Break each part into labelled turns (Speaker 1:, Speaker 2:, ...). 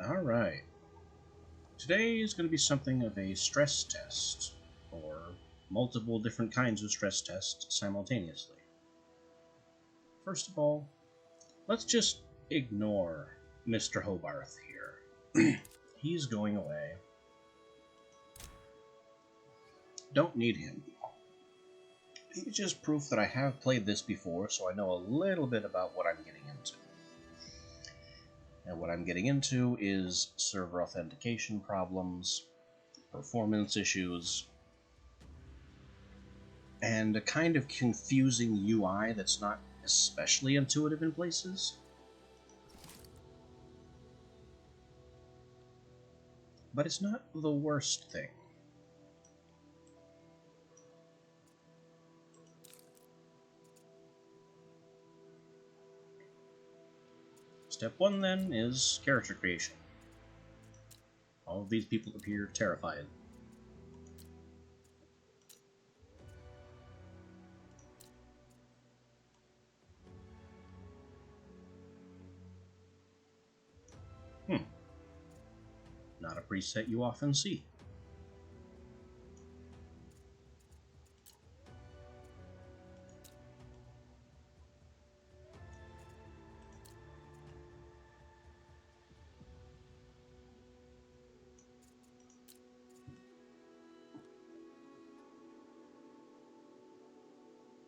Speaker 1: Alright. Today is going to be something of a stress test, or multiple different kinds of stress tests simultaneously. First of all, let's just ignore Mr. Hobarth here. He's going away. Don't need him. He's just proof that I have played this before, so I know a little bit about what I'm getting into. And what I'm getting into is server authentication problems, performance issues, and a kind of confusing UI that's not especially intuitive in places. But it's not the worst thing. Step 1 then is character creation. All of these people appear terrified. Not a preset you often see.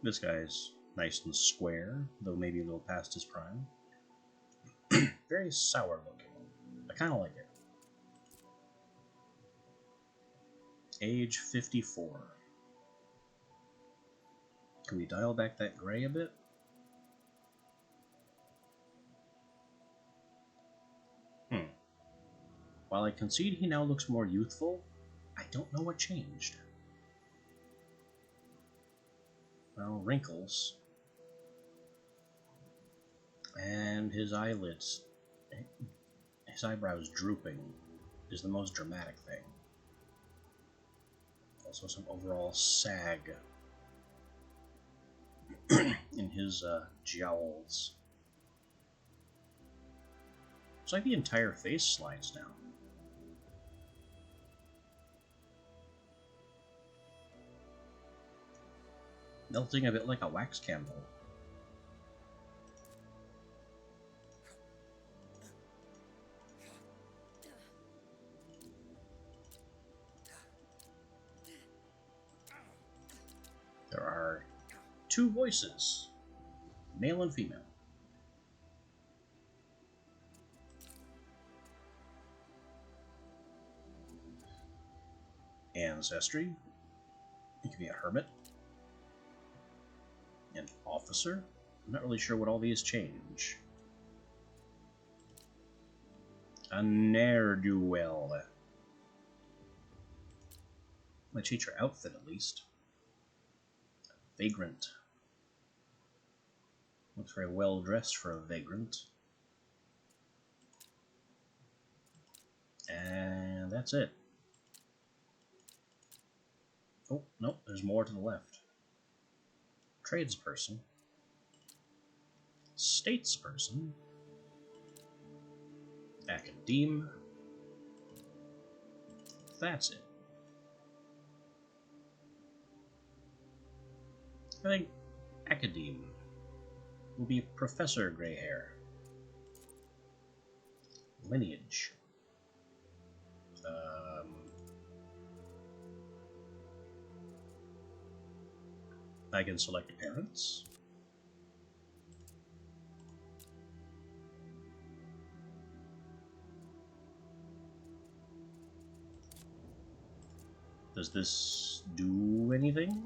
Speaker 1: This guy's nice and square, though maybe a little past his prime. Very sour looking. I kind of like it. Age 54. Can we dial back that gray a bit? While I concede he now looks more youthful, I don't know what changed. Well, wrinkles. And his eyelids, his eyebrows drooping is the most dramatic thing. Also some overall sag in his jowls. It's like the entire face slides now. Melting a bit like a wax candle. There are two voices, male and female. Ancestry. He could be a hermit. An officer. I'm not really sure what all these change. A ne'er-do-well. Let's change her outfit at least. Vagrant. Looks very well dressed for a vagrant. And that's it. Oh, nope, there's more to the left. Tradesperson. Statesperson. Academe. That's it. I think Academe will be Professor Grey Hair. Lineage. I can select parents. Does this do anything?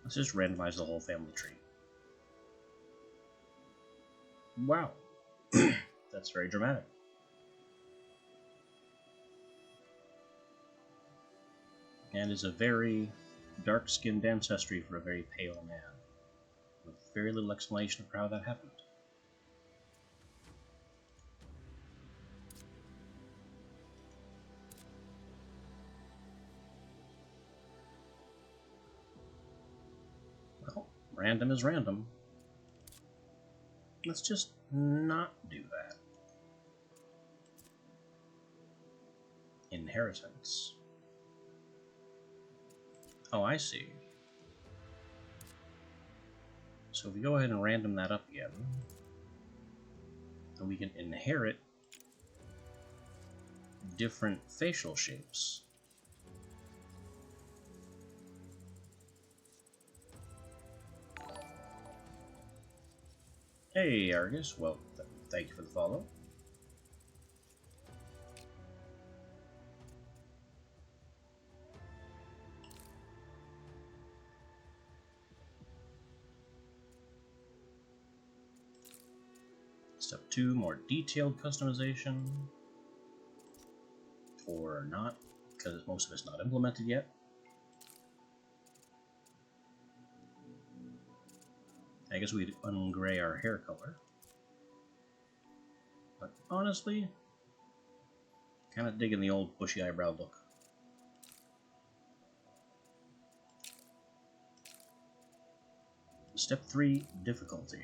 Speaker 1: Let's just randomize the whole family tree. Wow. That's very dramatic. And is a very dark-skinned ancestry for a very pale man, with very little explanation for how that happened. random is random. Let's just not do that. Inheritance. Oh, I see. So if we go ahead and random that up again, then we can inherit different facial shapes. Hey, Argus. Well, thank you for the follow. Step 2, more detailed customization. Or not, because most of it's not implemented yet. I guess we'd ungray our hair color. But honestly, kind of digging the old bushy eyebrow look. Step 3, difficulty.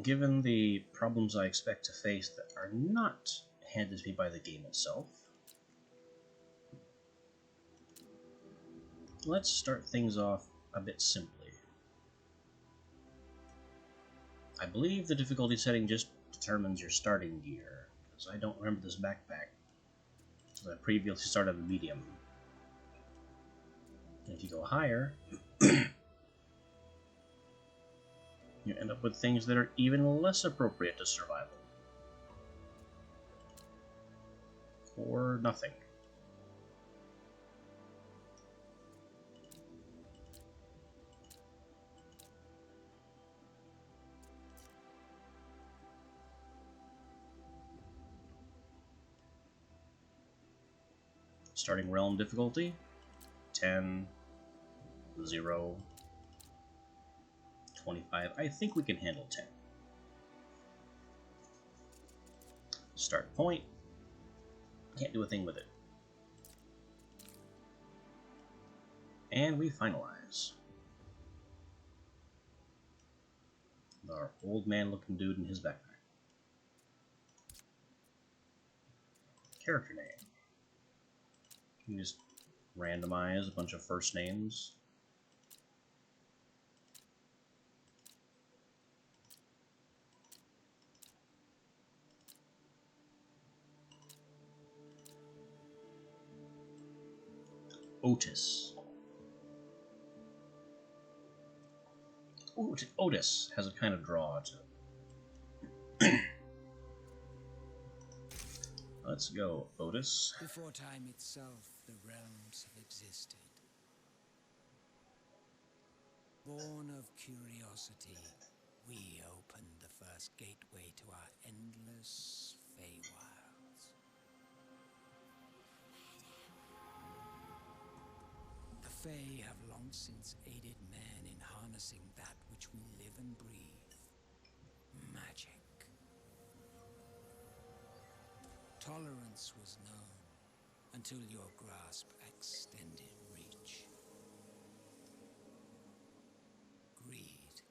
Speaker 1: Given the problems I expect to face that are not handed to me by the game itself, let's start things off a bit simply. I believe the difficulty setting just determines your starting gear, because I don't remember this backpack, so I previously started at medium. And if you go higher, you end up with things that are even less appropriate to survival. Or nothing. Starting realm difficulty, 10, 0, 25. I think we can handle 10. Start point. Can't do a thing with it. And we finalize. Our old man looking dude in his backpack. Character name. You can just randomize a bunch of first names. Otis. Otis has a kind of draw to it. Let's go, Otis.
Speaker 2: Before time itself, the realms have existed. Born of curiosity, we opened the first gateway to our endless Feywilds. The Fey have long since aided man in harnessing that which we live and breathe. Magic. Tolerance was known until your grasp extended reach. Greed,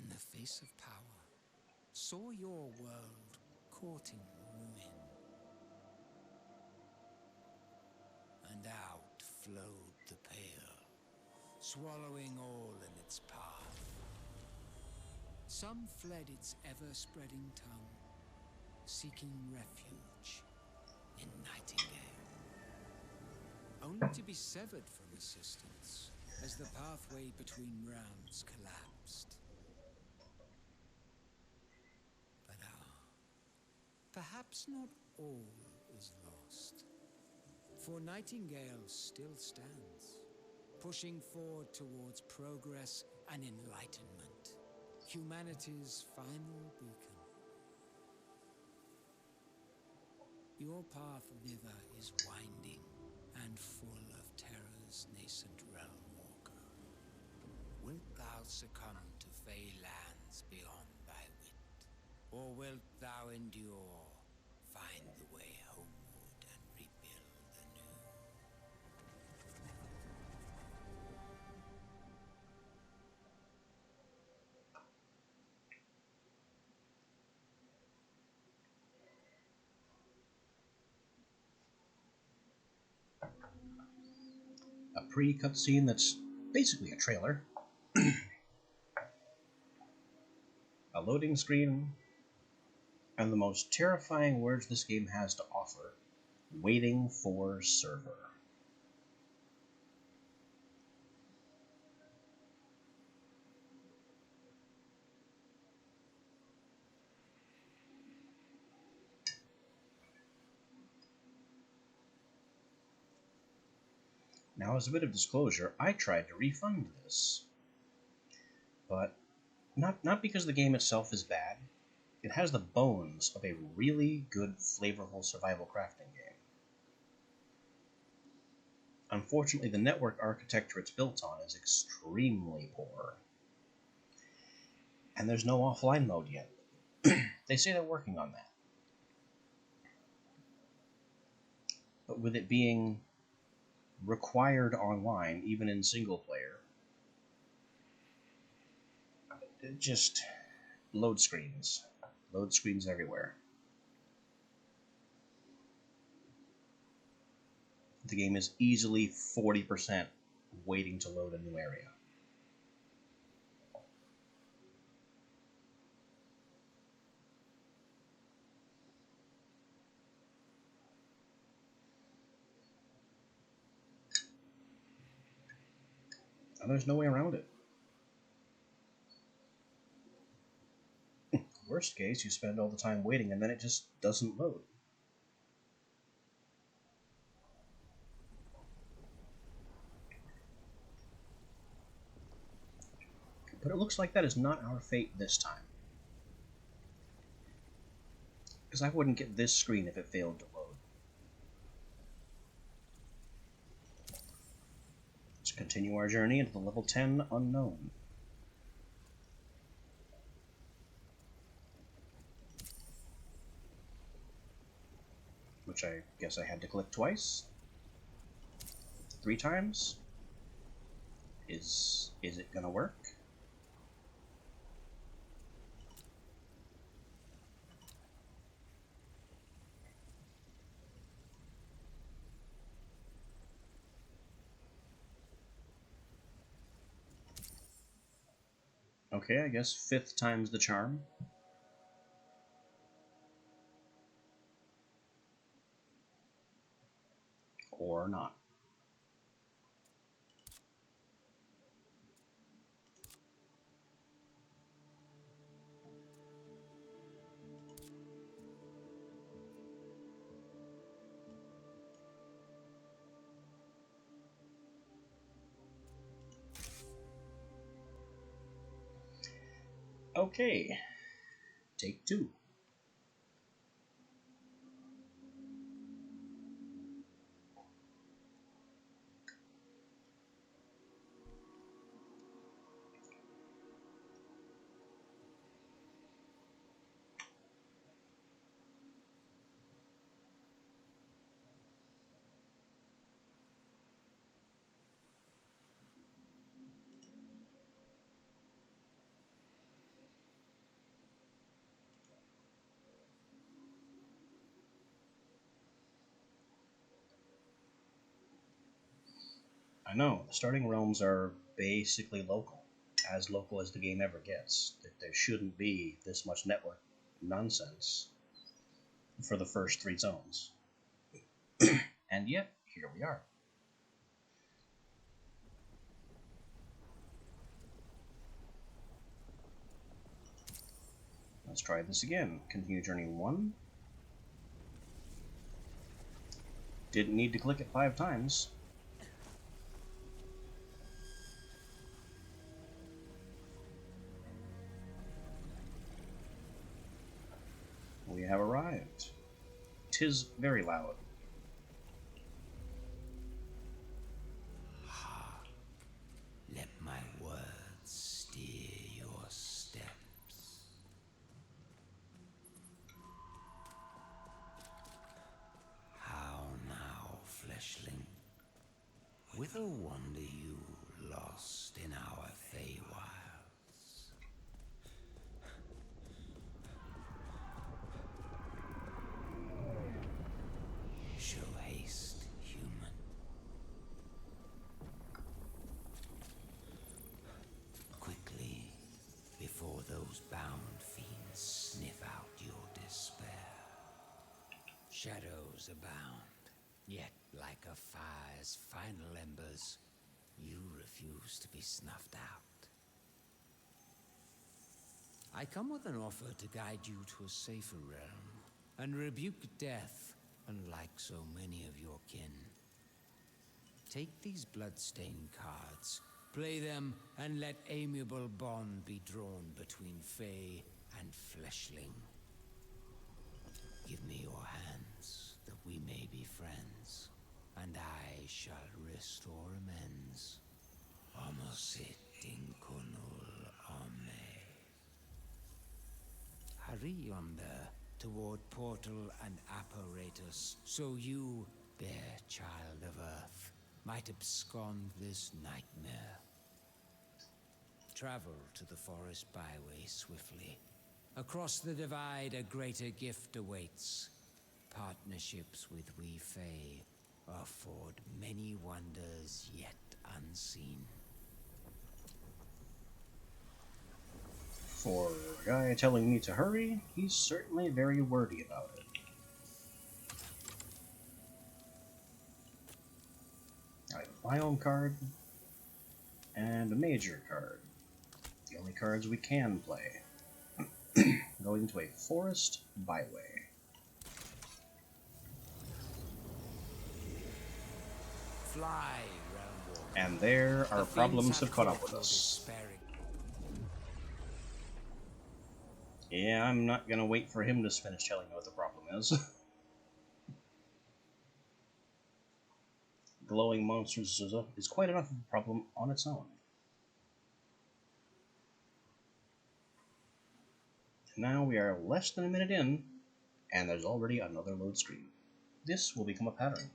Speaker 2: in the face of power, saw your world courting ruin. And out flowed the Pale, swallowing all in its path. Some fled its ever-spreading tongue, seeking refuge in Nightingale, only to be severed from assistance as the pathway between realms collapsed. But perhaps not all is lost, for Nightingale still stands, pushing forward towards progress and enlightenment, humanity's final beacon. Your path thither is winding and full of terror's nascent realm walker. Wilt thou succumb to fey lands beyond thy wit? Or wilt thou endure, find the way homeward and rebuild anew?
Speaker 1: a pre-cutscene that's basically a trailer, a loading screen, and the most terrifying words this game has to offer: waiting for server. Now, as a bit of disclosure, I tried to refund this, but not because the game itself is bad. It has the bones of a really good, flavorful survival crafting game. Unfortunately, the network architecture it's built on is extremely poor. And there's no offline mode yet. They say they're working on that. But with it being required online, even in single player, it just load screens. Load screens everywhere. The game is easily 40% waiting to load a new area. And there's no way around it. Worst case, you spend all the time waiting and then it just doesn't load. But it looks like that is not our fate this time. Because I wouldn't get this screen if it failed to load. Let's continue our journey into the level 10 unknown. Which I guess I had to click twice. 3 times. Is it gonna work? Okay, I guess 5th time's the charm. Or not. Okay, take 2. I know, the starting realms are basically local. As local as the game ever gets. There shouldn't be this much network nonsense for the first 3 zones. And yet, here we are. Let's try this again. Continue journey 1. Didn't need to click it 5 times. We have arrived. 'Tis very loud.
Speaker 2: Let my words steer your steps. How now, fleshling? Whither wander you, lost in our Feywilds? Show haste, human. whose bound fiends sniff out your despair. Shadows abound, yet like a fire's final embers, you refuse to be snuffed out. I come with an offer to guide you to a safer realm, and rebuke death, unlike so many of your kin. Take these bloodstained cards, play them, and let amiable bond be drawn between Fae and Fleshling. Give me your hands, that we may be friends, and I shall restore amends. Homosit inconul ame. Hurry yonder, toward portal and apparatus, so you, bare child of Earth, might abscond this nightmare. Travel to the forest byway swiftly. Across the divide, a greater gift awaits. Partnerships with we Fae afford many wonders yet unseen.
Speaker 1: For a guy telling me to hurry, he's certainly very wordy about it. I have a biome card and a major card. The only cards we can play. Going to a forest byway.
Speaker 2: Fly, realm walker.
Speaker 1: And there our
Speaker 2: The
Speaker 1: problems
Speaker 2: fiends
Speaker 1: have caught up
Speaker 2: caught
Speaker 1: with
Speaker 2: your
Speaker 1: us.
Speaker 2: despairing.
Speaker 1: Yeah, I'm not gonna wait for him to finish telling me what the problem is. Glowing monsters is quite enough of a problem on its own. Now we are less than a minute in, and there's already another load screen. This will become a pattern.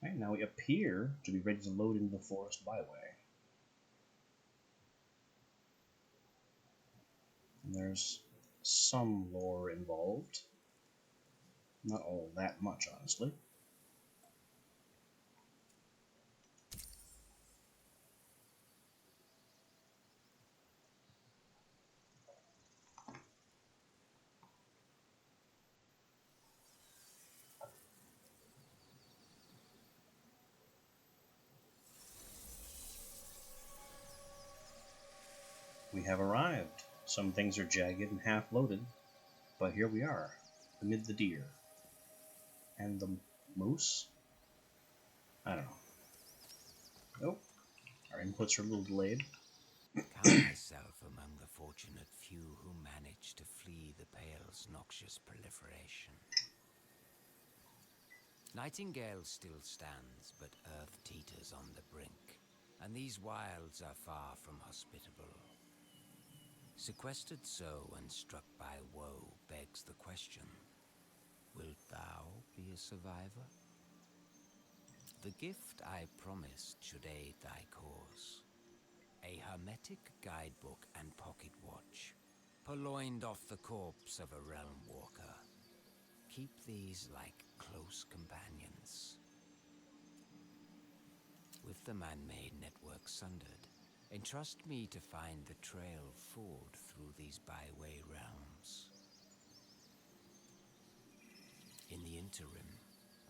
Speaker 1: Right, now we appear to be ready to load into the forest byway. And there's some lore involved. Not all that much, honestly. We have arrived. Some things are jagged and half loaded, but here we are, amid the deer. And the moose? I don't know. Nope. Our inputs are a little delayed.
Speaker 2: Count myself among the fortunate few who managed to flee the Pale's noxious proliferation. Nightingale still stands, but Earth teeters on the brink, and these wilds are far from hospitable. Sequestered so and struck by woe begs the question, wilt thou be a survivor? The gift I promised should aid thy cause. A hermetic guidebook and pocket watch, purloined off the corpse of a realm walker. Keep these like close companions. With the man-made network sundered, entrust me to find the trail forward through these byway realms. In the interim,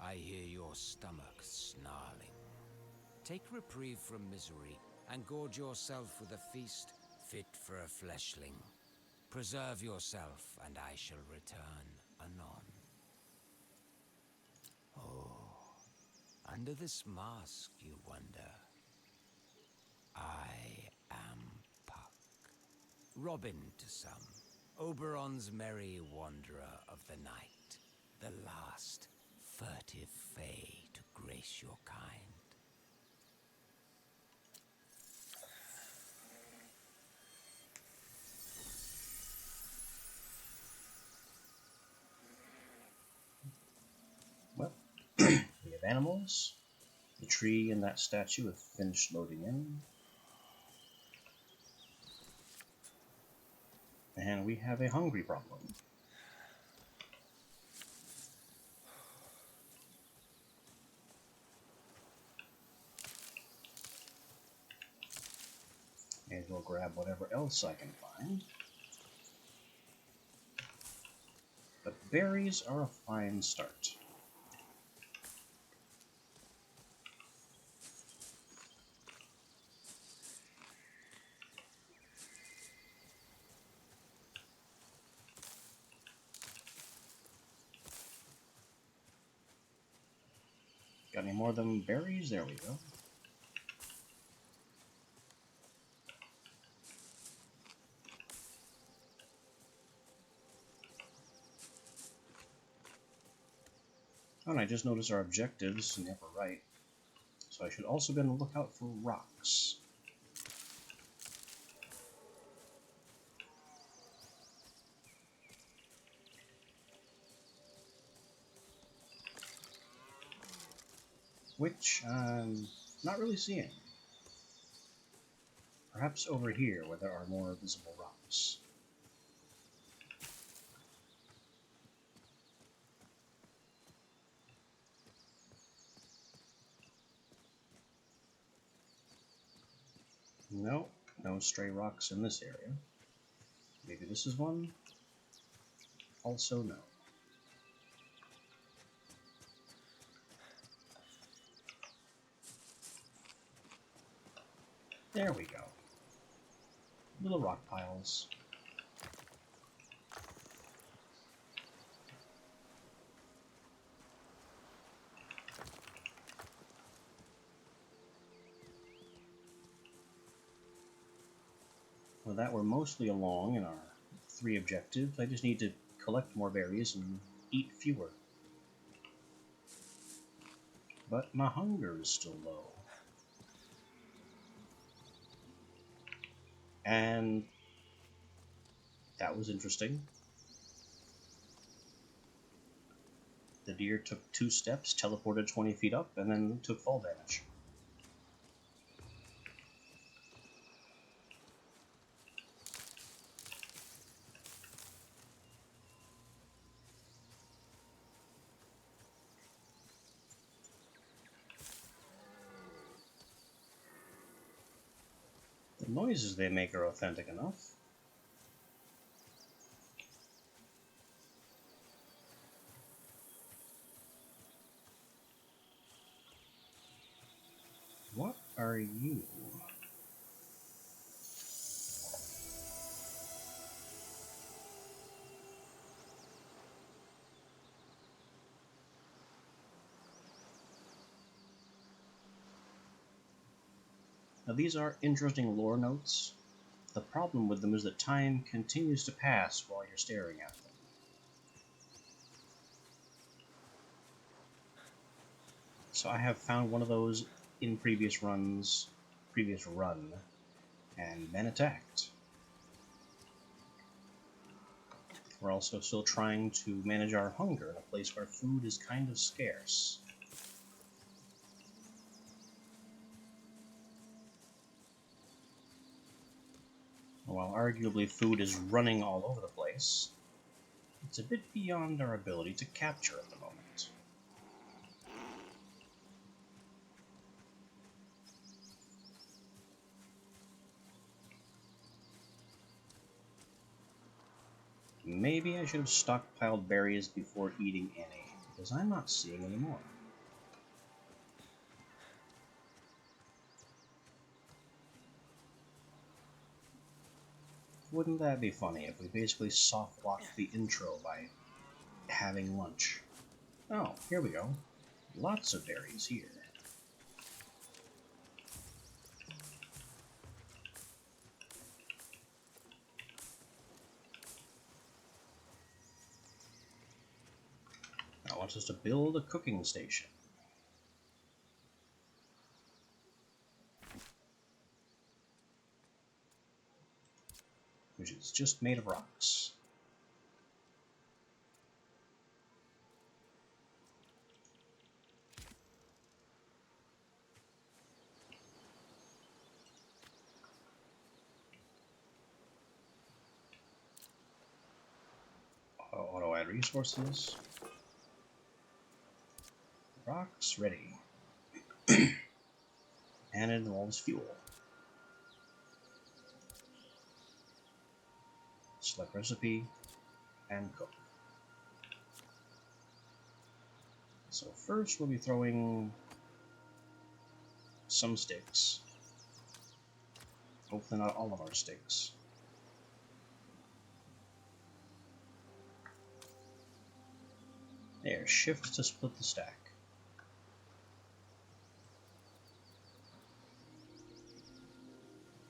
Speaker 2: I hear your stomach snarling. Take reprieve from misery, and gorge yourself with a feast fit for a fleshling. Preserve yourself, and I shall return anon. Oh, under this mask, you wonder. I am Puck. Robin to some, Oberon's merry wanderer of the night, the last furtive fae to grace your kind.
Speaker 1: Well, we have animals. The tree and that statue have finished loading in. And we have a hungry problem. May as well grab whatever else I can find. But berries are a fine start. Got any more of them berries? There we go. Oh, and I just noticed our objectives in the upper right. So I should also be on the lookout for rocks. Which I'm not really seeing. Perhaps over here where there are more visible rocks. No, no stray rocks in this area. Maybe this is one? Also no. There we go. Little rock piles. Well, that we're mostly along in our 3 objectives. I just need to collect more berries and eat fewer. But my hunger is still low. And that was interesting. The deer took 2 steps, teleported 20 feet up, and then took fall damage. The noises they make are authentic enough. What are you? Now these are interesting lore notes. The problem with them is that time continues to pass while you're staring at them. So I have found one of those in previous run, and been attacked. We're also still trying to manage our hunger in a place where food is kind of scarce. While arguably food is running all over the place, it's a bit beyond our ability to capture at the moment. Maybe I should have stockpiled berries before eating any, because I'm not seeing any more. Wouldn't that be funny if we basically soft-locked the intro by having lunch? Oh, here we go. Lots of berries here. I want us to build a cooking station. Which is just made of rocks. Auto add resources. Rocks ready. And it involves fuel. Select recipe and cook. So first we'll be throwing some sticks. Hopefully not all of our sticks. There, shift to split the stack.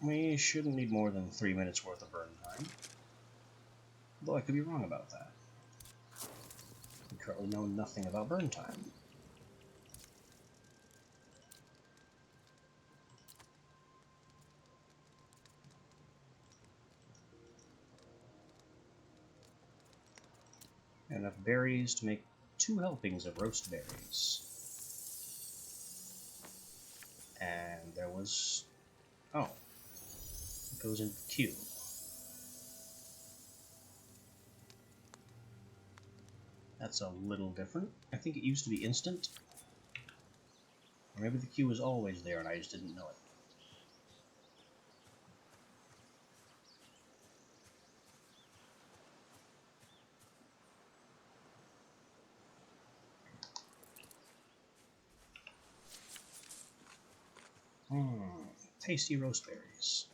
Speaker 1: We shouldn't need more than 3 minutes worth of burn time. Though I could be wrong about that. We currently know nothing about burn time. Enough berries to make 2 helpings of roast berries. And there was... oh. It goes into queue. That's a little different. I think it used to be instant. Or maybe the queue was always there and I just didn't know it. Tasty roast berries.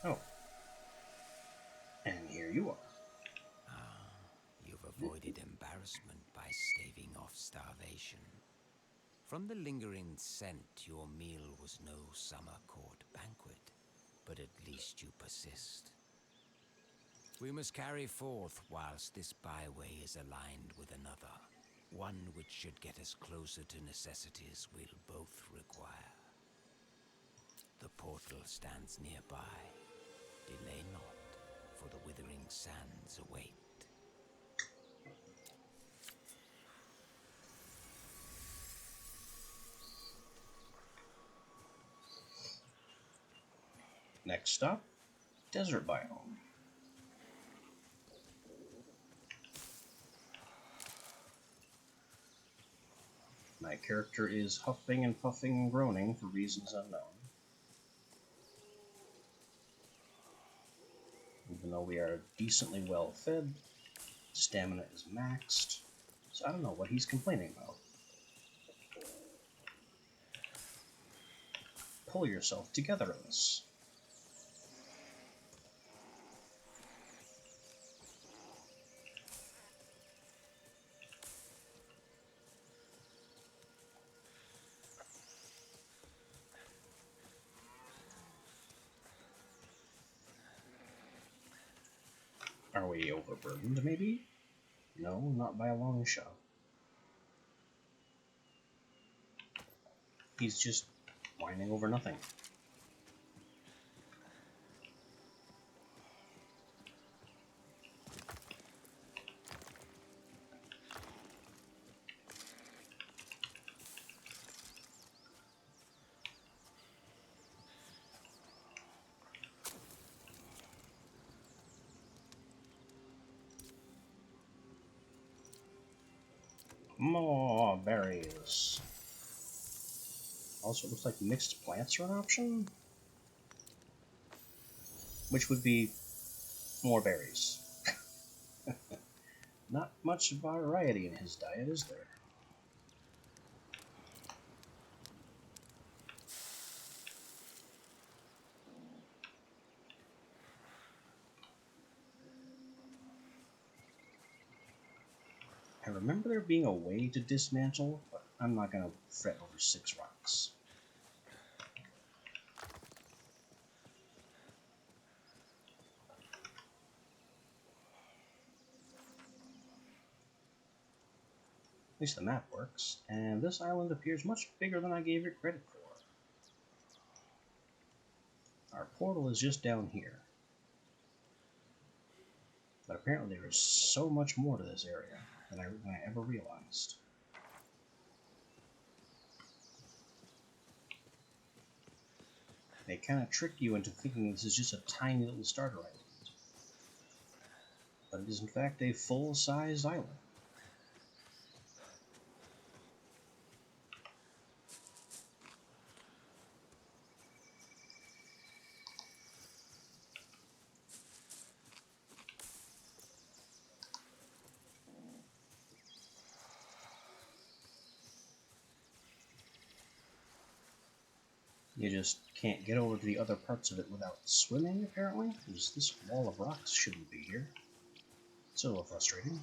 Speaker 1: Oh. And here you are.
Speaker 2: Ah, you've avoided embarrassment by staving off starvation. From the lingering scent, your meal was no summer court banquet, but at least you persist. We must carry forth whilst this byway is aligned with another, one which should get us closer to necessities we'll both require. The portal stands nearby. Delay not, for the withering sands await.
Speaker 1: Next stop, desert biome. My character is huffing and puffing and groaning for reasons unknown. Even though we are decently well fed, stamina is maxed, so I don't know what he's complaining about. Pull yourself together, Ellis. Are we overburdened, maybe? No, not by a long shot. He's just whining over nothing. More berries. Also, it looks like mixed plants are an option. which would be more berries. Not much variety in his diet, is there? I remember there being a way to dismantle, but I'm not going to fret over 6 rocks. At least the map works, and this island appears much bigger than I gave it credit for. Our portal is just down here. But apparently there is so much more to this area than I ever realized. They kind of trick you into thinking this is just a tiny little starter island. But it is in fact a full-sized island. You just can't get over to the other parts of it without swimming, apparently, because this wall of rocks shouldn't be here. It's a little frustrating.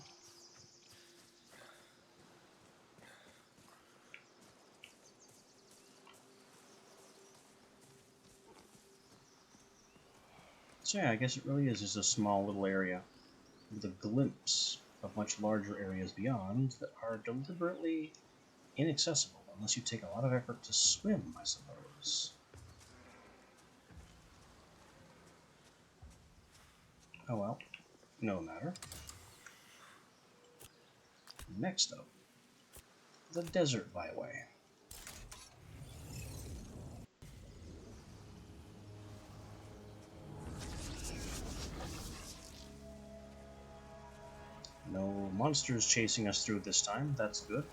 Speaker 1: So yeah, I guess it really is just a small little area with a glimpse of much larger areas beyond that are deliberately inaccessible unless you take a lot of effort to swim, I suppose. Oh well, no matter. Next up, the Desert Byway. No monsters chasing us through this time, that's good.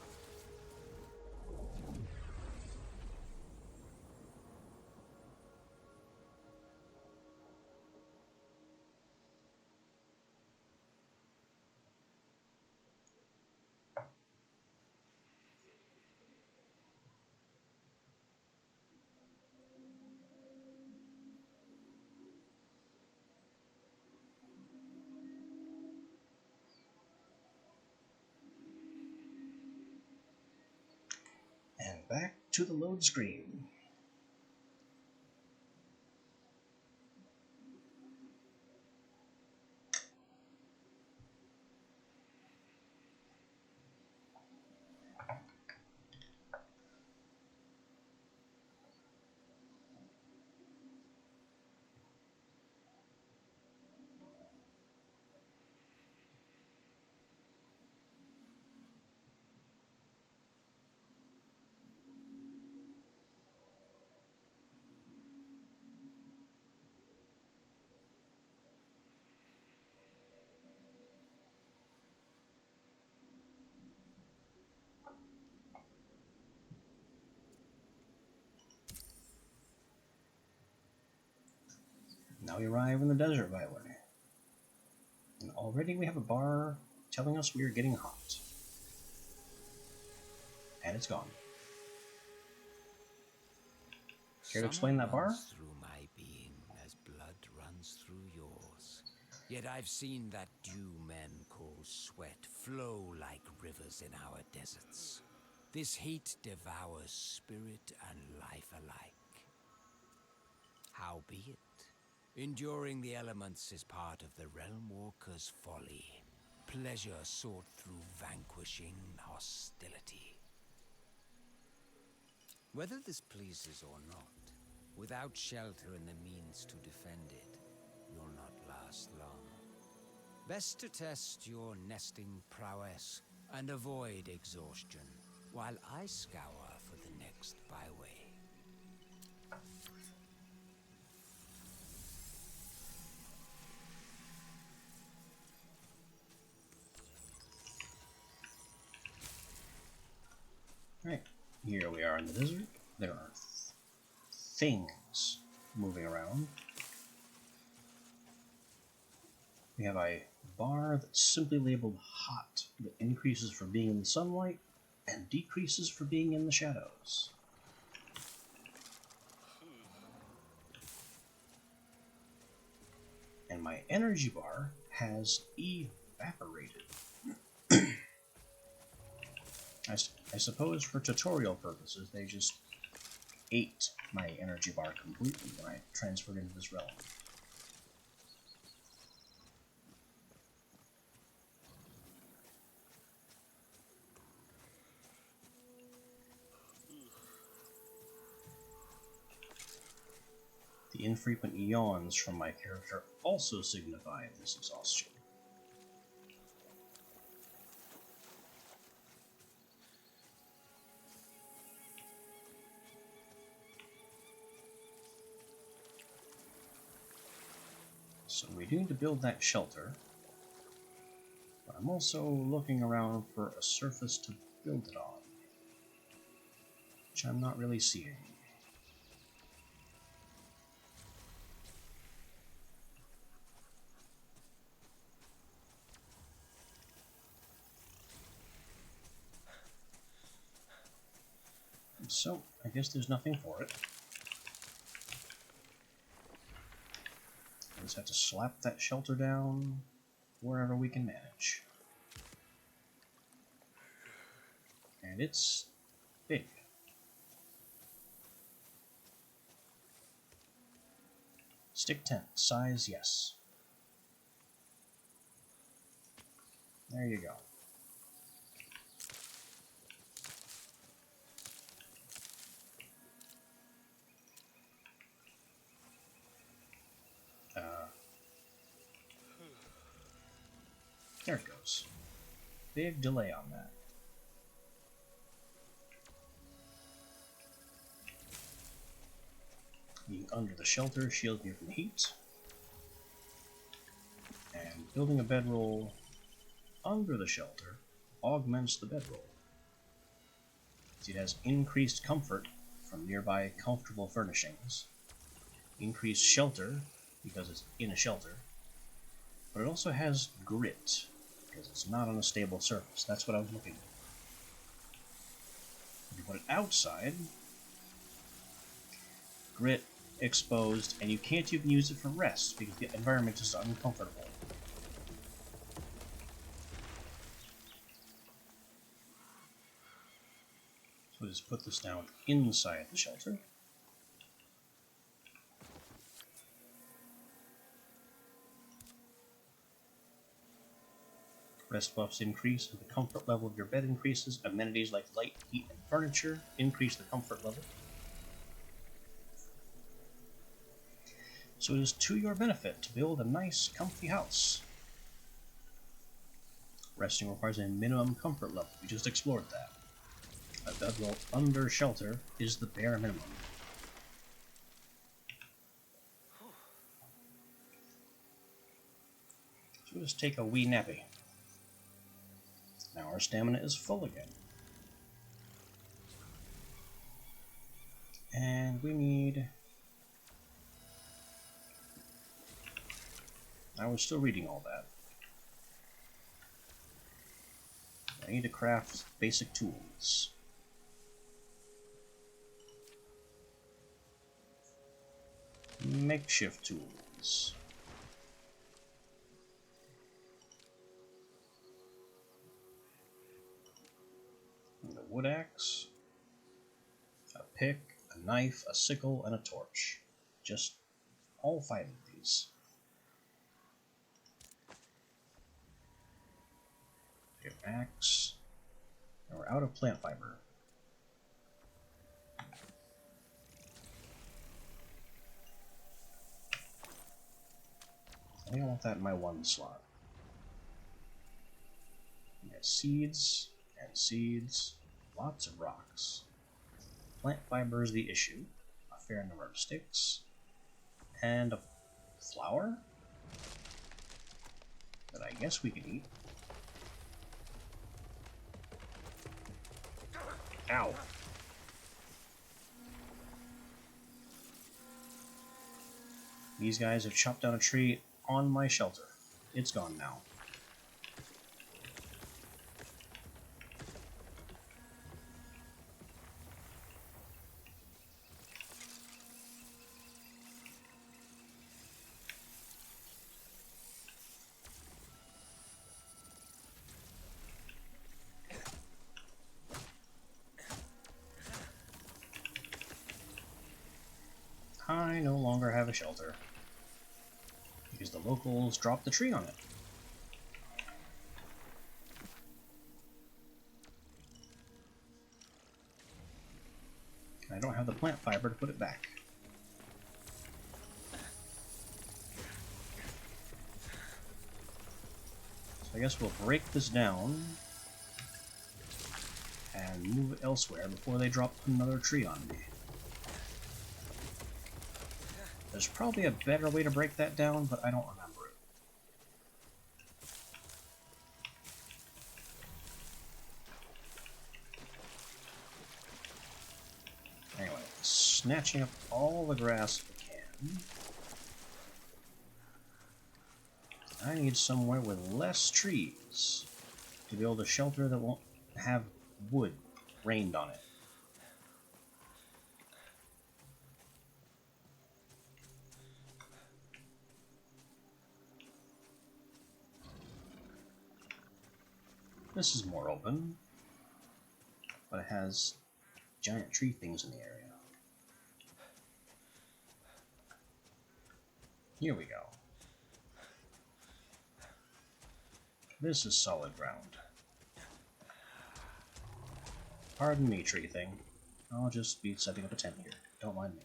Speaker 1: And back to the load screen. Now we arrive in the Desert Byway. And already we have a bar telling us we are getting hot. And it's gone. Care to explain that bar?
Speaker 2: Runs through my being as blood runs through yours. Yet I've seen that dew men call sweat flow like rivers in our deserts. This heat devours spirit and life alike. Howbeit, enduring the elements is part of the Realm Walker's folly. Pleasure sought through vanquishing hostility. Whether this pleases or not, without shelter and the means to defend it, you'll not last long. Best to test your nesting prowess and avoid exhaustion, while I scour for the next byway.
Speaker 1: Right, here we are in the desert. There are things moving around. We have a bar that's simply labeled hot that increases for being in the sunlight and decreases for being in the shadows. And my energy bar has evaporated. I suppose for tutorial purposes they just ate my energy bar completely when I transferred into this realm. The infrequent yawns from my character also signify this exhaustion. So we need to build that shelter, but I'm also looking around for a surface to build it on, which I'm not really seeing. So, I guess there's nothing for it. I just have to slap that shelter down wherever we can manage. And it's big. Stick tent, size yes. There you go. There it goes. Big delay on that. Being under the shelter shields me from heat. And building a bedroll under the shelter augments the bedroll. It has increased comfort from nearby comfortable furnishings, increased shelter because it's in a shelter, but it also has grit because it's not on a stable surface. That's what I was looking for. If you put it outside, grit, exposed, and you can't even use it for rest because the environment is uncomfortable. So just put this down inside the shelter. Rest buffs increase as the comfort level of your bed increases. Amenities like light, heat, and furniture increase the comfort level. So it is to your benefit to build a nice, comfy house. Resting requires a minimum comfort level. We just explored that. A bedroll under shelter is the bare minimum. So we'll just take a wee nappy. Now our stamina is full again. And we need... I was still reading all that. I need to craft basic tools. Makeshift tools. And a wood axe, a pick, a knife, a sickle, and a torch. Just all 5 of these. Okay, axe. And we're out of plant fiber. I think I want that in my 1 slot. We got seeds and seeds, lots of rocks. Plant fiber is the issue. A fair number of sticks, and a flower that I guess we can eat. Ow! These guys have chopped down a tree on my shelter. it's gone now. I no longer have a shelter because the locals dropped the tree on it. I don't have the plant fiber to put it back. So I guess we'll break this down and move it elsewhere before they drop another tree on me. There's probably a better way to break that down, but I don't remember it. Anyway, snatching up all the grass we can. I need somewhere with less trees to build a shelter that won't have wood rained on it. This is more open, but it has giant tree things in the area. Here we go. This is solid ground. Pardon me, tree thing. I'll just be setting up a tent here. Don't mind me.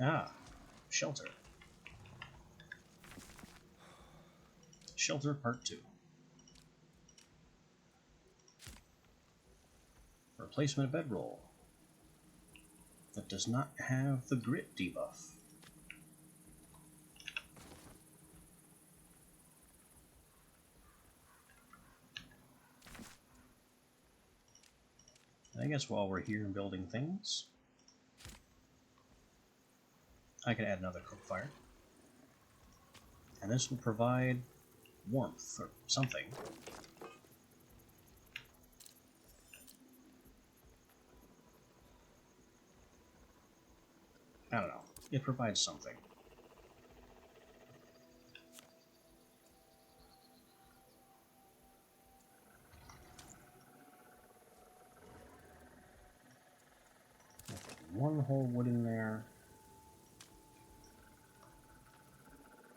Speaker 1: Ah, shelter. Shelter Part 2. Replacement bedroll that does not have the grit debuff. And I guess while we're here and building things, I can add another cook fire. And this will provide warmth or something. I don't know. It provides something. One whole wood in there.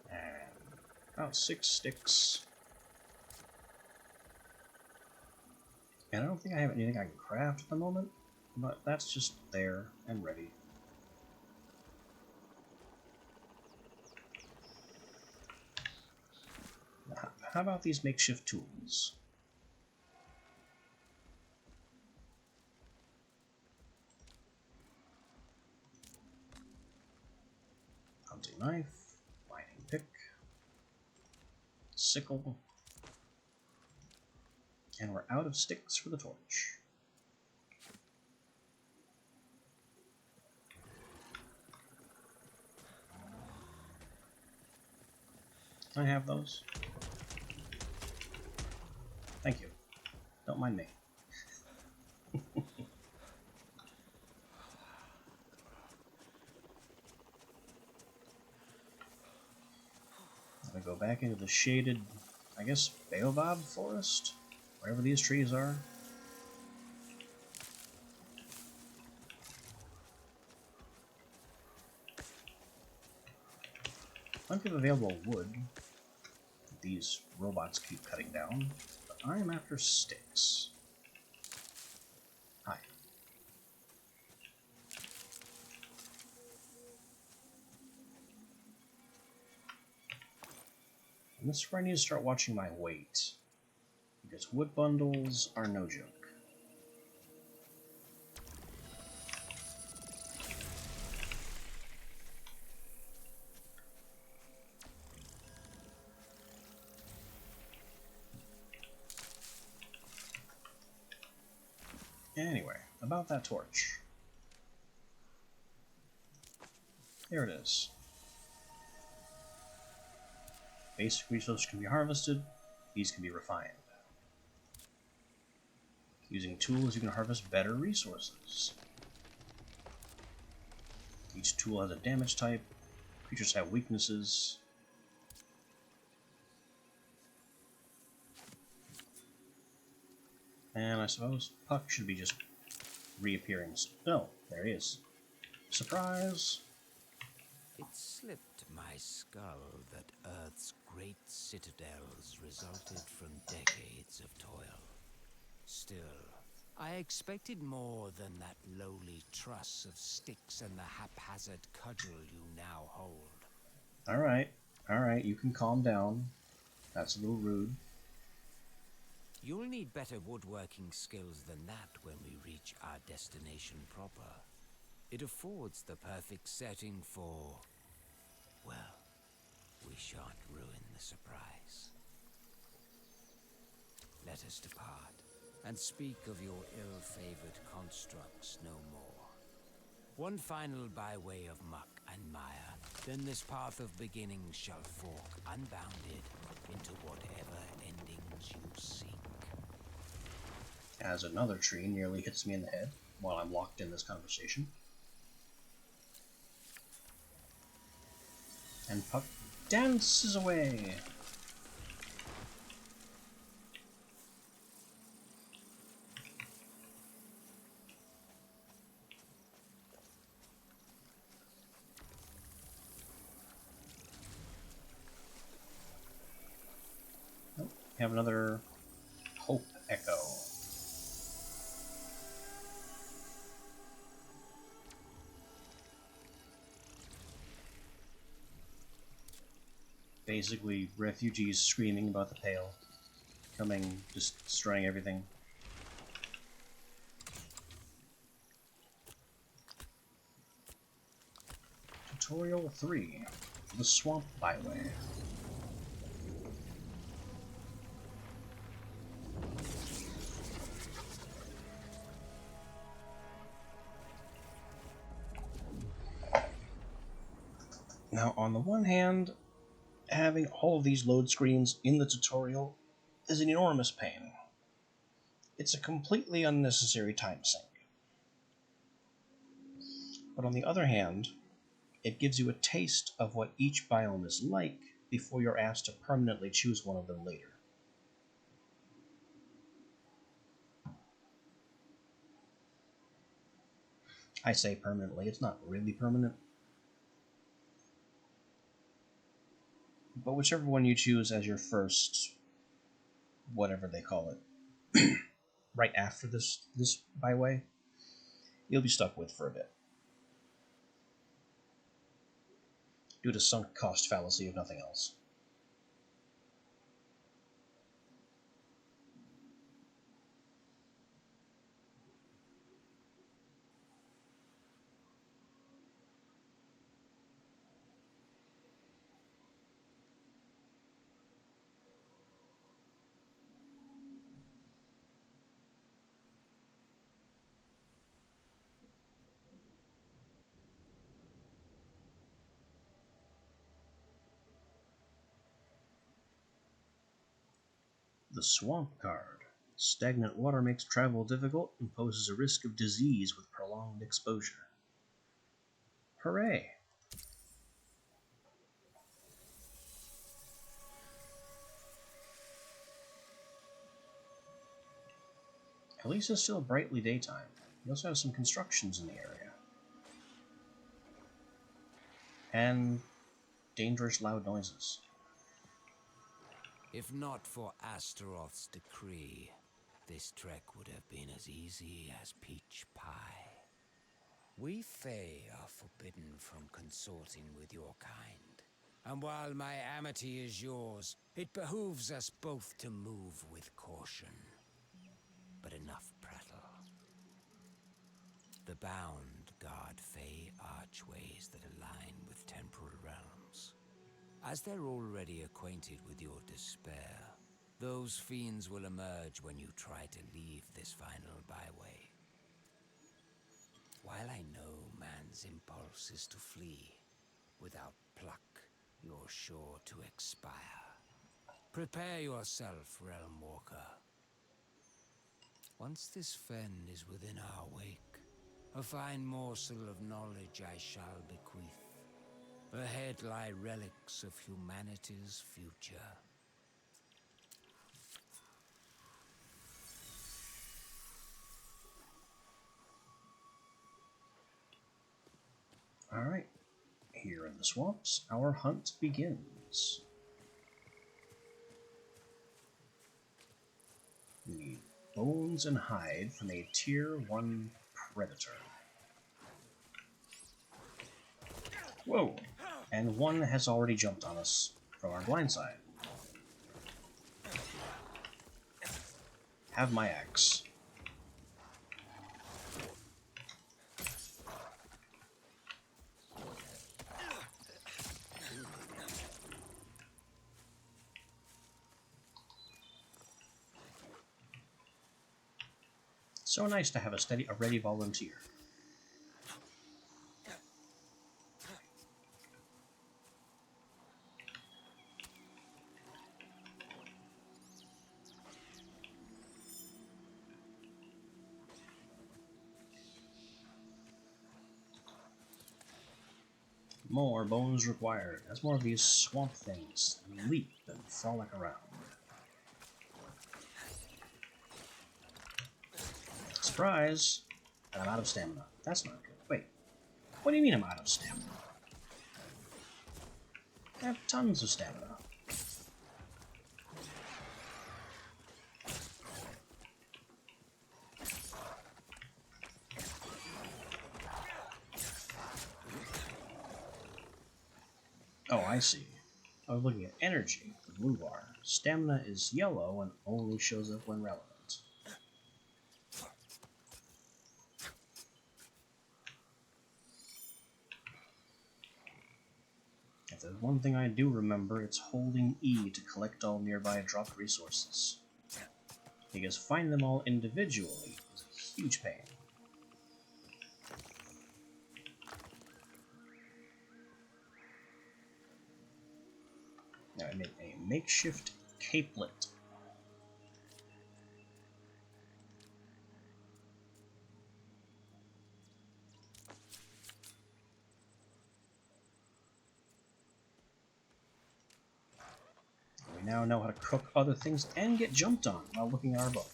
Speaker 1: And about 6 sticks. And I don't think I have anything I can craft at the moment, but that's just there and ready. How about these makeshift tools? Hunting knife, mining pick, sickle, and we're out of sticks for the torch. Can I have those? Thank you. Don't mind me. I'm gonna go back into the shaded, I guess, baobab forest? Wherever these trees are. Plenty of available wood that these robots keep cutting down, but I am after sticks. Hi. And this is where I need to start watching my weight, because wood bundles are no joke. Anyway, about that torch. Here it is. Basic resources can be harvested. These can be refined. Using tools, you can harvest better resources. Each tool has a damage type. Creatures have weaknesses. And I suppose Puck should be just reappearing. Oh, there he is. Surprise!
Speaker 2: It slipped my skull that Earth's great citadels resulted from decades of toil. Still, I expected more than that lowly truss of sticks and the haphazard cudgel you now hold.
Speaker 1: Alright, you can calm down. That's a little rude.
Speaker 2: You'll need better woodworking skills than that when we reach our destination proper. It affords the perfect setting for... well, we shan't ruin the surprise. Let us depart, and speak of your ill-favored constructs no more. One final byway of muck and mire, then this path of beginnings shall fork unbounded into whatever endings you seek.
Speaker 1: As another tree nearly hits me in the head while I'm locked in this conversation. And Puck dances away. Oh, we have another Hope Echo. Basically, refugees screaming about the Pale. Coming, just destroying everything. Tutorial 3. The Swamp Byway. Now, on the one hand, having all of these load screens in the tutorial is an enormous pain. It's a completely unnecessary time sink. But on the other hand, it gives you a taste of what each biome is like before you're asked to permanently choose one of them later. I say permanently, it's not really permanent. But whichever one you choose as your first, whatever they call it, right after this byway, you'll be stuck with for a bit. Due to sunk cost fallacy, if nothing else. The Swamp card. Stagnant water makes travel difficult and poses a risk of disease with prolonged exposure. Hooray! At least it's still brightly daytime. You also have some constructions in the area. And dangerous loud noises.
Speaker 2: If not for Astaroth's decree, this trek would have been as easy as peach pie. We Fae are forbidden from consorting with your kind. And while my amity is yours, it behooves us both to move with caution. But enough prattle. The bound guard Fae archways that align with temporal realms. As they're already acquainted with your despair, those fiends will emerge when you try to leave this final byway. While I know man's impulse is to flee, without pluck you're sure to expire. Prepare yourself, Realm Walker. Once this fen is within our wake, a fine morsel of knowledge I shall bequeath. Ahead lie relics of humanity's future.
Speaker 1: Alright, here in the swamps, our hunt begins. We need bones and hide from a tier 1 predator. Whoa! And one has already jumped on us from our blind side. Have my axe. So nice to have a ready volunteer. More bones required, as more of these swamp things leap and frolic around. Surprise! And I'm out of stamina. That's not good. Wait, what do you mean I'm out of stamina? I have tons of stamina. Oh, I see. I was looking at energy, the blue bar. Stamina is yellow and only shows up when relevant. If there's one thing I do remember, it's holding E to collect all nearby dropped resources. Because finding them all individually is a huge pain. Now I made a makeshift capelet. We now know how to cook other things and get jumped on while looking at our book.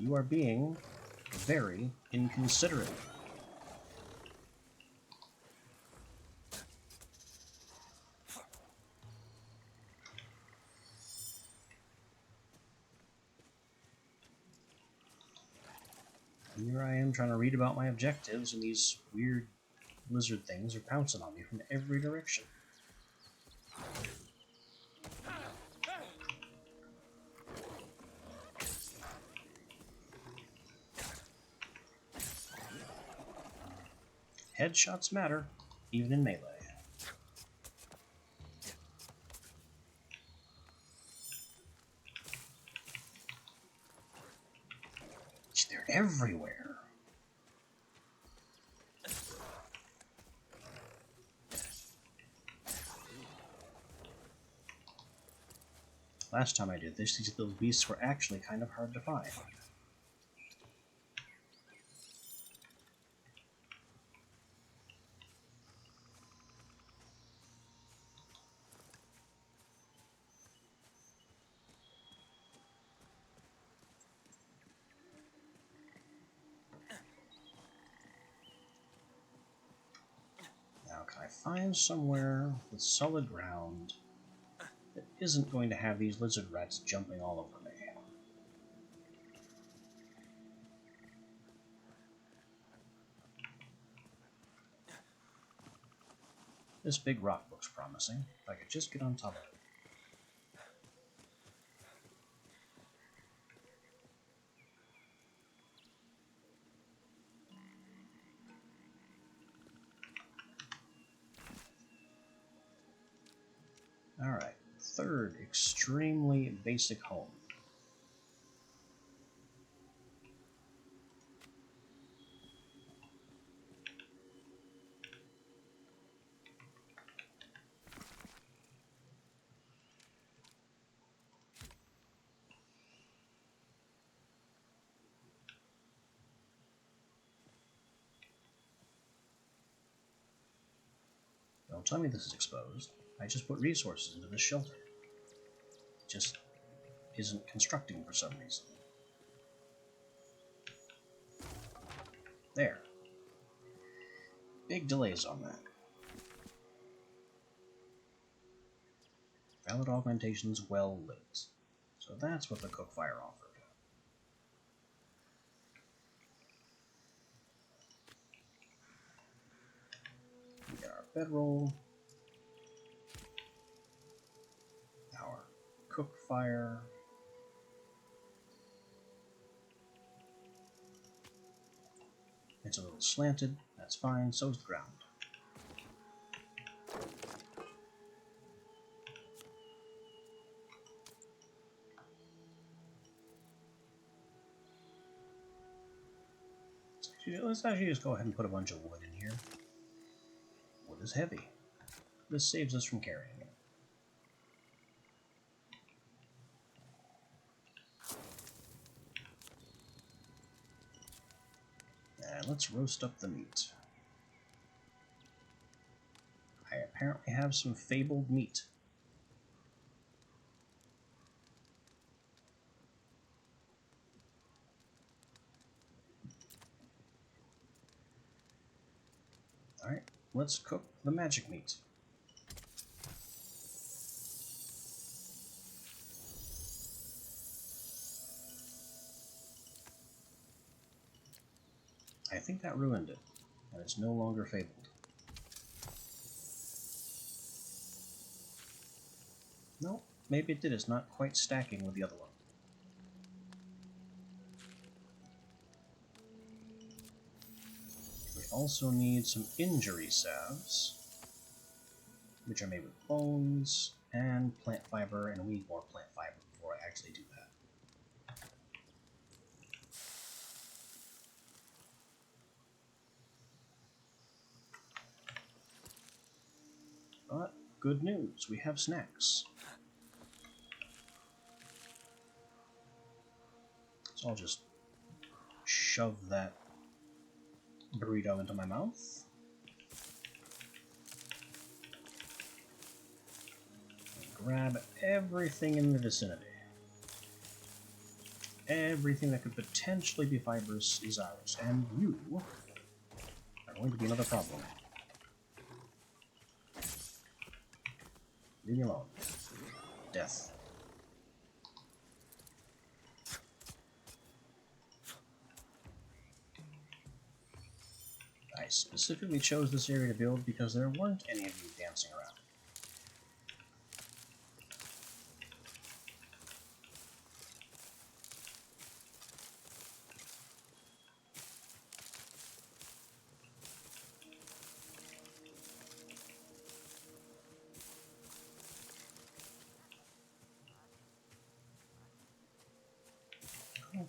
Speaker 1: You are being very inconsiderate. Here I am trying to read about my objectives, and these weird lizard things are pouncing on me from every direction. Headshots matter, even in melee. They're everywhere. Last time I did this, those beasts were actually kind of hard to find. Now, can I find somewhere with solid ground that isn't going to have these lizard rats jumping all over me? This big rock looks promising. If I could just get on top of it. Alright, third extremely basic home. Don't tell me this is exposed. I just put resources into this shelter. It just isn't constructing for some reason. There. Big delays on that. Valid augmentations well lit. So that's what the cookfire offered. We got our bedroll, our cookfire, it's a little slanted, that's fine, so's the ground. Let's actually just go ahead and put a bunch of wood in here. Wood is heavy. This saves us from carrying it. And let's roast up the meat. I apparently have some fabled meat. Alright, let's cook the magic meat. I think that ruined it, and it's no longer fabled. No, maybe it did. It's not quite stacking with the other one. We also need some injury salves, which are made with bones and plant fiber, and we need more plant fiber before I actually do that. But good news, we have snacks. So I'll just shove that burrito into my mouth. And grab everything in the vicinity. Everything that could potentially be fibrous is ours, and you are going to be another problem. Leave me alone. Death. I specifically chose this area to build because there weren't any of you dancing around.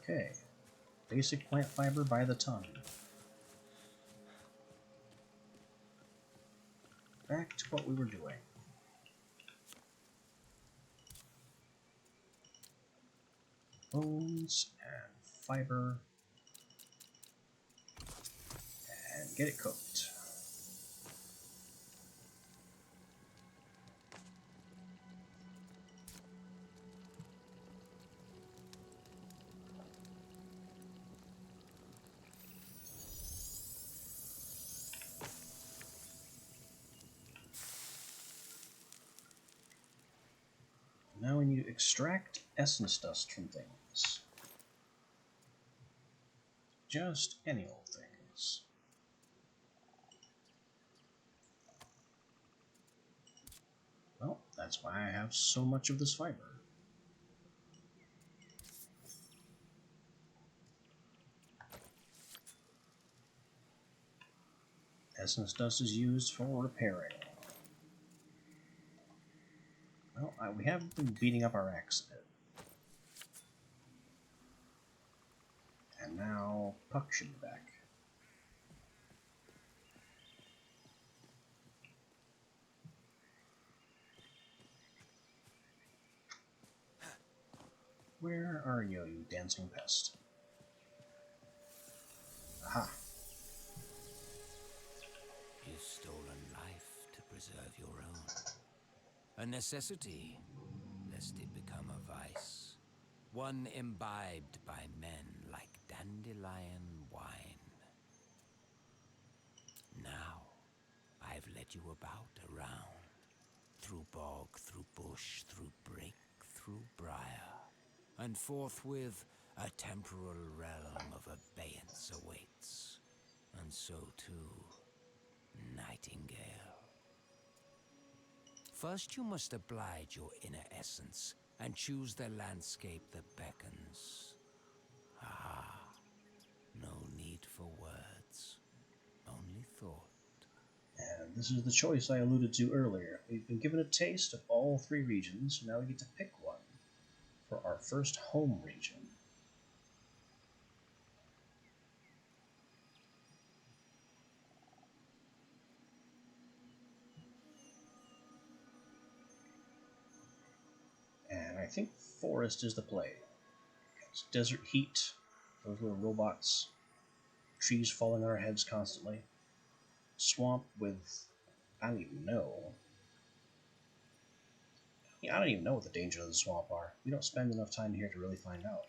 Speaker 1: Okay. Basic plant fiber by the ton. Back to what we were doing. Bones and fiber. And get it cooked. Now we need to extract essence dust from things. Just any old things. Well, that's why I have so much of this fiber. Essence dust is used for repairing. Well, we have been beating up our axe a bit. And now Puck should be back. Where are you, you dancing pest? Aha.
Speaker 2: You've stolen life to preserve your own. A necessity, lest it become a vice. One imbibed by men like dandelion wine. Now, I've led you about around, through bog, through bush, through brake, through briar, and forthwith a temporal realm of abeyance awaits, and so too, Nightingale. First you must oblige your inner essence, and choose the landscape that beckons. Ah, no need for words, only thought.
Speaker 1: And this is the choice I alluded to earlier. We've been given a taste of all three regions, now we get to pick one for our first home region. And I think forest is the play. It's desert heat, those little robots, trees falling on our heads constantly, swamp with, I don't even know. I don't even know what the dangers of the swamp are. We don't spend enough time here to really find out.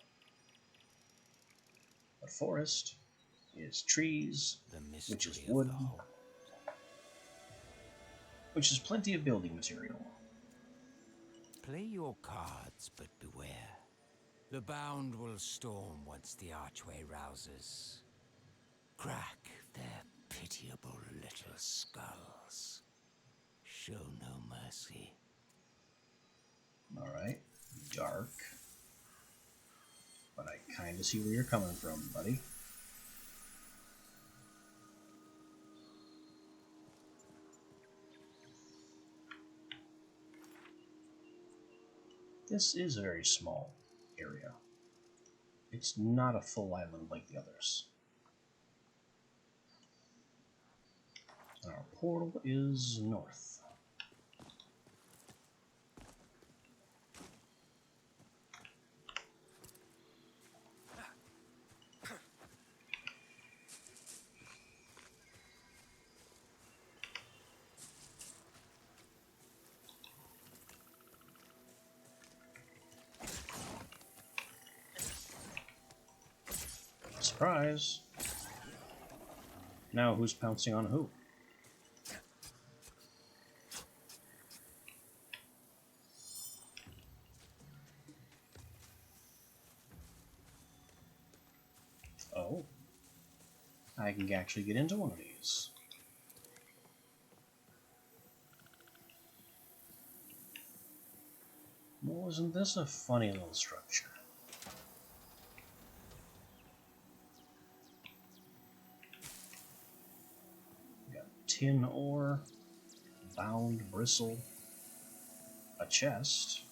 Speaker 1: But forest is trees,
Speaker 2: The
Speaker 1: which is
Speaker 2: mystery of
Speaker 1: wood,
Speaker 2: the whole.
Speaker 1: which is plenty of building material.
Speaker 2: Play your cards, but beware. The bound will storm once the archway rouses. Crack their pitiable little skulls. Show no mercy.
Speaker 1: Alright, dark. But I kinda see where you're coming from, buddy. This is a very small area. It's not a full island like the others. Our portal is north. Surprise! Now who's pouncing on who? Oh. I can actually get into one of these. Well, isn't this a funny little structure? We got tin ore, bound bristle, a chest,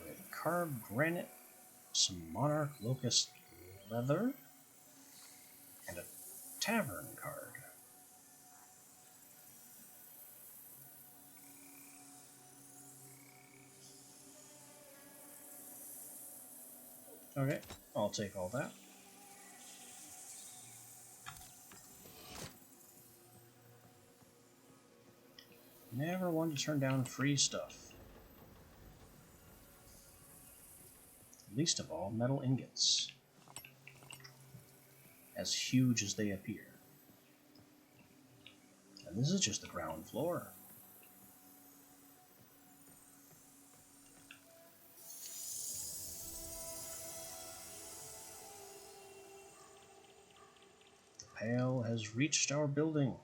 Speaker 1: with carved granite, some monarch locust leather, and a tavern card. Okay, I'll take all that. Never one to turn down free stuff. Least of all, metal ingots. As huge as they appear. And this is just the ground floor. The Pale has reached our building.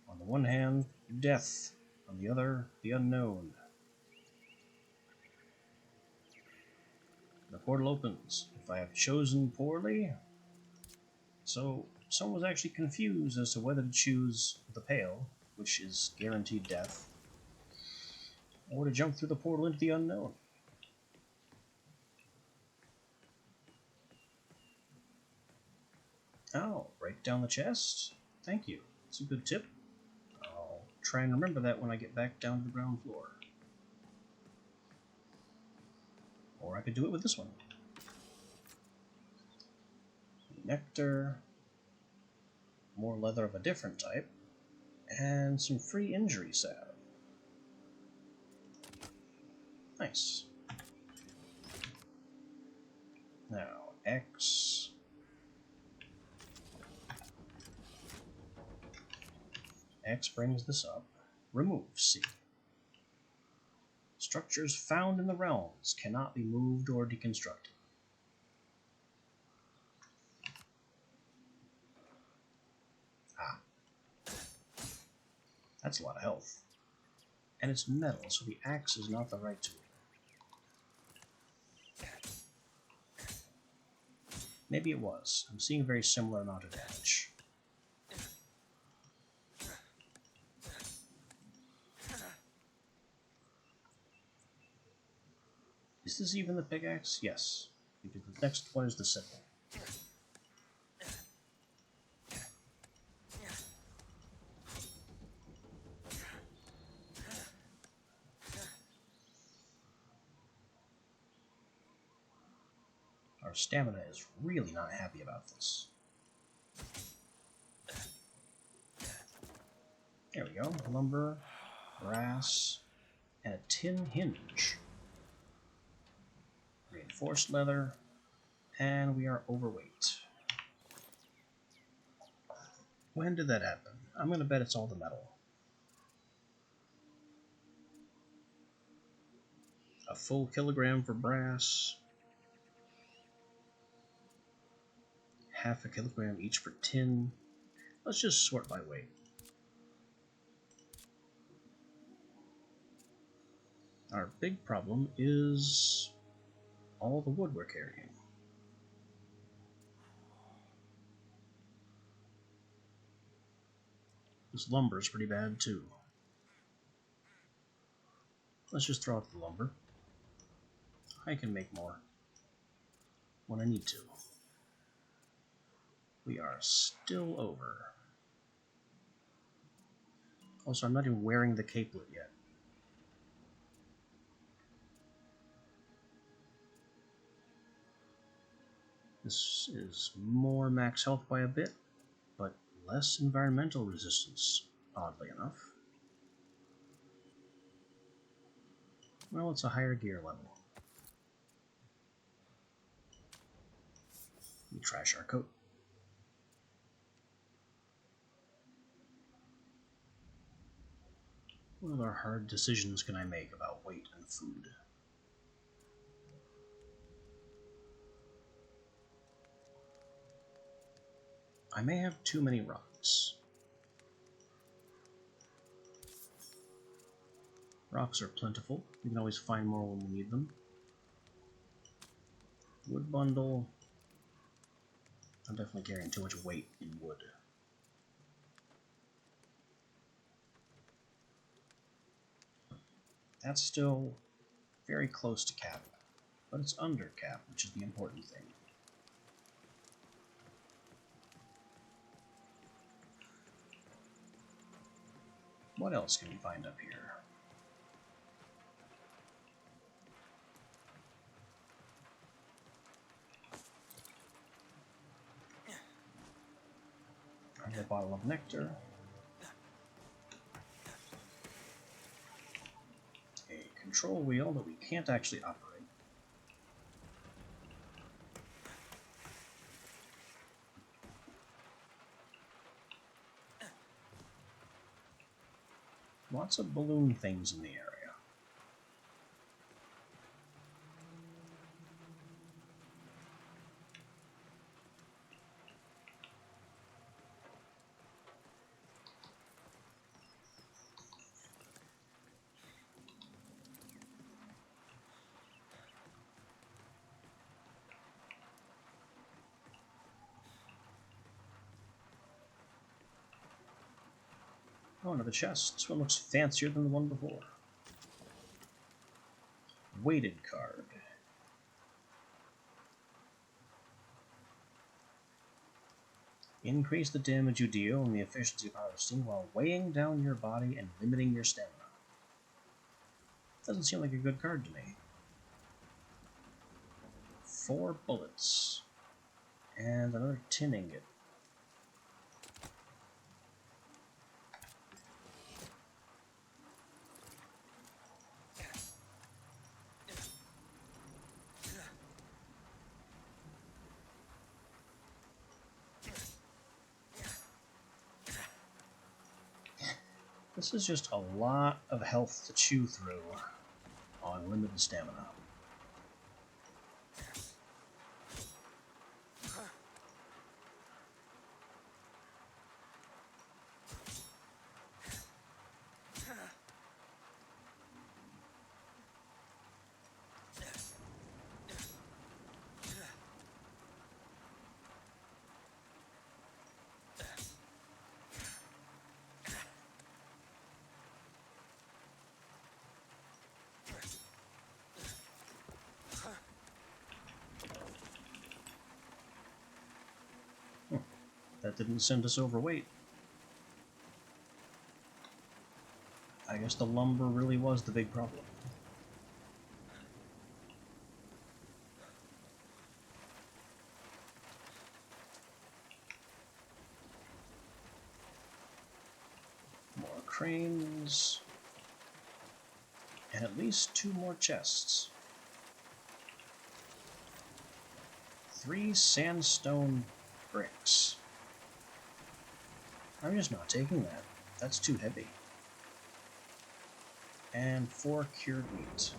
Speaker 1: On the one hand, death. On the other, the unknown. The portal opens. If I have chosen poorly... So, someone was actually confused as to whether to choose the Pale, which is guaranteed death, or to jump through the portal into the unknown. Oh, break down the chest? Thank you. It's a good tip. I'll try and remember that when I get back down to the ground floor. Or I could do it with this one. Nectar. More leather of a different type. And some free injury salve. Nice. Now, X. X brings this up. Remove C. Structures found in the realms cannot be moved or deconstructed. Ah. That's a lot of health. And it's metal, so the axe is not the right tool. Maybe it was. I'm seeing a very similar amount of damage. Is this even the pickaxe? Yes. Because the next one is the sickle. Our stamina is really not happy about this. There we go. Lumber, brass, and a tin hinge. Reinforced leather, and we are overweight. When did that happen? I'm going to bet it's all the metal. A full kilogram for brass. Half a kilogram each for tin. Let's just sort by weight. Our big problem is all the wood we're carrying. This lumber is pretty bad too. Let's just throw out the lumber. I can make more when I need to. We are still over. Also, I'm not even wearing the capelet yet. This is more max health by a bit, but less environmental resistance, oddly enough. Well, it's a higher gear level. We trash our coat. What other hard decisions can I make about weight and food? I may have too many rocks. Rocks are plentiful. We can always find more when we need them. Wood bundle. I'm definitely carrying too much weight in wood. That's still very close to cap, but it's under cap, which is the important thing. What else can we find up here? A bottle of nectar. A control wheel that we can't actually operate. Lots of balloon things in the area. Oh, another chest. This one looks fancier than the one before. Weighted card. Increase the damage you deal and the efficiency of harvesting while weighing down your body and limiting your stamina. Doesn't seem like a good card to me. 4 bullets. And another tin ingot. This is just a lot of health to chew through on limited stamina. That didn't send us overweight. I guess the lumber really was the big problem. More cranes. And at least 2 more chests. 3 sandstone bricks. I'm just not taking that. That's too heavy. And 4 cured meat.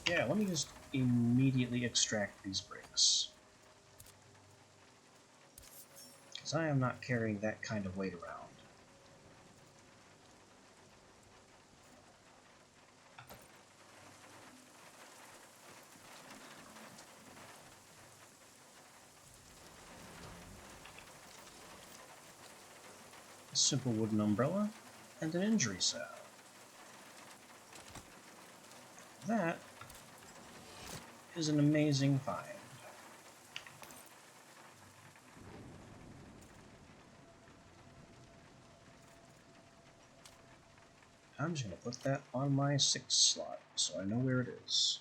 Speaker 1: Yeah, let me just immediately extract these bricks. Because I am not carrying that kind of weight around. A simple wooden umbrella and an injury salve. That is an amazing find. I'm just going to put that on my 6th slot so I know where it is.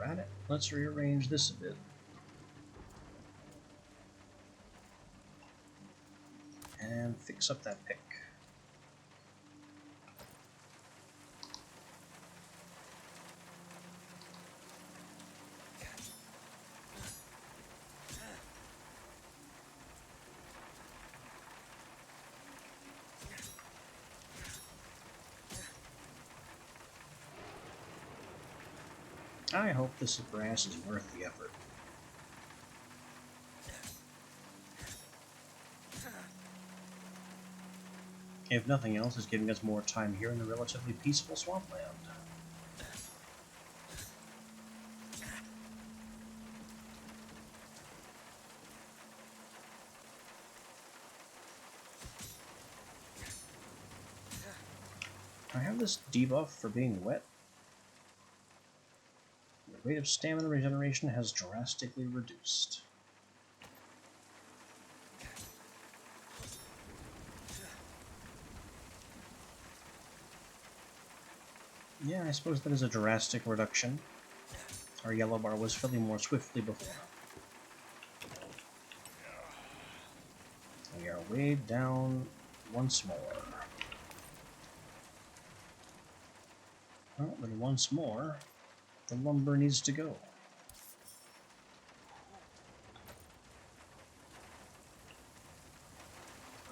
Speaker 1: Alright, let's rearrange this a bit. And fix up that pick. I hope this brass is worth the effort. If nothing else, it's giving us more time here in the relatively peaceful swampland. I have this debuff for being wet. The rate of stamina regeneration has drastically reduced. Yeah, I suppose that is a drastic reduction. Our yellow bar was filling more swiftly before. We are weighed down once more. Well, then once more, the lumber needs to go.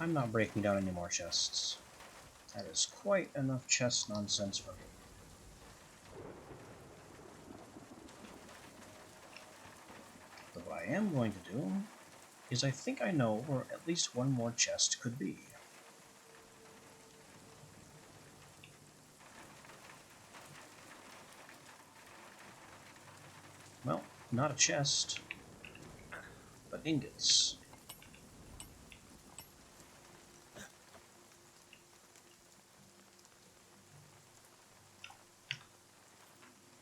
Speaker 1: I'm not breaking down any more chests. That is quite enough chest nonsense for me. But what I am going to do is I think I know where at least one more chest could be. Well, not a chest, but ingots.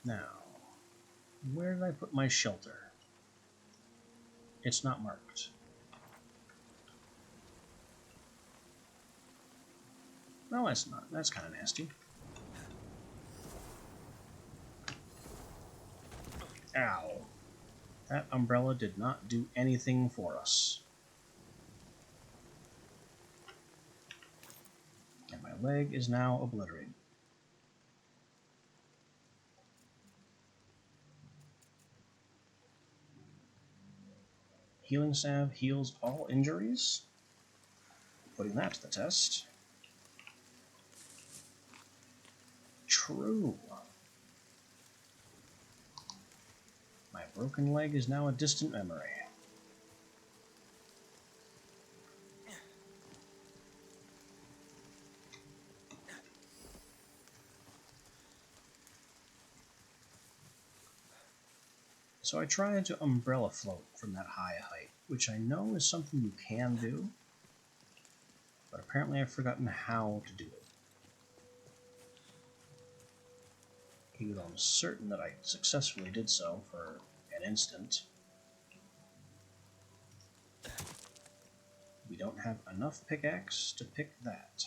Speaker 1: Now, where did I put my shelter? It's not marked. No, it's not. That's kind of nasty. Ow. That umbrella did not do anything for us. My leg is now obliterated. Healing salve heals all injuries. Putting that to the test. True. My broken leg is now a distant memory. So I tried to umbrella float from that high height, which I know is something you can do, but apparently I've forgotten how to do it. Even though I'm certain that I successfully did so for an instant. We don't have enough pickaxe to pick that.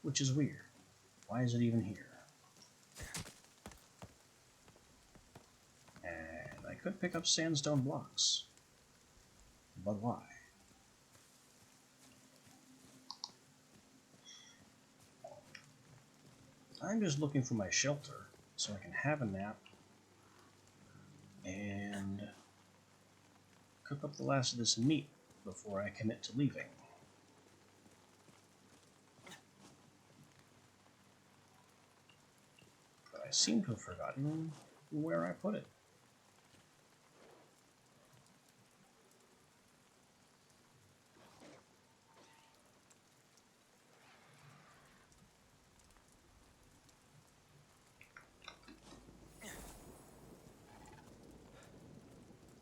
Speaker 1: Which is weird. Why is it even here? And I could pick up sandstone blocks. But why? I'm just looking for my shelter so I can have a nap and cook up the last of this meat before I commit to leaving. But I seem to have forgotten where I put it.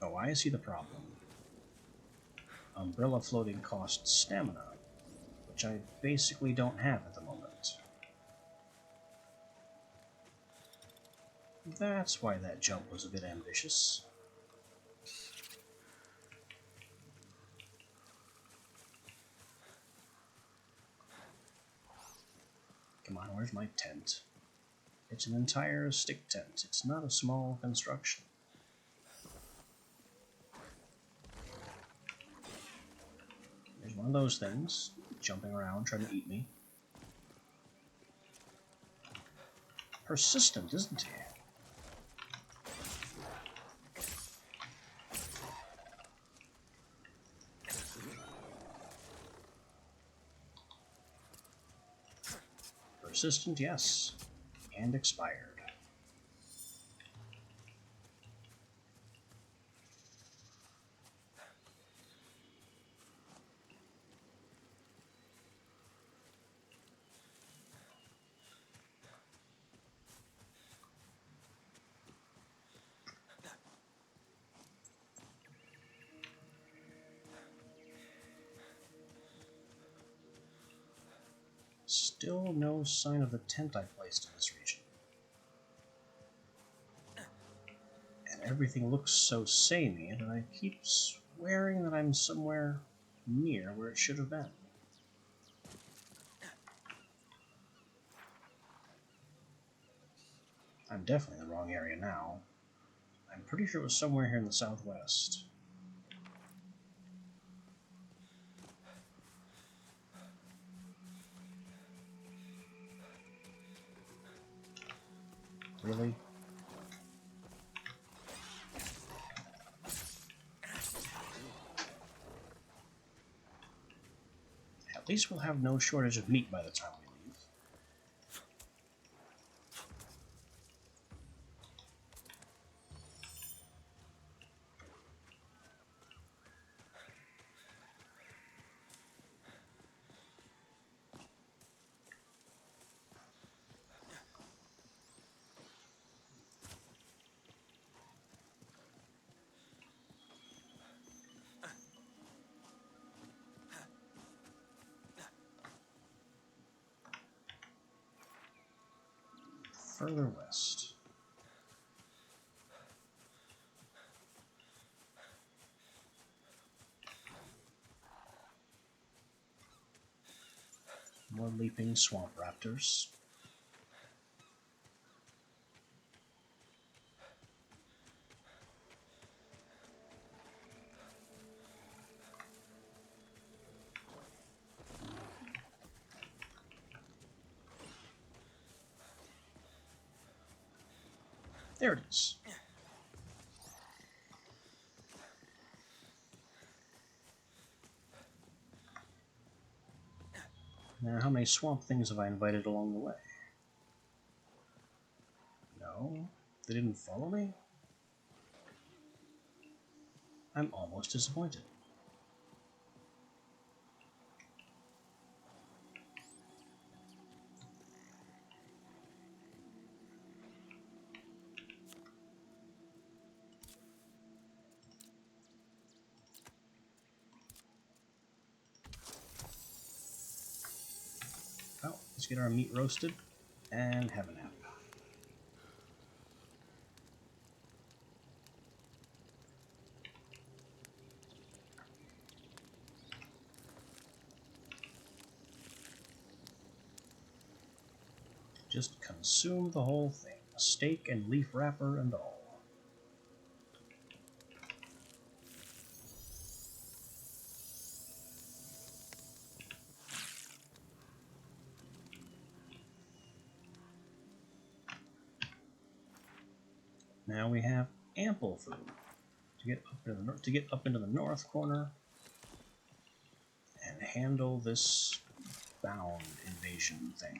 Speaker 1: Oh, I see the problem. Umbrella floating costs stamina, which I basically don't have at the moment. That's why that jump was a bit ambitious. Come on, where's my tent? It's an entire stick tent. It's not a small construction. There's one of those things, jumping around, trying to eat me. Persistent, isn't he? Persistent, yes. And expired. Still no sign of the tent I placed in this region. And everything looks so samey that I keep swearing that I'm somewhere near where it should have been. I'm definitely in the wrong area now. I'm pretty sure it was somewhere here in the southwest. Really? At least we'll have no shortage of meat by the time we leave. Further west. More leaping swamp raptors. There it is. Now, how many swamp things have I invited along the way? No? They didn't follow me? I'm almost disappointed. Well, let's get our meat roasted and have a nap. Just consume the whole thing, steak and leaf wrapper and all. Now we have ample food to get up into the north corner and handle this bound invasion thing.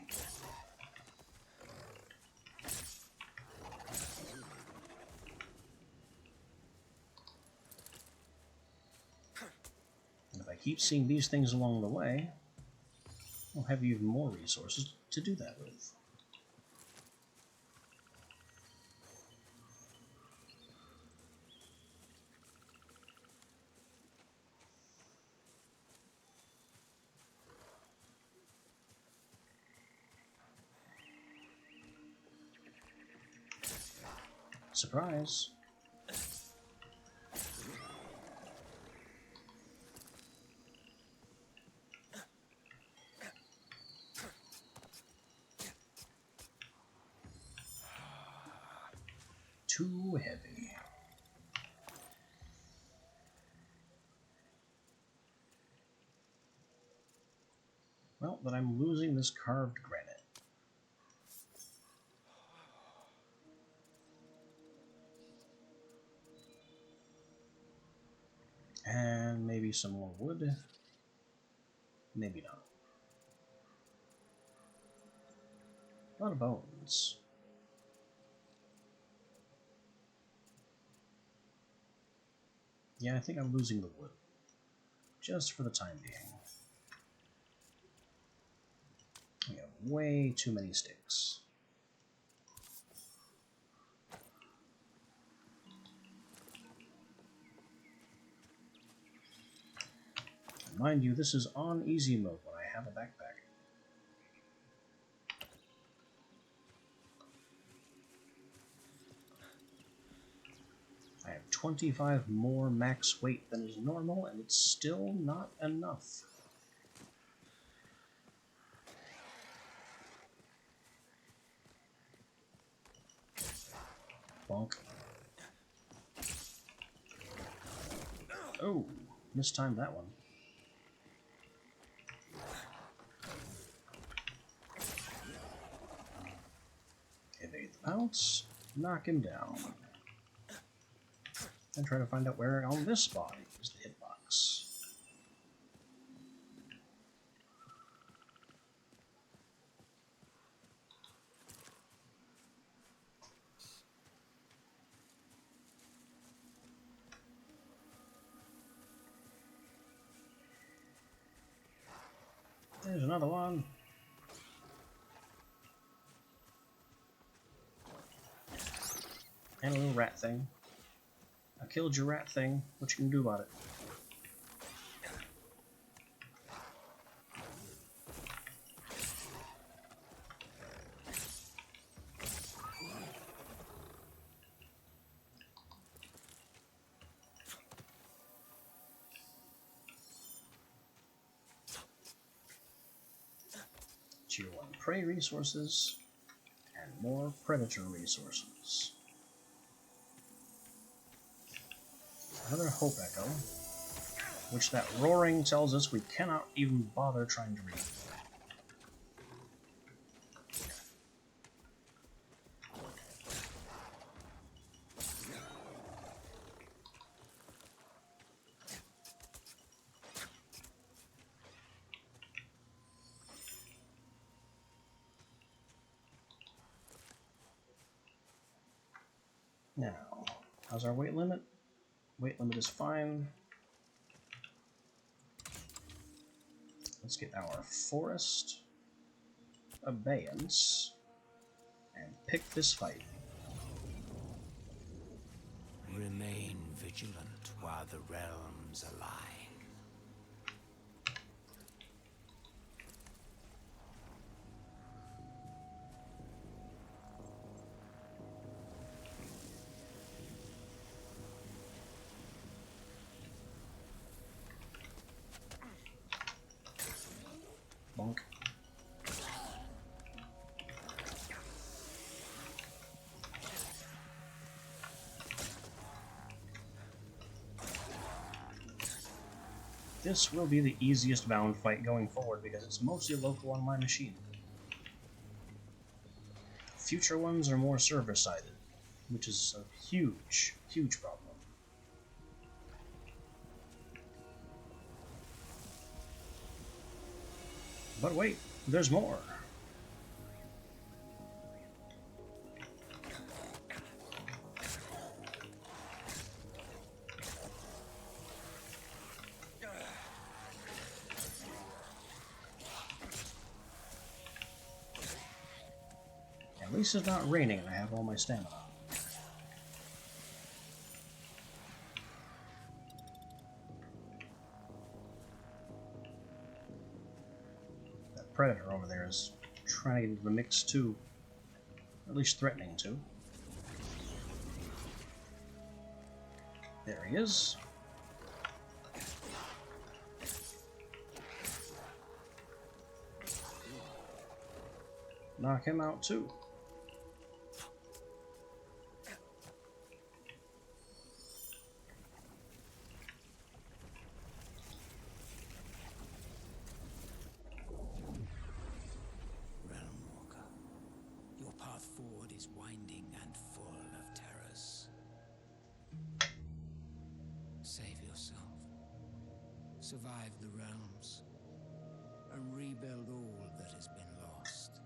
Speaker 1: And if I keep seeing these things along the way, I'll have even more resources to do that with. Surprise! Too heavy. Well, but I'm losing this carved granite. And maybe some more wood. Maybe not. A lot of bones. Yeah, I think I'm losing the wood. Just for the time being. We have way too many sticks. Mind you, this is on easy mode when I have a backpack. I have 25 more max weight than is normal, and it's still not enough. Bonk. Oh, mistimed that one. Evade the pounce, knock him down. And try to find out where on this spot is the hitbox. There's another one. And a little rat thing. I killed your rat thing. What you can do about it? Tier 1 prey resources and more predator resources. Another Hope Echo, which that roaring tells us we cannot even bother trying to read. Now, how's our weight limit? Weight limit is fine. Let's get our forest abeyance and pick this fight.
Speaker 2: Remain vigilant while the realms align.
Speaker 1: Bonk. This will be the easiest bound fight going forward because it's mostly local on my machine. Future ones are more server-sided, which is a huge, huge problem. But wait, there's more. At least it's not raining and I have all my stamina. That predator over there is trying to get into the mix too. Or at least threatening to. There he is. Knock him out too.
Speaker 2: Your path forward is winding and full of terrors. Save yourself. Survive the realms. And rebuild all that has been lost.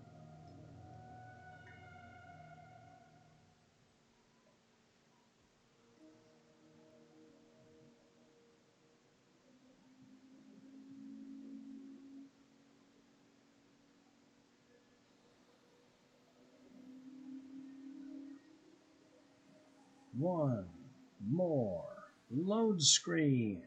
Speaker 1: One more load screen.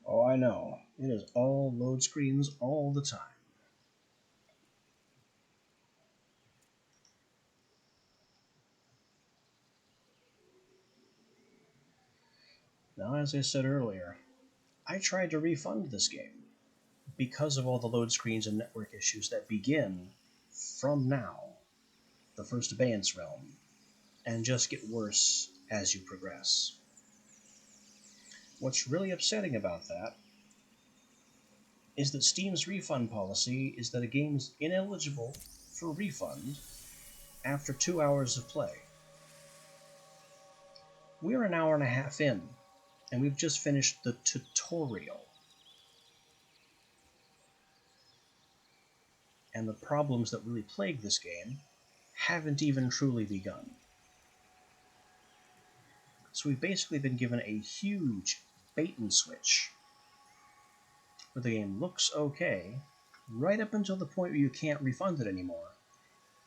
Speaker 1: Oh, I know. It is all load screens all the time. Now, as I said earlier, I tried to refund this game because of all the load screens and network issues that begin from now, the first abeyance realm, and just get worse as you progress. What's really upsetting about that is that Steam's refund policy is that a game is ineligible for refund after 2 hours of play. We're an hour and a half in, And we've just finished the tutorial. And the problems that really plague this game haven't even truly begun. So we've basically been given a huge bait and switch, where the game looks okay, right up until the point where you can't refund it anymore,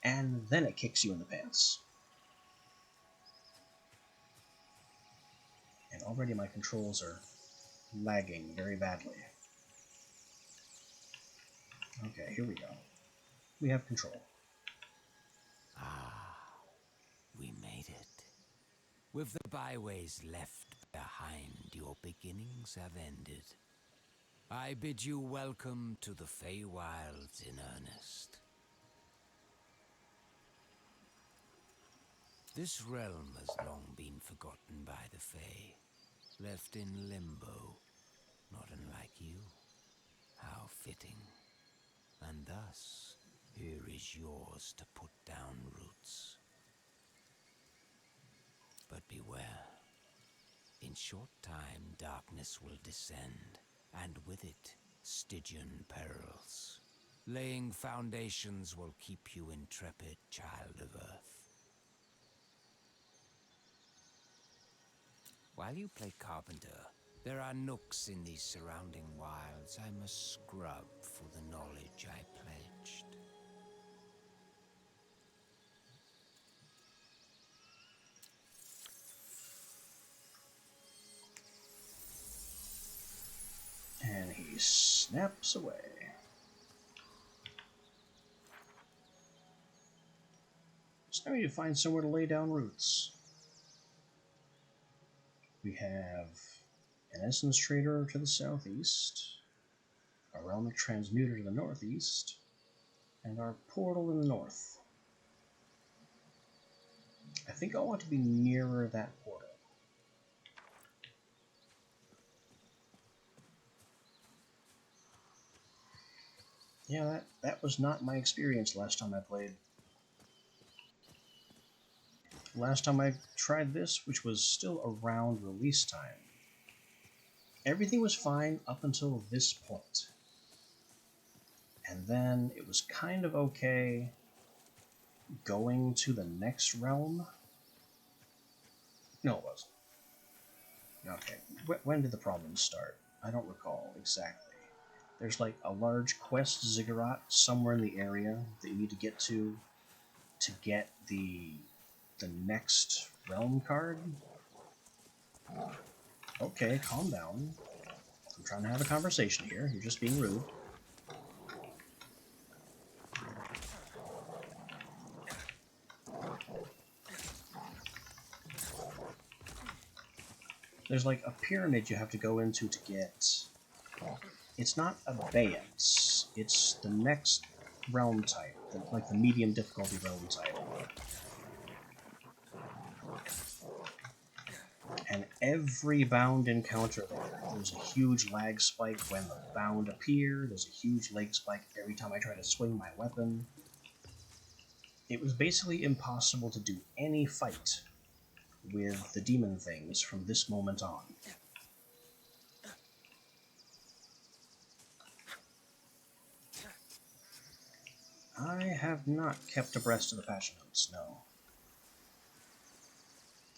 Speaker 1: and then it kicks you in the pants. And already my controls are lagging very badly. Okay, here we go. We have control.
Speaker 2: Ah, we made it. With the byways left behind, your beginnings have ended. I bid you welcome to the Feywilds in earnest. This realm has long been forgotten by the Fey, left in limbo, not unlike you. How fitting. And thus, here is yours to put down roots. But beware. In short time, darkness will descend, and with it, Stygian perils. Laying foundations will keep you intrepid, child of Earth. While you play carpenter, there are nooks in these surrounding wilds I must scrub for the knowledge I pledged.
Speaker 1: And he snaps away. So now we need to find somewhere to lay down roots. We have an essence trader to the southeast, a realmic transmuter to the northeast, and our portal in the north. I think I want to be nearer that portal. Yeah, that was not my experience last time I played. Last time I tried this, which was still around release time, everything was fine up until this point. And then it was kind of okay going to the next realm. No, it wasn't. Okay, when did the problems start? I don't recall exactly. There's like a large quest ziggurat somewhere in the area that you need to get the next realm card. Okay, calm down. I'm trying to have a conversation here. You're just being rude. There's like a pyramid you have to go into to get. It's not abeyance. It's the next realm type, like the medium difficulty realm type. And every bound encounter there's a huge lag spike when the bound appear. There's a huge lag spike every time I try to swing my weapon. It was basically impossible to do any fight with the demon things from this moment on. I have not kept abreast of the patch notes, no.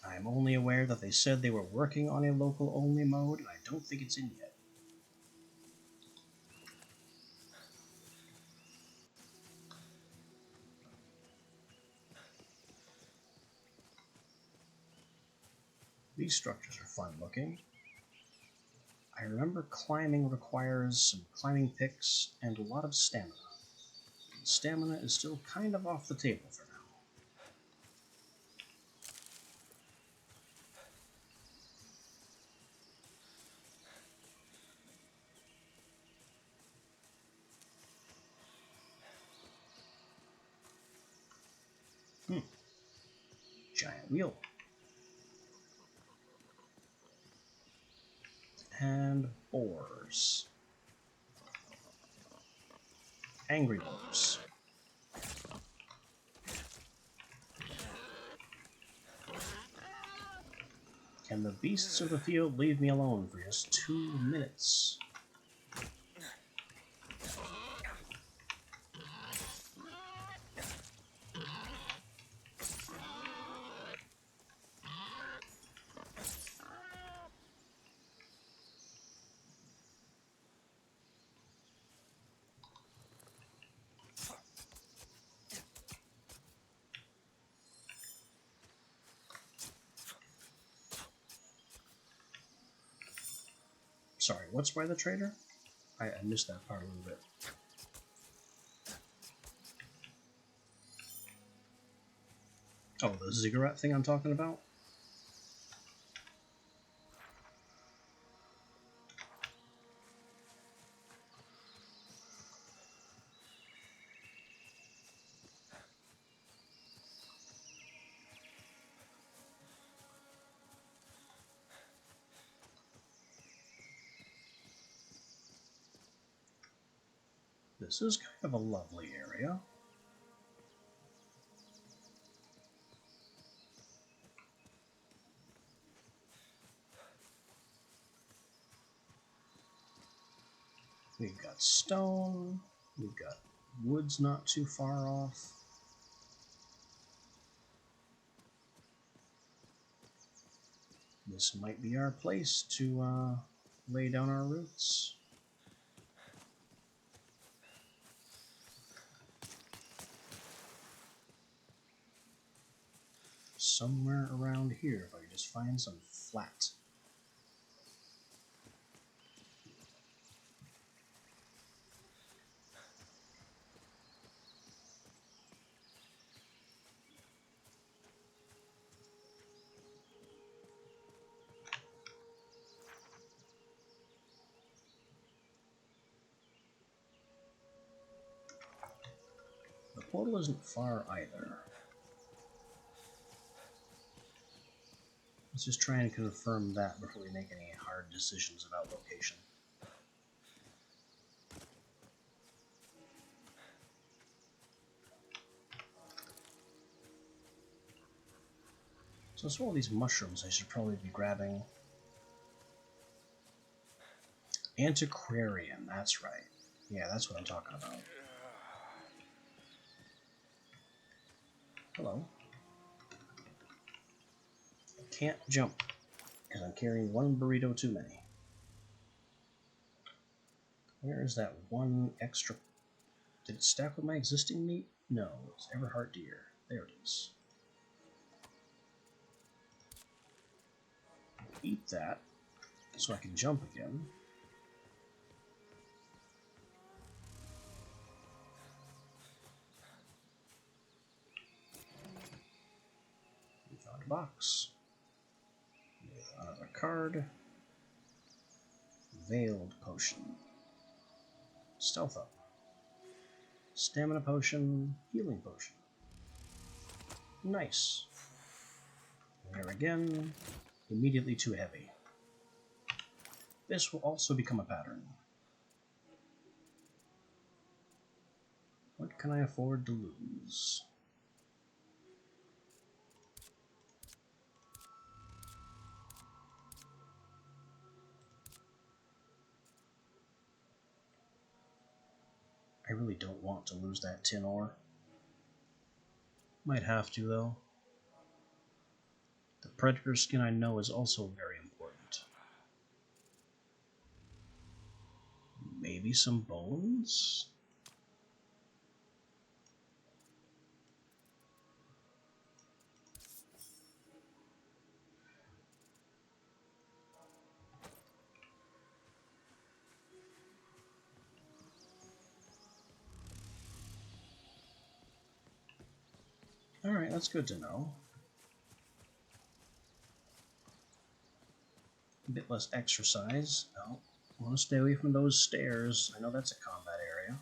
Speaker 1: I'm only aware that they said they were working on a local-only mode, and I don't think it's in yet. These structures are fun-looking. I remember climbing requires some climbing picks and a lot of stamina. Stamina is still kind of off the table for now. Giant wheel. And boars. Angry boars. Can the beasts of the field leave me alone for just 2 minutes? Sorry, what's by the trader? I missed that part a little bit. Oh, the ziggurat thing I'm talking about? This is kind of a lovely area. We've got stone, we've got woods not too far off. This might be our place to lay down our roots. Somewhere around here, if I could just find some flat. The portal isn't far either. Let's just try and confirm that before we make any hard decisions about location. So, all these mushrooms I should probably be grabbing. Antiquarian, that's right. Yeah, that's what I'm talking about. Hello. I can't jump because I'm carrying one burrito too many. Where is that one extra? Did it stack with my existing meat? No, it's Everheart deer. There it is. Eat that so I can jump again. We found a box. Another card. Veiled potion. Stealth up. Stamina potion. Healing potion. Nice. There again. Immediately too heavy. This will also become a pattern. What can I afford to lose? I really don't want to lose that tin ore. Might have to, though. The predator skin I know is also very important. Maybe some bones? Alright, that's good to know. A bit less exercise. No, I want to stay away from those stairs. I know that's a combat area.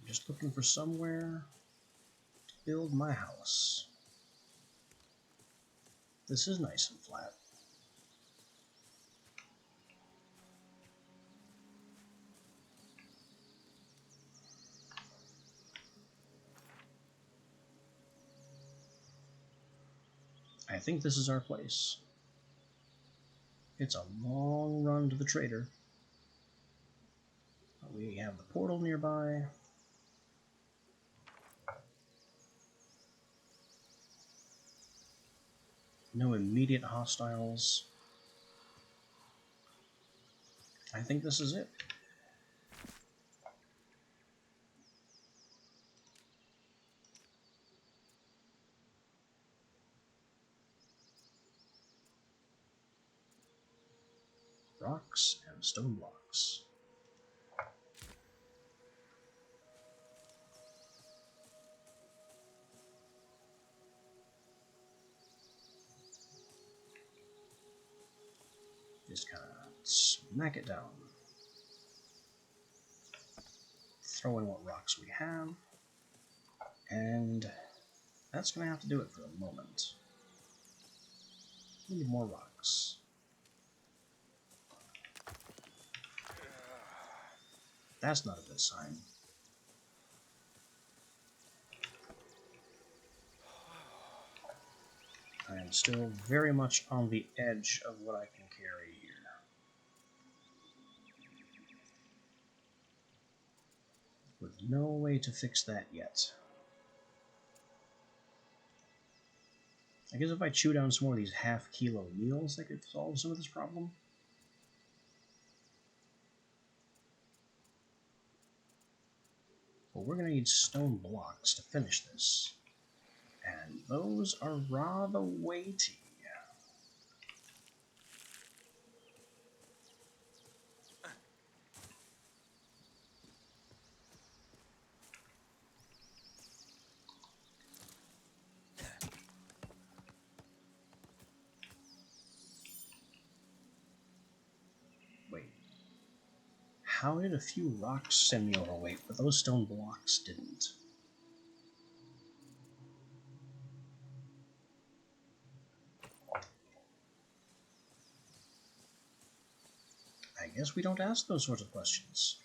Speaker 1: I'm just looking for somewhere to build my house. This is nice and flat. I I think this is our place. It's a long run to the trader. We have the portal nearby. No immediate hostiles. I think this is it. Rocks and stone blocks. Just kind of smack it down. Throw in what rocks we have. And that's going to have to do it for the moment. We need more rocks. That's not a good sign. I am still very much on the edge of what I can carry here. With no way to fix that yet. I guess if I chew down some more of these half-kilo meals, I could solve some of this problem. But we're going to need stone blocks to finish this. And those are rather weighty. Wait. How did a few rocks send me overweight, but those stone blocks didn't? I guess we don't ask those sorts of questions.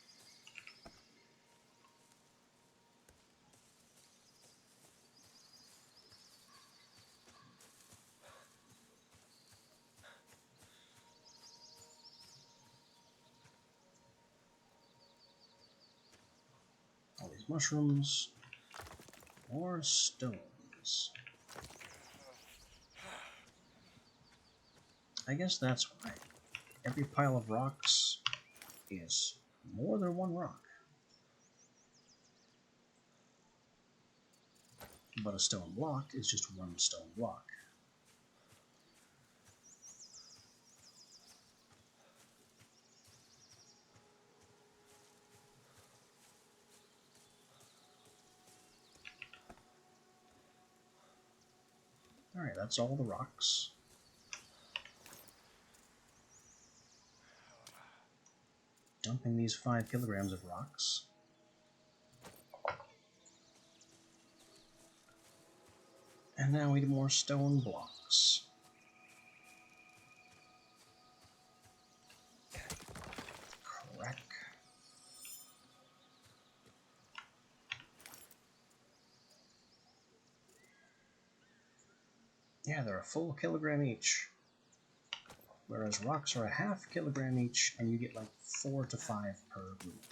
Speaker 1: All these mushrooms. More stones. I guess that's why. Every pile of rocks is more than one rock. But a stone block is just one stone block. Alright, that's all the rocks. Dumping these 5 kilograms of rocks. And now we need more stone blocks. Crack. Yeah, they're a full kilogram each. Whereas rocks are a half kilogram each, and you get like 4 to 5 per group.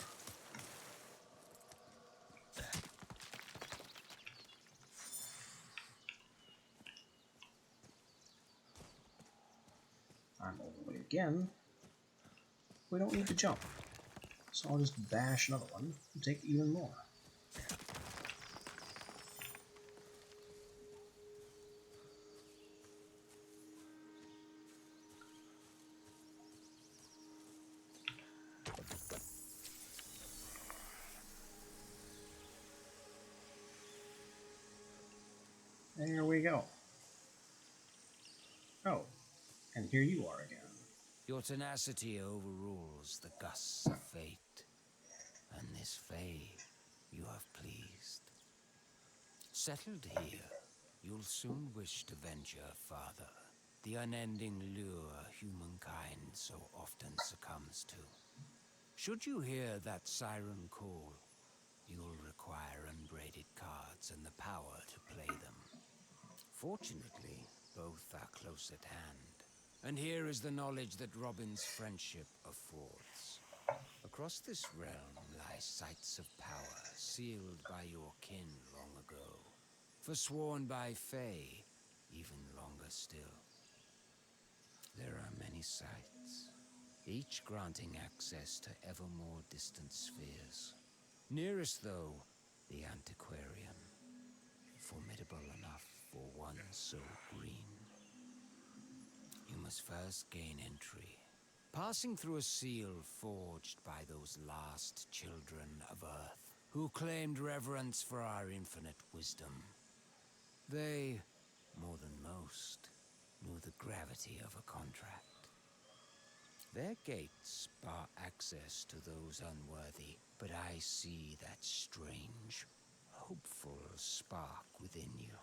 Speaker 1: I'm overweight again. We don't need to jump. So I'll just bash another one and take even more. There we go. Oh, and here you are again.
Speaker 2: Your tenacity overrules the gusts of fate, and this fay you have pleased. Settled here, you'll soon wish to venture farther, the unending lure humankind so often succumbs to. Should you hear that siren call, you'll require unbraided cards and the power to play them. Fortunately, both are close at hand. And here is the knowledge that Robin's friendship affords. Across this realm lie sites of power, sealed by your kin long ago, forsworn by Fae, even longer still. There are many sites, each granting access to ever more distant spheres. Nearest, though, the Antiquarian, formidable enough for one so green. You must first gain entry, passing through a seal forged by those last children of Earth, who claimed reverence for our infinite wisdom. They, more than most, knew the gravity of a contract. Their gates bar access to those unworthy, but I see that strange, hopeful spark within you.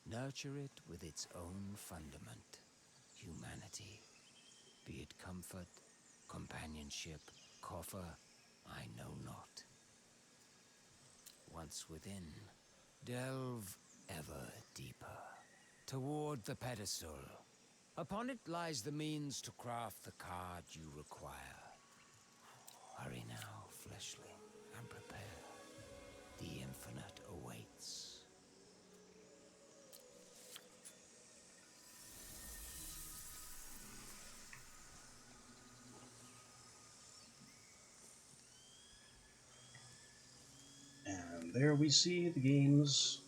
Speaker 2: Nurture it with its own fundament, humanity. Be it comfort, companionship, coffer, I know not. Once within, delve ever deeper, toward the pedestal. Upon it lies the means to craft the card you require. Hurry now, fleshling, and prepare. The infinite awaits.
Speaker 1: And there we see the game's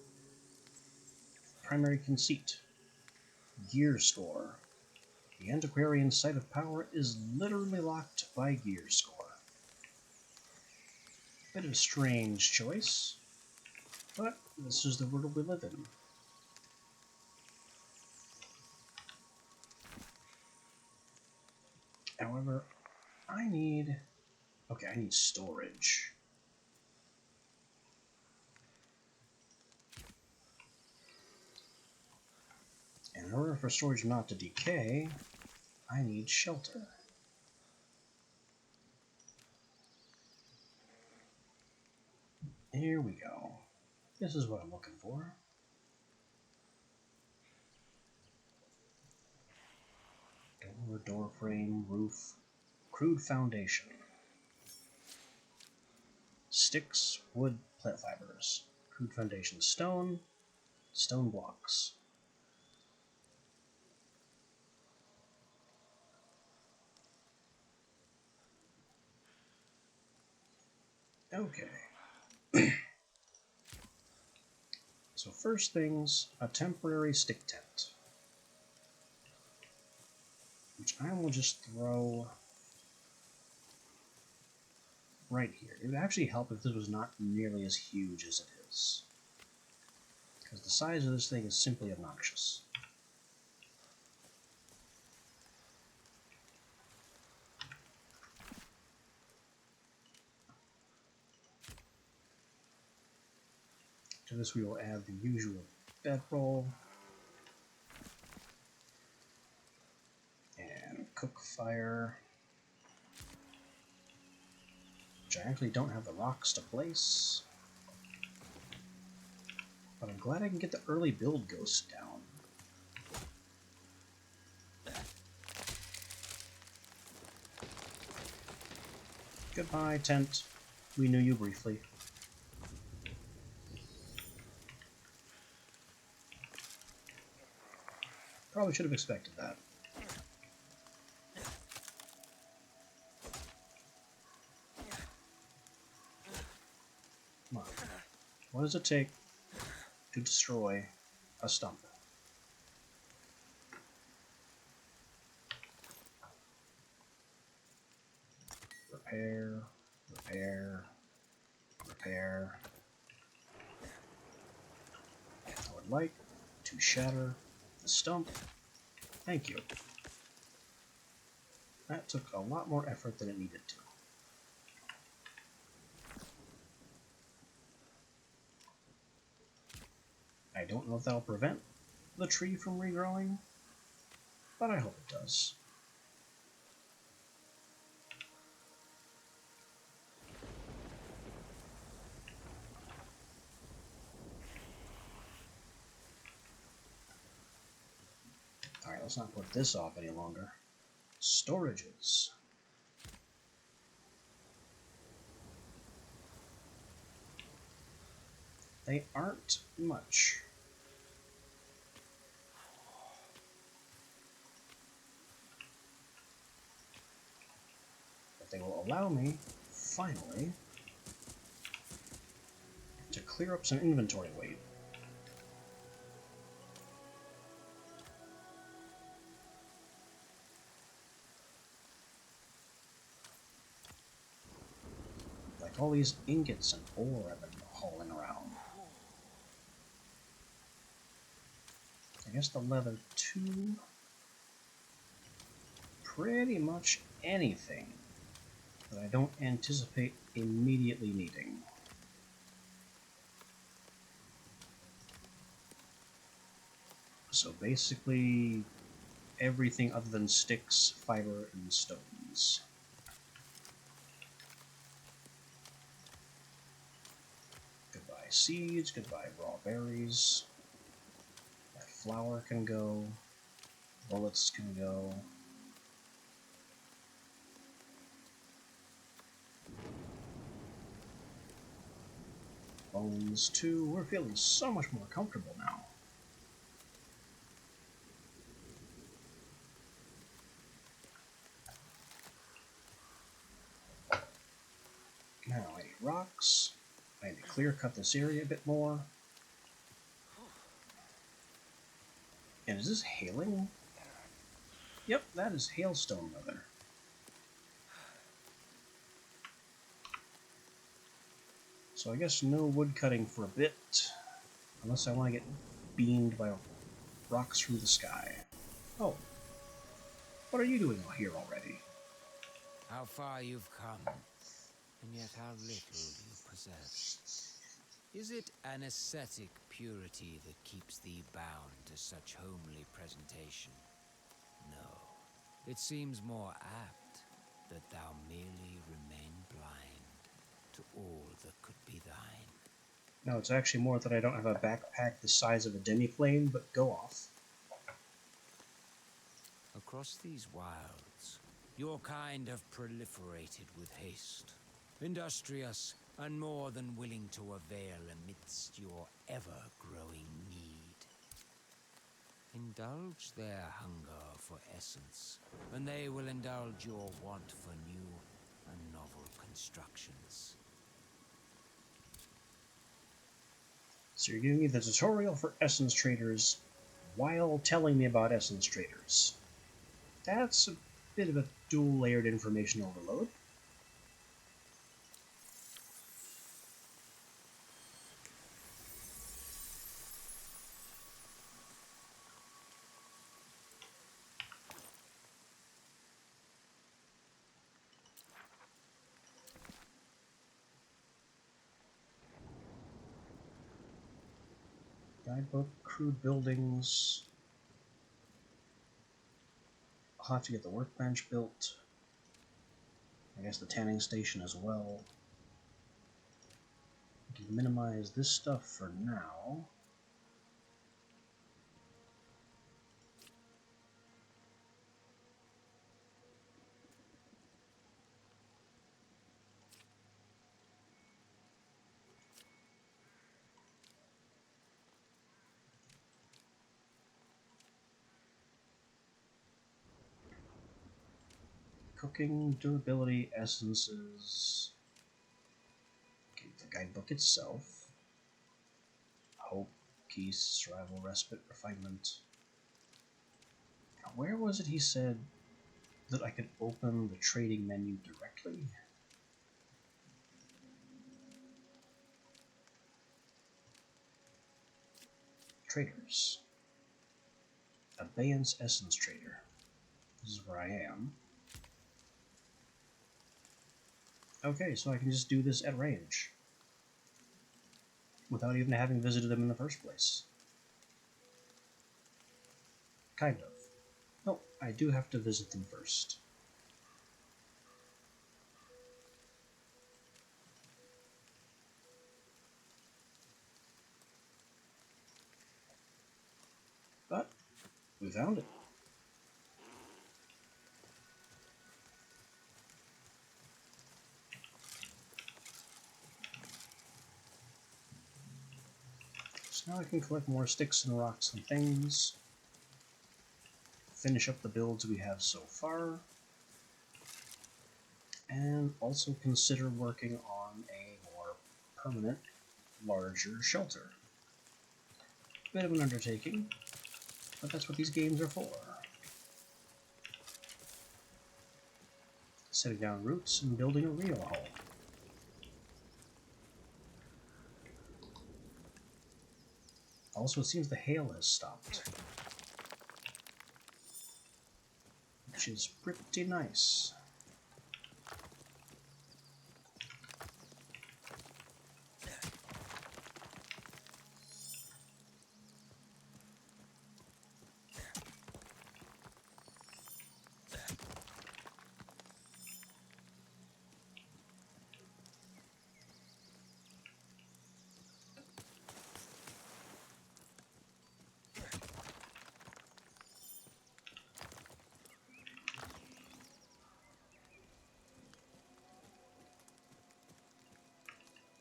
Speaker 1: primary conceit. Gear score. The Antiquarian Site of Power is literally locked by gear score. Bit of a strange choice, but this is the world we live in. However, I need storage. And in order for storage not to decay, I need shelter. Here we go. This is what I'm looking for. Door frame, roof, crude foundation. Sticks, wood, plant fibers. Crude foundation, stone, stone blocks. Okay. So first things, a temporary stick tent, which I will just throw right here. It would actually help if this was not nearly as huge as it is, because the size of this thing is simply obnoxious. To this we will add the usual bedroll and cook fire, which I actually don't have the rocks to place, but I'm glad I can get the early build ghost down. Goodbye, tent. We knew you briefly. Probably should have expected that. Come on. What does it take to destroy a stump? Repair, repair, repair. I would like to shatter the stump. Thank you. That took a lot more effort than it needed to. I don't know if that'll prevent the tree from regrowing, but I hope it does. let's not put this off any longer. Storages. They aren't much. But they will allow me, finally, to clear up some inventory weight. Like all these ingots and ore I've been hauling around. I guess the leather too. Pretty much anything that I don't anticipate immediately needing. So basically everything other than sticks, fiber, and stones. Goodbye seeds, goodbye raw berries. That flour can go. Bullets can go. Bones too. We're feeling so much more comfortable now. Now I need rocks. I need to clear cut this area a bit more. And is this hailing? Yep, that is hailstone weather. So I guess no wood cutting for a bit, unless I want to get beamed by rocks from the sky. Oh, what are you doing here already?
Speaker 2: How far you've come, and yet how little you possess. Is it an ascetic purity that keeps thee bound to such homely presentation? No. It seems more apt that thou merely remain blind to all that could be thine.
Speaker 1: No, it's actually more that I don't have a backpack the size of a demi-plane, but go off.
Speaker 2: Across these wilds, your kind have proliferated with haste, industrious and more than willing to avail amidst your ever-growing need. Indulge their hunger for essence, and they will indulge your want for new and novel constructions.
Speaker 1: So you're giving me the tutorial for essence traders while telling me about essence traders. That's a bit of a dual-layered information overload. Guidebook, crude buildings. I'll have to get the workbench built. I guess the tanning station as well. We can minimize this stuff for now. Cooking, durability, essences. Okay, the guidebook itself. Hope, peace, survival, respite, refinement. Now, where was it he said that I could open the trading menu directly? Traders. Abeyance Essence Trader. This is where I am. Okay, so I can just do this at range. Without even having visited them in the first place. Kind of. No, I do have to visit them first. But we found it. Now I can collect more sticks and rocks and things. Finish up the builds we have so far. And also consider working on a more permanent, larger shelter. Bit of an undertaking, but that's what these games are for. Setting down roots and building a real home. Also, it seems the hail has stopped, which is pretty nice.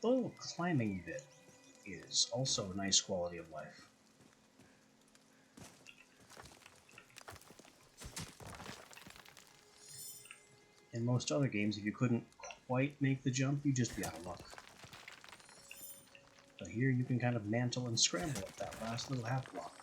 Speaker 1: The little climbing bit is also a nice quality of life. In most other games, if you couldn't quite make the jump, you'd just be out of luck. But here you can kind of mantle and scramble at that last little half block.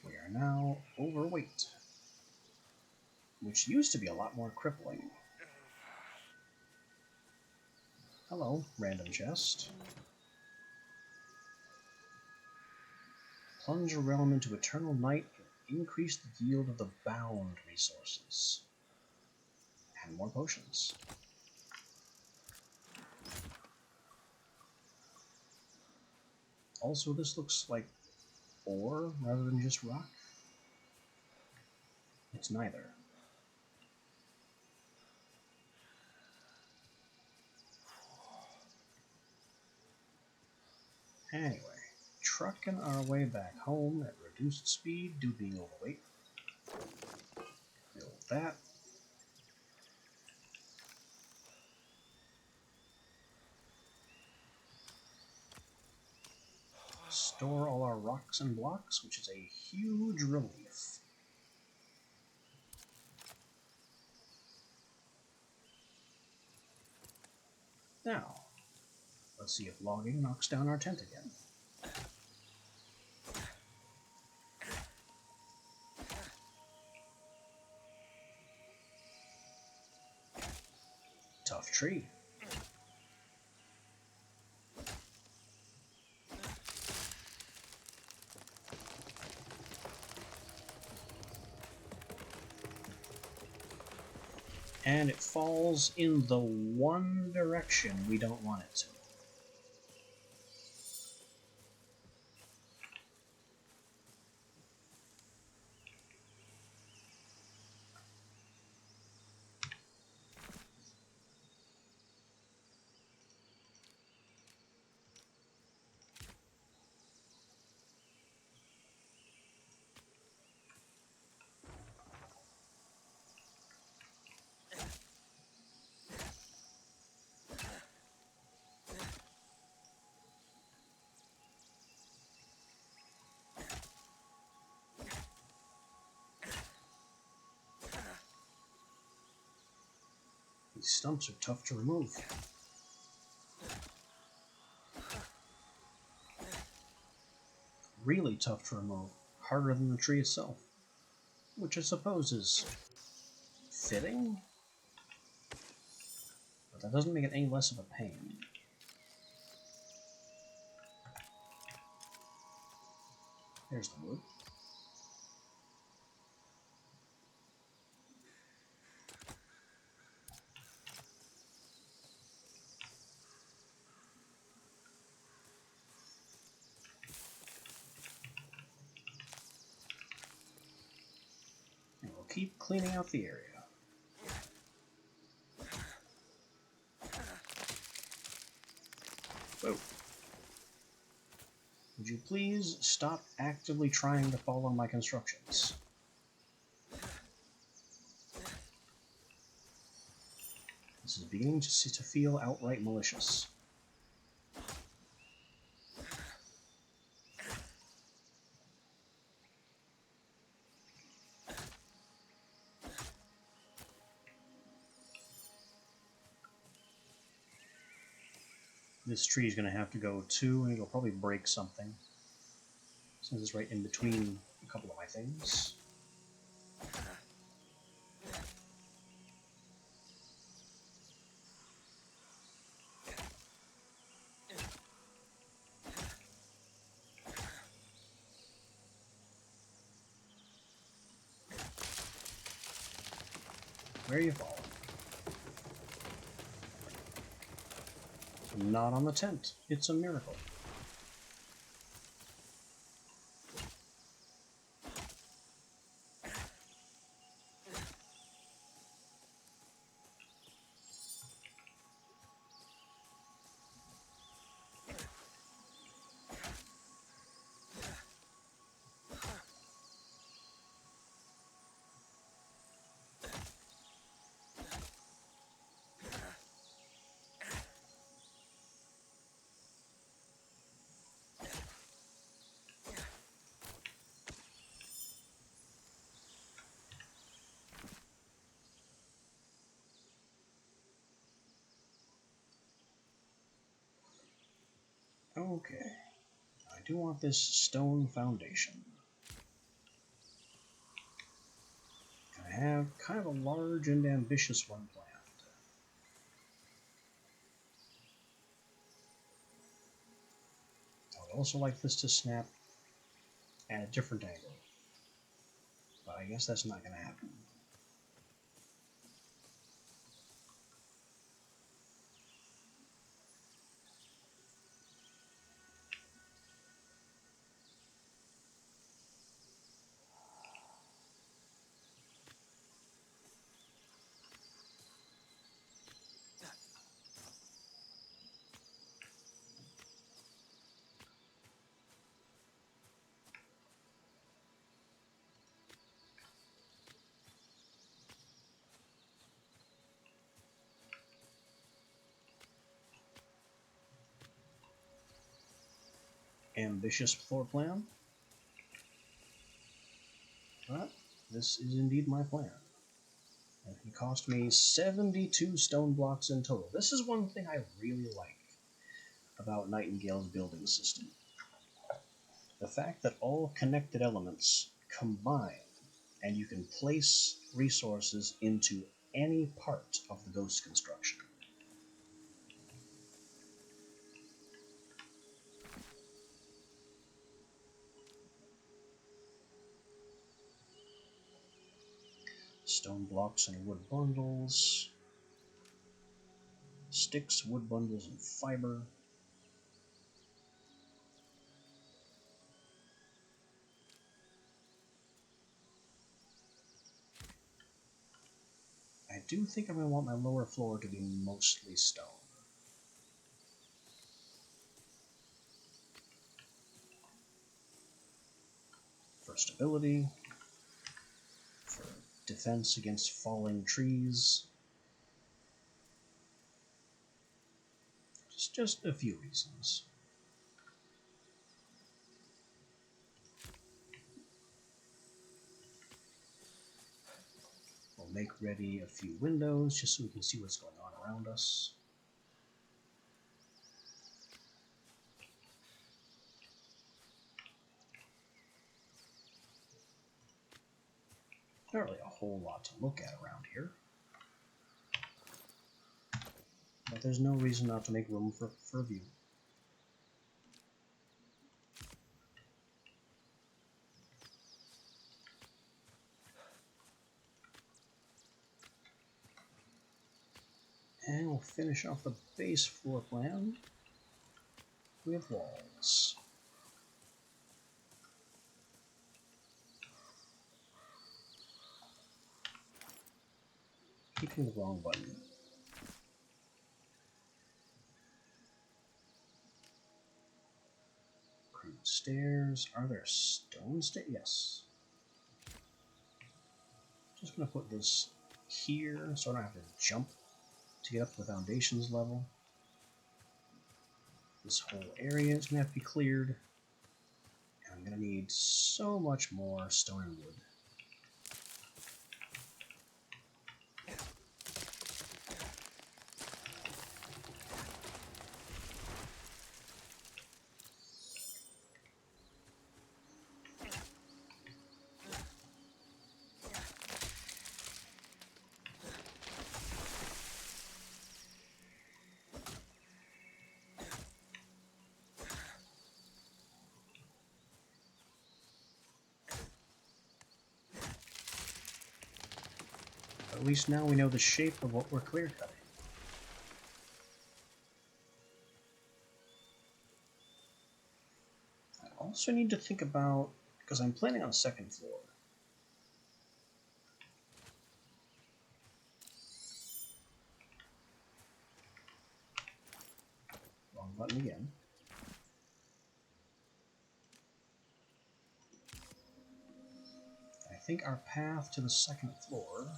Speaker 1: We are now overweight, which used to be a lot more crippling. Hello, random chest. Plunge a realm into eternal night and increase the yield of the bound resources. And more potions. Also, this looks like ore rather than just rock. It's neither. Anyway, trucking our way back home at reduced speed due to being overweight. Build that. Store all our rocks and blocks, which is a huge relief. Now, let's see if logging knocks down our tent again. Tough tree. And it falls in the one direction we don't want it to. These stumps are tough to remove. Really tough to remove. Harder than the tree itself. Which I suppose is fitting? But that doesn't make it any less of a pain. There's the wood. And we'll keep cleaning out the area. Whoa. Would you please stop actively trying to follow my constructions? This is beginning to feel outright malicious. This tree is going to have to go too, and it'll probably break something, since it's right in between a couple of my things. Where are you falling? Not on the tent. It's a miracle. Okay. I do want this stone foundation. I have kind of a large and ambitious one planned. I would also like this to snap at a different angle, but I guess that's not going to happen. Ambitious floor plan. But this is indeed my plan. And it cost me 72 stone blocks in total. This is one thing I really like about Nightingale's building system. The fact that all connected elements combine, and you can place resources into any part of the ghost construction. Stone blocks and wood bundles. Sticks, wood bundles, and fiber. I do think I'm going to want my lower floor to be mostly stone. For stability, for defense against falling trees. Just a few reasons. We'll make ready a few windows just so we can see what's going on around us. Not really a whole lot to look at around here. But there's no reason not to make room for a view. And we'll finish off the base floor plan with walls. Keeping the wrong button. Stairs. Are there stone stairs? Yes. Just gonna put this here so I don't have to jump to get up to the foundations level. This whole area is gonna have to be cleared. And I'm gonna need so much more stone and wood. At least now we know the shape of what we're clear cutting. I also need to think about, because I'm planning on a second floor. Wrong button again. I think our path to the second floor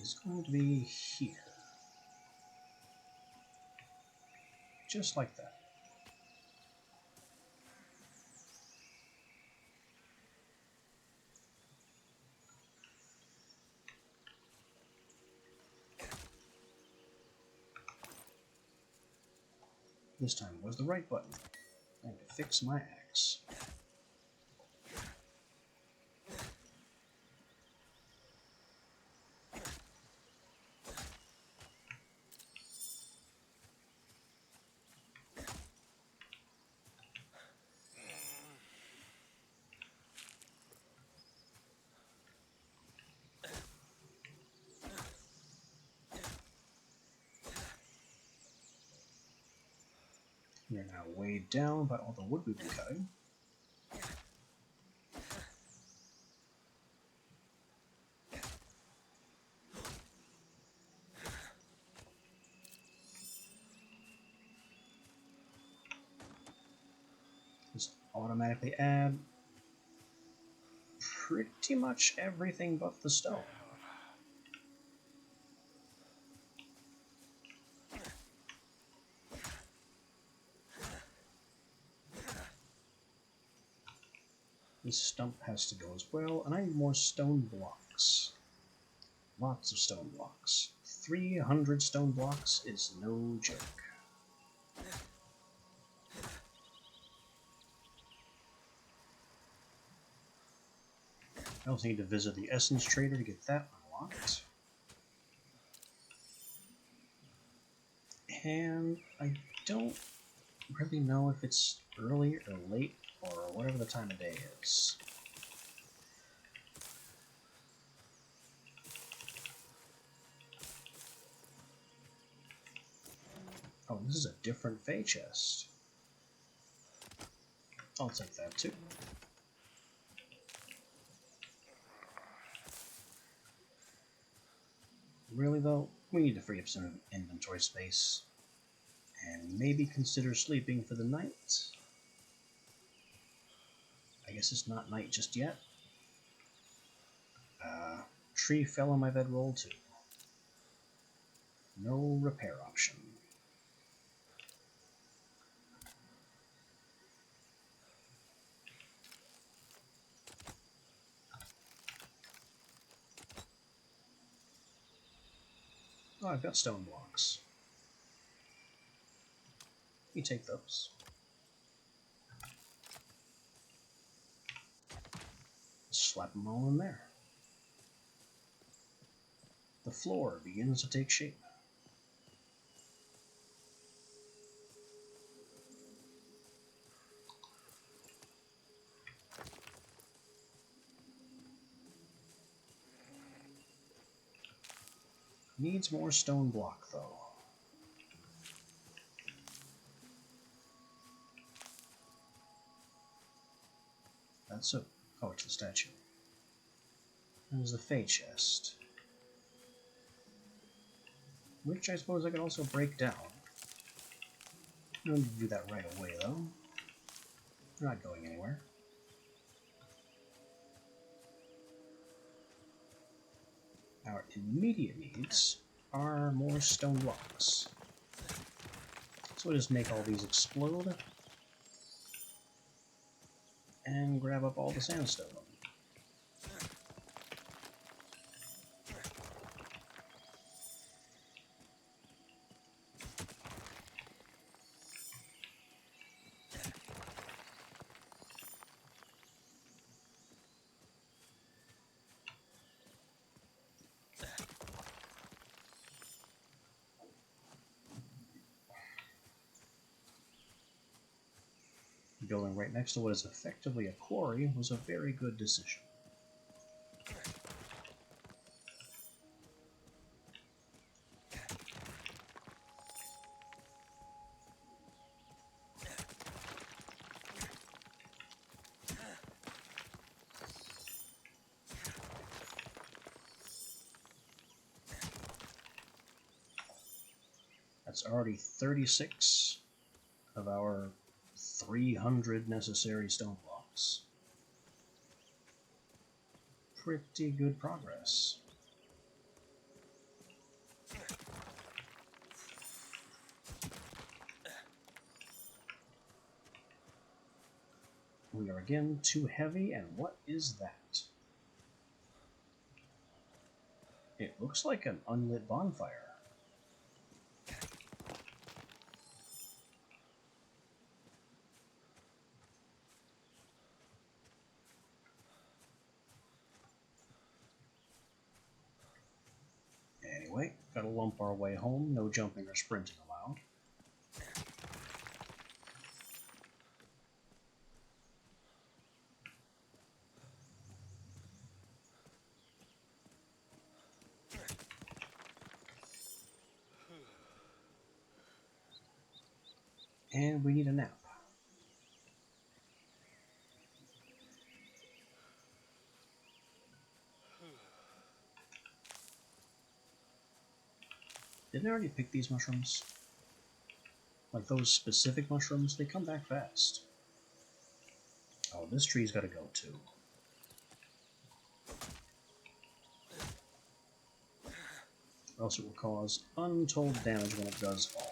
Speaker 1: is going to be here. Just like that. This time was the right button. I have to fix my axe. We're now weighed down by all the wood we've been cutting. Just automatically add pretty much everything but the stone. This stump has to go as well, and I need more stone blocks. Lots of stone blocks. 300 stone blocks is no joke. I also need to visit the Essence Trader to get that unlocked. And I don't really know if it's early or late or whatever the time of day is. Oh, this is a different Fey chest. I'll take that too. Really though, we need to free up some inventory space. And maybe consider sleeping for the night. I guess it's not night just yet. Tree fell on my bedroll too. No repair option. Oh, I've got stone blocks. You take those. Slap them all in there. The floor begins to take shape. Needs more stone block though. That's a... oh, it's the statue. There's the Fey chest. Which I suppose I could also break down. I don't need to do that right away though. We're not going anywhere. Our immediate needs are more stone blocks. So we'll just make all these explode and grab up all the sandstone. Building right next to what is effectively a quarry was a very good decision. That's already 36 of our 300 necessary stone blocks. Pretty good progress. We are again too heavy, and what is that? It looks like an unlit bonfire. Anyway, gotta lump our way home, no jumping or sprinting allowed. And we need a nap. Didn't I already pick these mushrooms? Like those specific mushrooms, they come back fast. Oh, this tree's gotta go too. Or else it will cause untold damage when it does fall.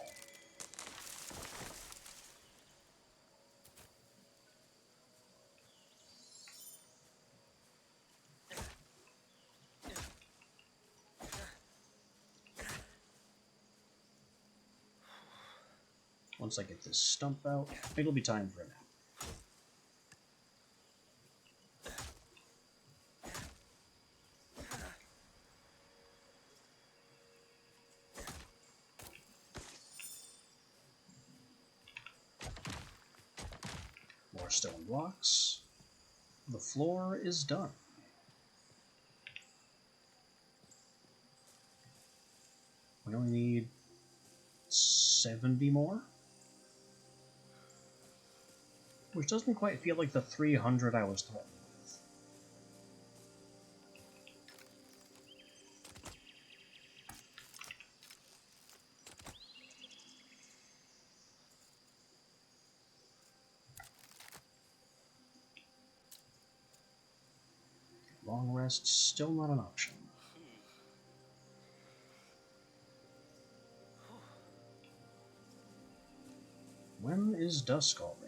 Speaker 1: Once I get this stump out, it'll be time for a nap. More stone blocks. The floor is done. We only need 70 more? Which doesn't quite feel like the 300 I was threatened with. Long rest, still not an option. When is dusk already?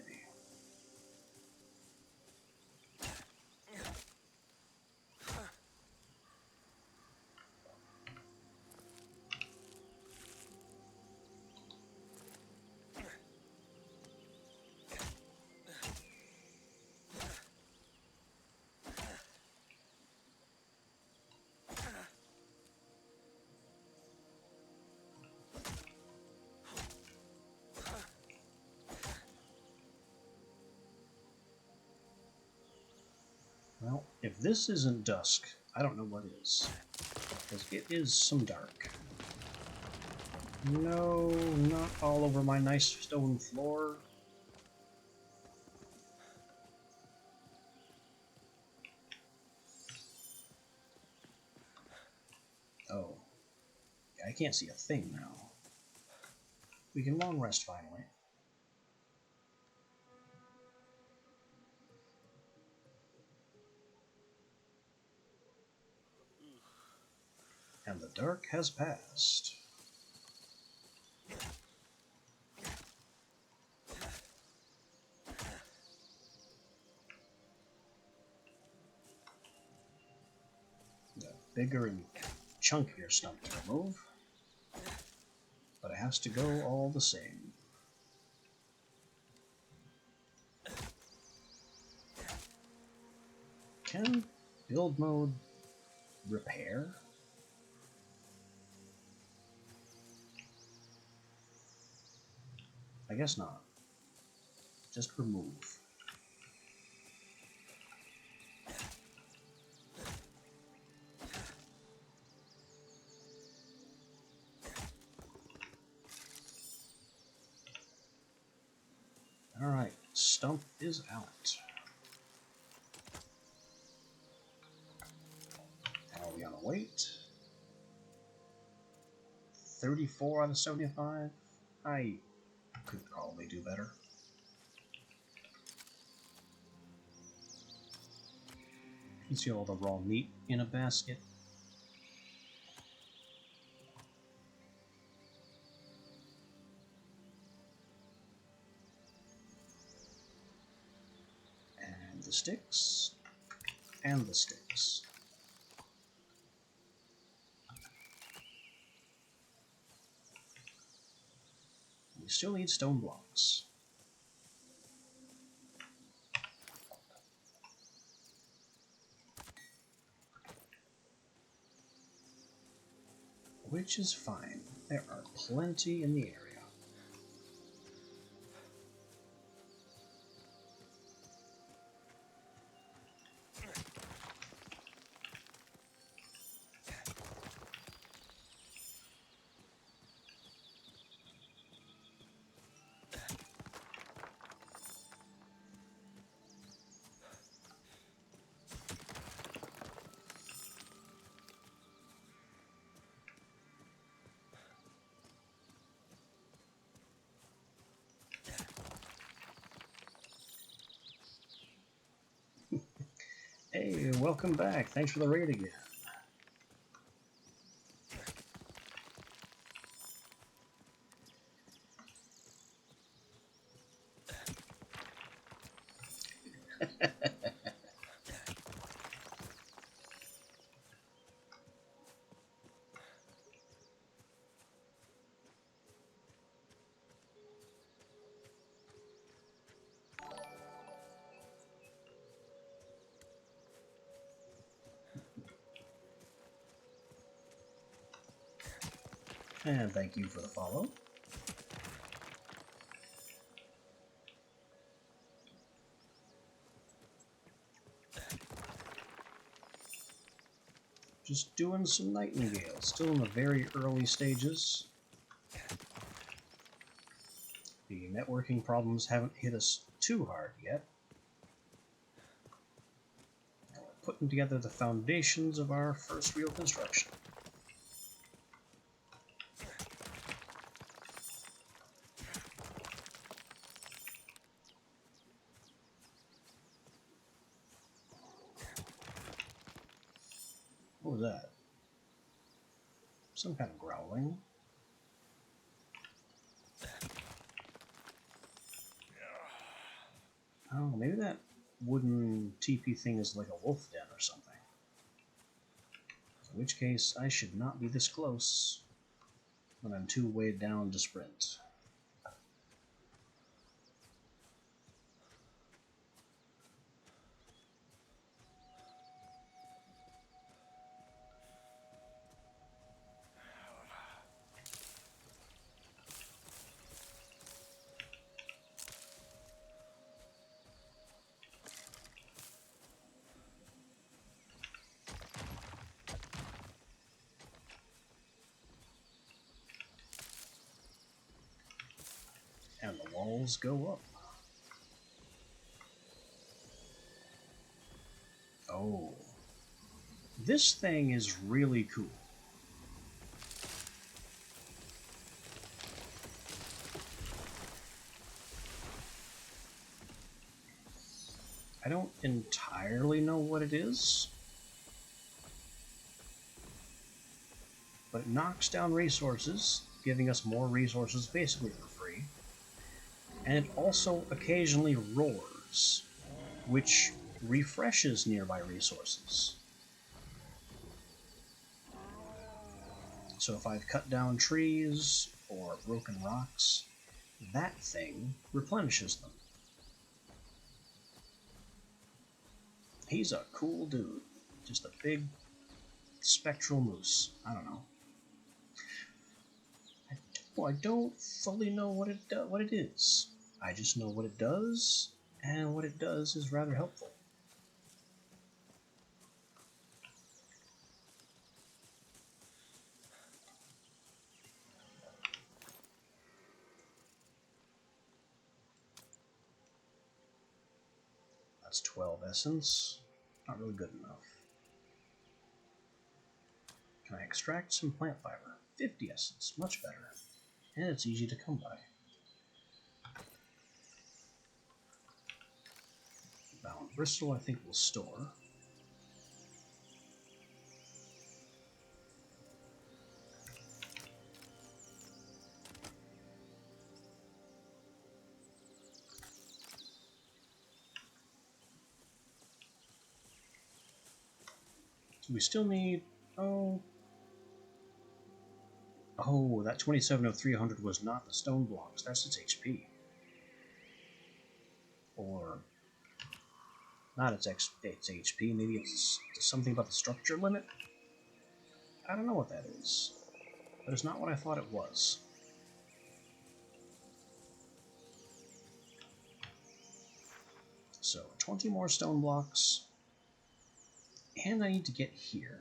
Speaker 1: Well, if this isn't dusk, I don't know what is. Because it is some dark. No, not all over my nice stone floor. Oh. I can't see a thing now. We can long rest finally. dark has passed. Got a bigger and chunkier stump to remove, but it has to go all the same. Can build mode repair? I guess not. Just remove. Alright, stump is out. How are we on a weight? 34 out of 75? I could probably do better. You see all the raw meat in a basket? And the sticks. And the sticks. We still need stone blocks. Which is fine. There are plenty in the area. Hey, welcome back. Thanks for the raid again. And thank you for the follow. Just doing some Nightingale, still in the very early stages. The networking problems haven't hit us too hard yet. And we're putting together the foundations of our first real construction. What was that? Some kind of growling. Oh, maybe that wooden TP thing is like a wolf den or something. In which case, I should not be this close when I'm too weighed down to sprint. And the walls go up. Oh. This thing is really cool. I don't entirely know what it is, but but it knocks down resources, giving us more resources basically for free. And it also occasionally roars, which refreshes nearby resources. So if I've cut down trees or broken rocks, that thing replenishes them. He's a cool dude. Just a big spectral moose. I don't know. I don't fully know what it is. I just know what it does, and what it does is rather helpful. That's 12 essence. Not really good enough. Can I extract some plant fiber? 50 essence. Much better. And it's easy to come by. Bound bristle I think we'll store. We still need... Oh, that 270300 was not the stone blocks. That's its HP. Or... Not its HP. Maybe it's something about the structure limit? I don't know what that is. But it's not what I thought it was. So, 20 more stone blocks. And I need to get here.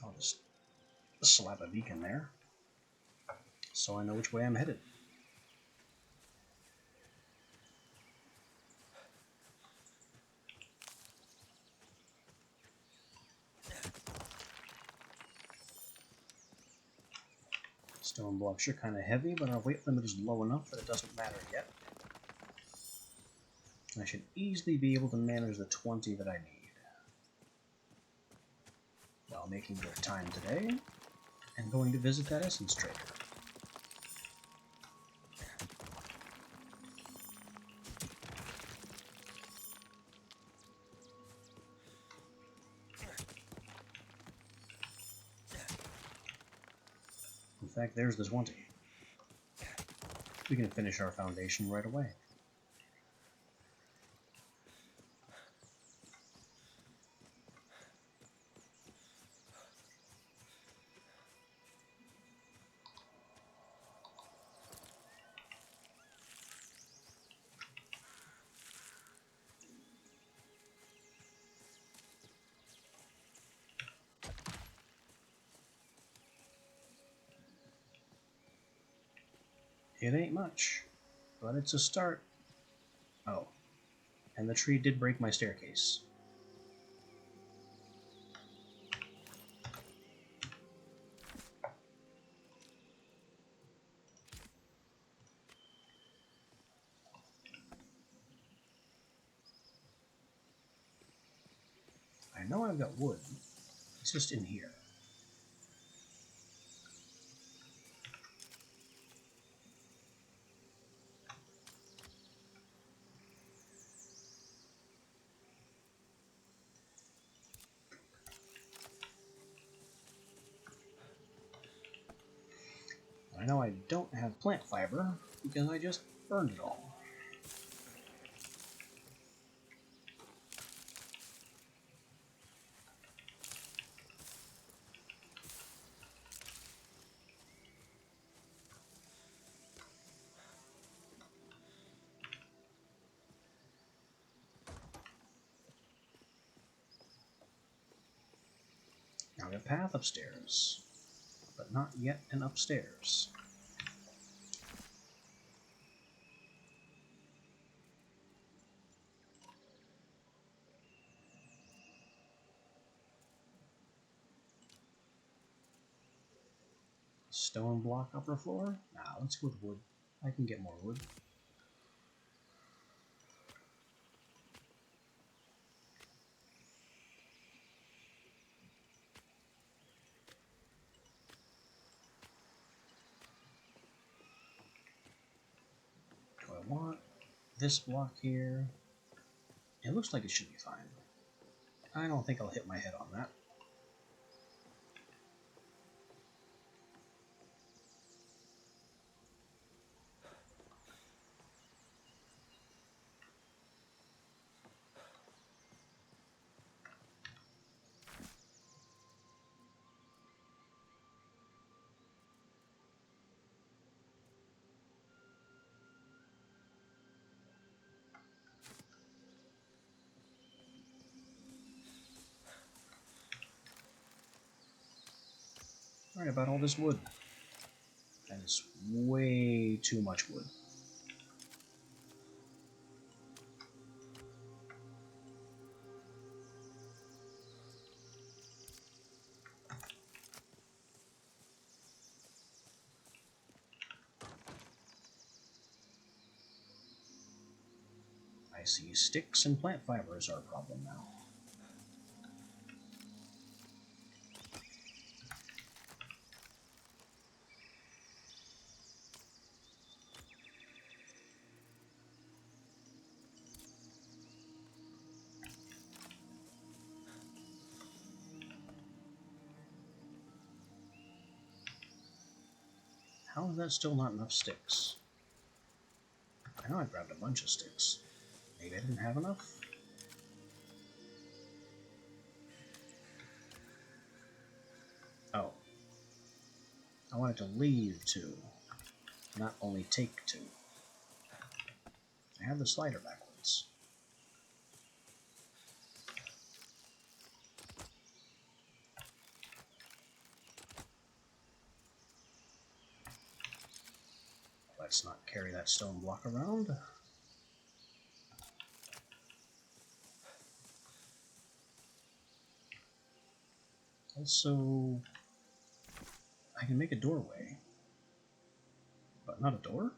Speaker 1: I'll just slap a beacon there, so I know which way I'm headed. Stone blocks are kind of heavy, but our weight limit is low enough that it doesn't matter yet. I should easily be able to manage the 20 that I need, while making good time today, and going to visit that essence trader. In fact, there's the 20. We can finish our foundation right away. It ain't much, but it's a start. Oh, and the tree did break my staircase. I know I've got wood. It's just in here. I know I don't have plant fiber because I just burned it all. Now we have a path upstairs, but not yet an upstairs. Stone block upper floor? Nah, let's go with wood. I can get more wood. Do I want this block here? It looks like it should be fine. I don't think I'll hit my head on that. Alright, about all this wood. That is way too much wood. I see sticks and plant fibers are a problem now. How is that still not enough sticks? I know I grabbed a bunch of sticks. Maybe I didn't have enough? Oh. I wanted to leave 2, not only take 2. I have the slider backwards. Let's not carry that stone block around. Also, I can make a doorway, but not a door?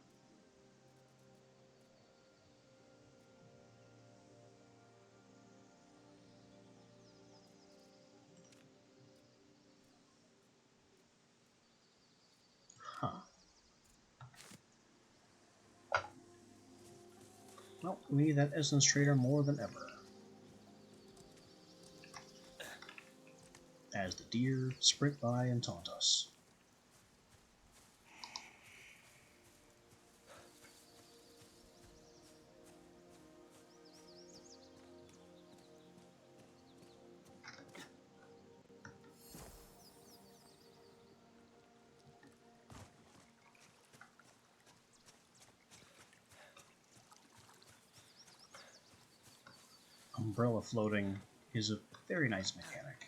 Speaker 1: Huh. Well, we need that essence trader more than ever. As the deer sprint by and taunt us. Umbrella floating is a very nice mechanic.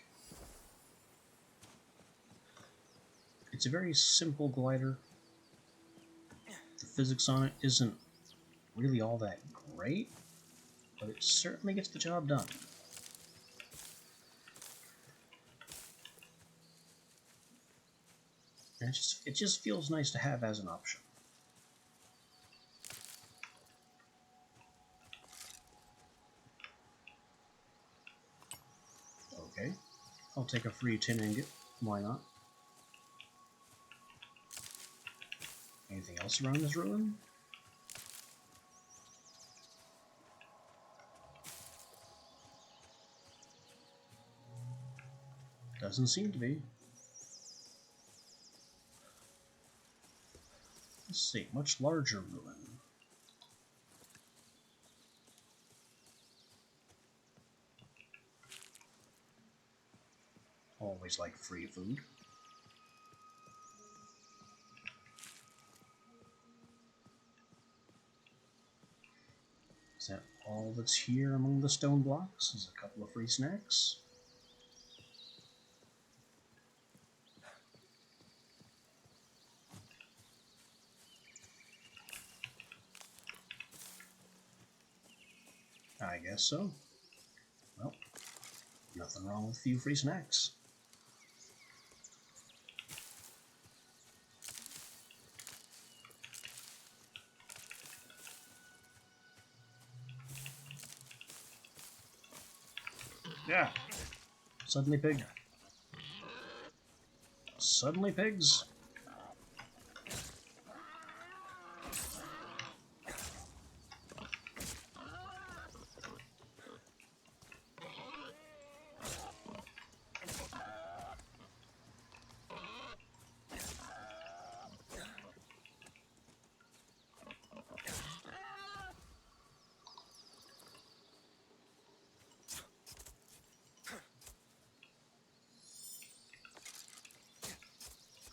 Speaker 1: It's a very simple glider. The physics on it isn't really all that great, but it certainly gets the job done. And it just feels nice to have as an option. Okay, I'll take a free tin ingot. Why not? Anything else around this ruin? Doesn't seem to be. Let's see, much larger ruin. Always like free food. Is that all that's here among the stone blocks? Is a couple of free snacks? I guess so. Well, nothing wrong with a few free snacks. Yeah. Suddenly pig. Suddenly pigs.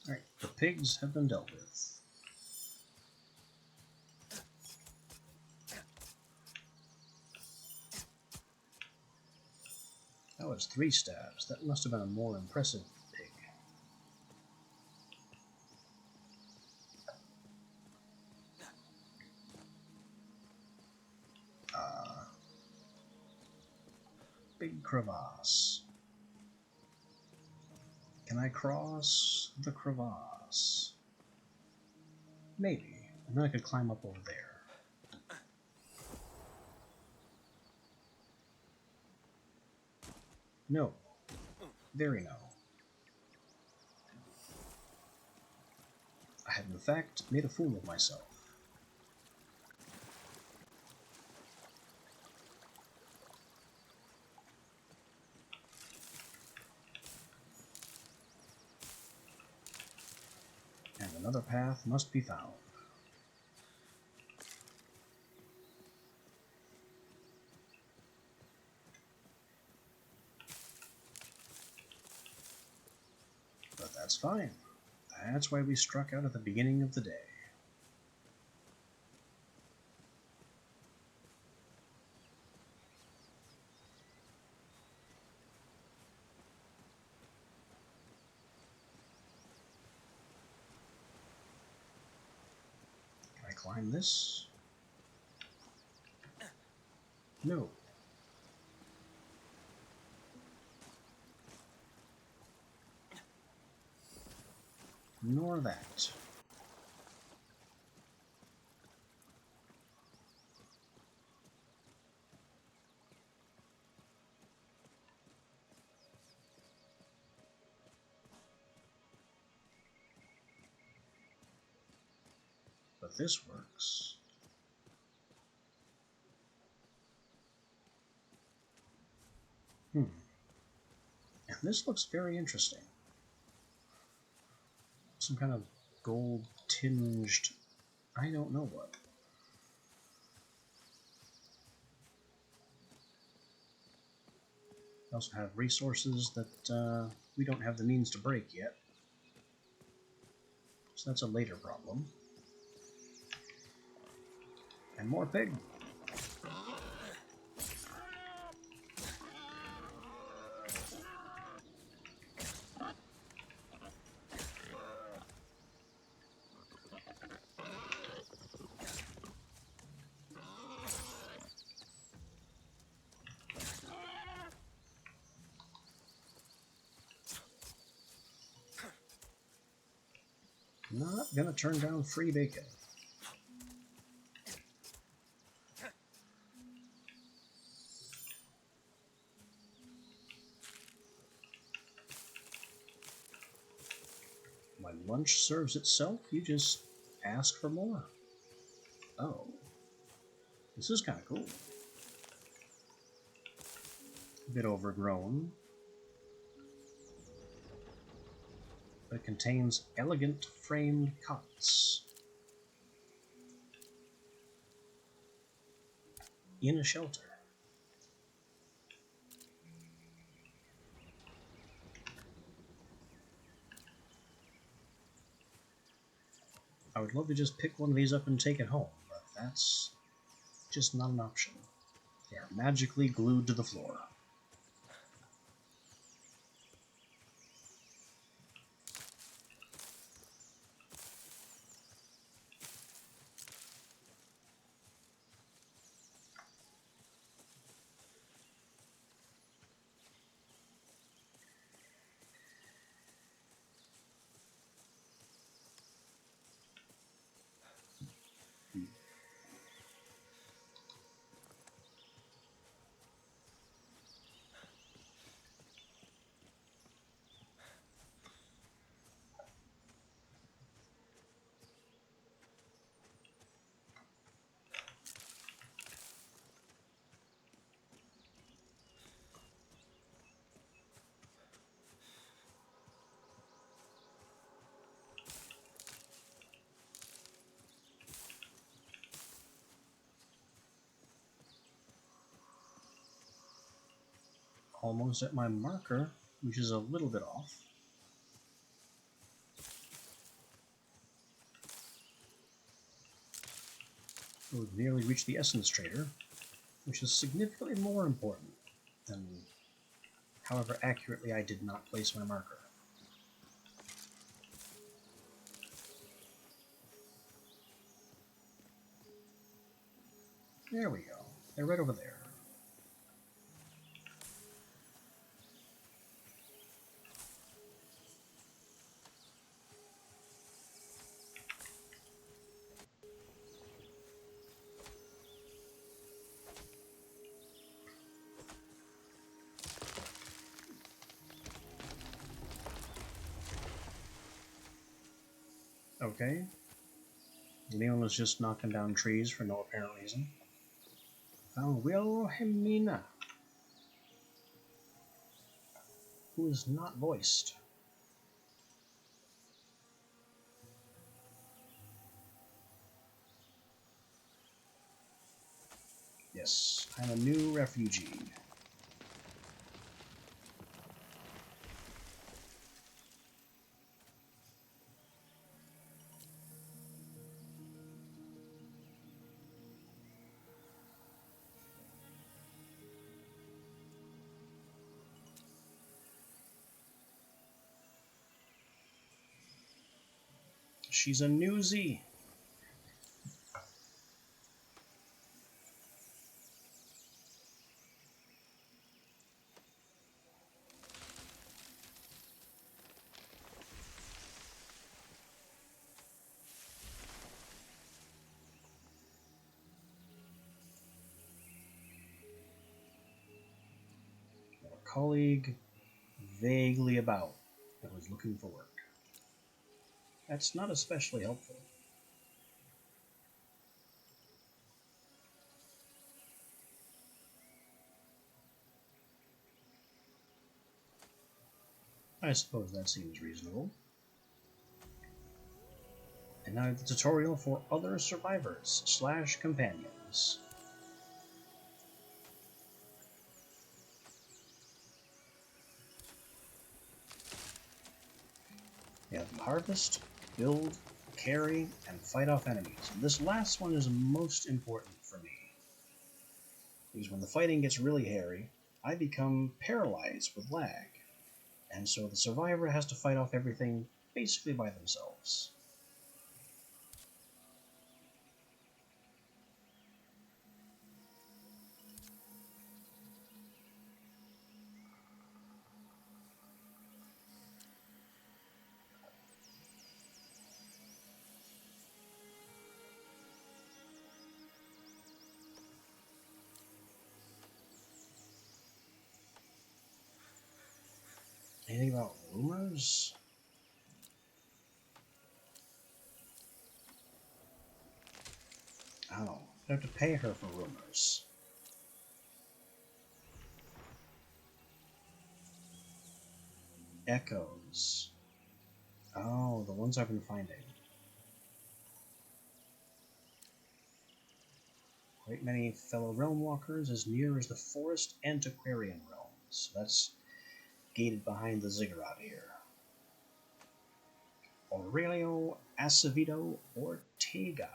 Speaker 1: Alright, the pigs have been dealt with. That was 3 stabs. That must have been a more impressive pig. Big crevasse. Can I cross the crevasse? Maybe. And then I could climb up over there. No. Very no. I had in fact made a fool of myself. And another path must be found. But that's fine. That's why we struck out at the beginning of the day. Can I climb this? No. Nor that. But this works. And this looks very interesting. Some kind of gold tinged, I don't know what. We also have resources that we don't have the means to break yet. So that's a later problem. And more pig. Not gonna turn down free bacon. When lunch serves itself, you just ask for more. Oh, this is kind of cool. A bit overgrown, but it contains elegant framed cots in a shelter. I would love to just pick one of these up and take it home, but that's just not an option. They are magically glued to the floor. almost at my marker, which is a little bit off. We've nearly reached the Essence Trader, which is significantly more important than however accurately I did not place my marker. There we go. They're right over there. Okay. Leon was just knocking down trees for no apparent reason. Found Wilhelmina, who is not voiced. Yes, I'm a new refugee. She's a newsie. A colleague vaguely about that was looking for work. That's not especially helpful. I suppose that seems reasonable. And now the tutorial for other survivors / companions. You have to harvest, build, carry, and fight off enemies. And this last one is most important for me. Because when the fighting gets really hairy, I become paralyzed with lag. And so the survivor has to fight off everything basically by themselves. Anything about rumors? Oh, I have to pay her for rumors. Echoes. Oh, the ones I've been finding. Quite many fellow realm walkers as near as the forest antiquarian realms. That's gated behind the ziggurat here. Aurelio Acevedo Ortega.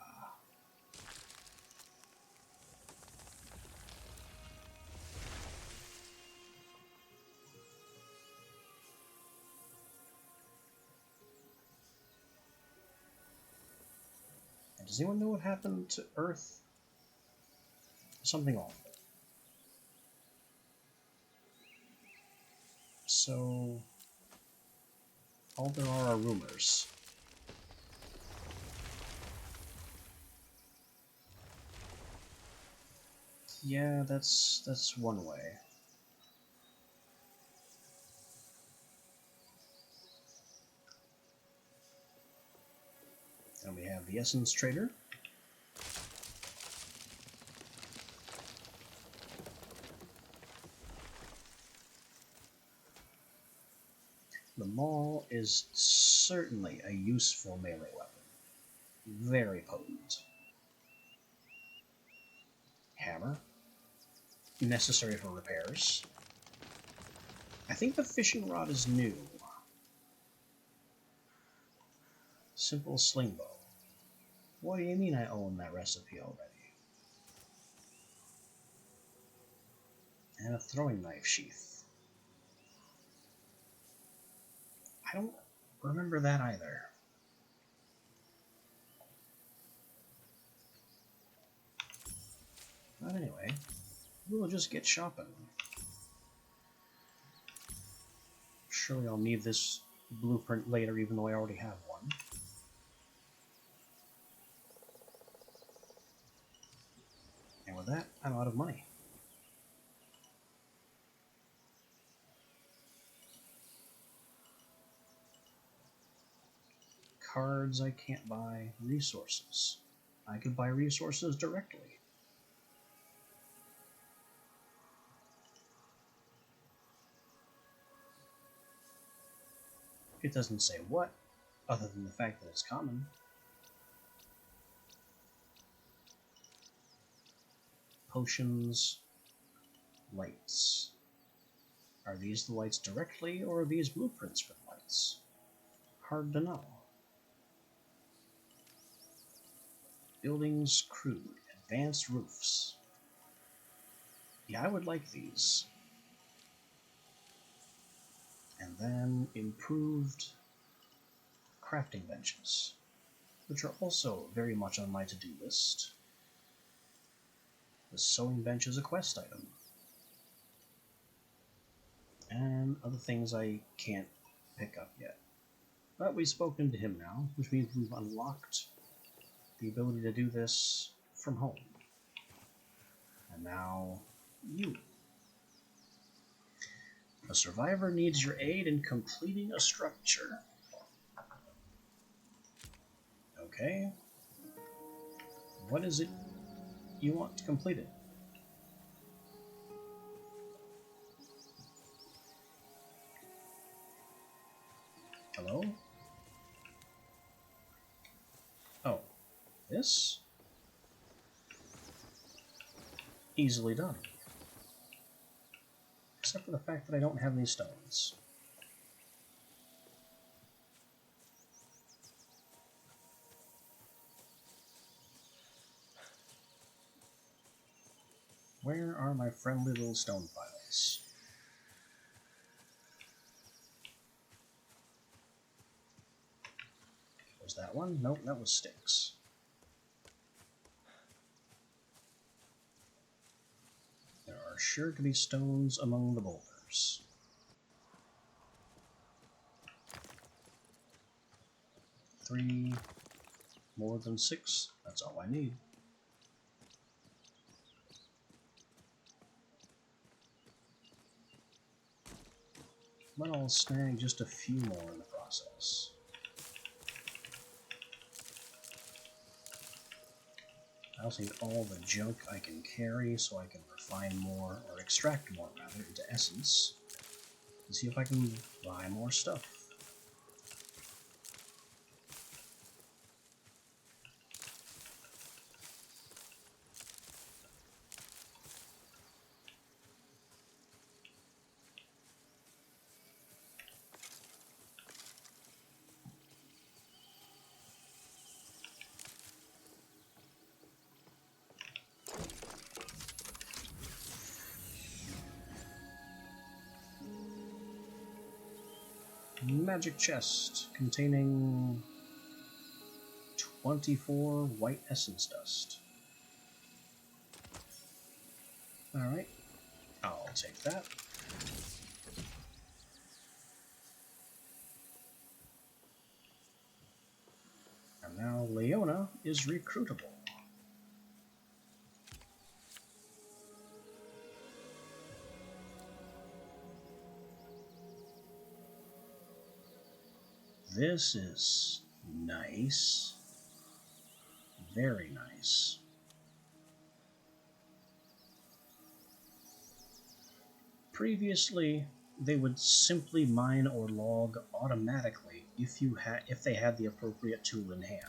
Speaker 1: And does anyone know what happened to Earth? Something awful. So, all there are rumors. Yeah, that's one way. And we have the Essence Trader. The Maul is certainly a useful melee weapon. Very potent. Hammer. Necessary for repairs. I think the fishing rod is new. Simple sling bow. What do you mean I own that recipe already? And a throwing knife sheath. I don't remember that either. But anyway, we'll just get shopping. Surely I'll need this blueprint later, even though I already have one. And with that, I'm out of money. Cards I can't buy. Resources. I could buy resources directly. It doesn't say what, other than the fact that it's common. Potions. Lights. Are these the lights directly, or are these blueprints for the lights? Hard to know. Buildings crude. Advanced roofs. Yeah, I would like these. And then improved crafting benches, which are also very much on my to-do list. The sewing bench is a quest item. And other things I can't pick up yet. But we've spoken to him now, which means we've unlocked the ability to do this from home. And now, you. A survivor needs your aid in completing a structure. Okay. What is it you want completed? Hello? Oh, this? Easily done. Except for the fact that I don't have any stones. Where are my friendly little stone piles? Was that one? Nope, that was sticks. There are sure to be stones among the boulders. Three, more than six, that's all I need. But I'll snag just a few more in the process. I also need all the junk I can carry so I can refine more, or extract more rather, into essence, and see if I can buy more stuff. Magic chest containing 24 white essence dust. Alright, I'll take that. And now Leona is recruitable. This is nice. Very nice. Previously, they would simply mine or log automatically if they had the appropriate tool in hand.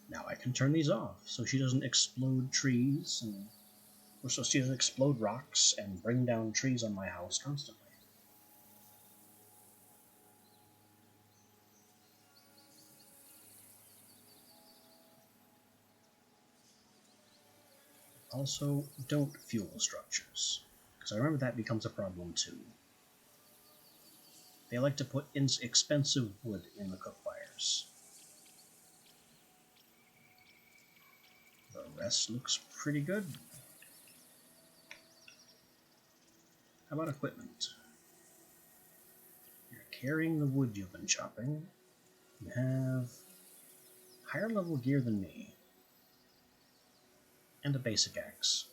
Speaker 1: Now I can turn these off so she doesn't explode trees and We're supposed to explode rocks and bring down trees on my house constantly. Also, don't fuel structures, because I remember that becomes a problem too. They like to put expensive wood in the cook fires. The rest looks pretty good. How about equipment? You're carrying the wood you've been chopping. You have higher level gear than me. And a basic axe.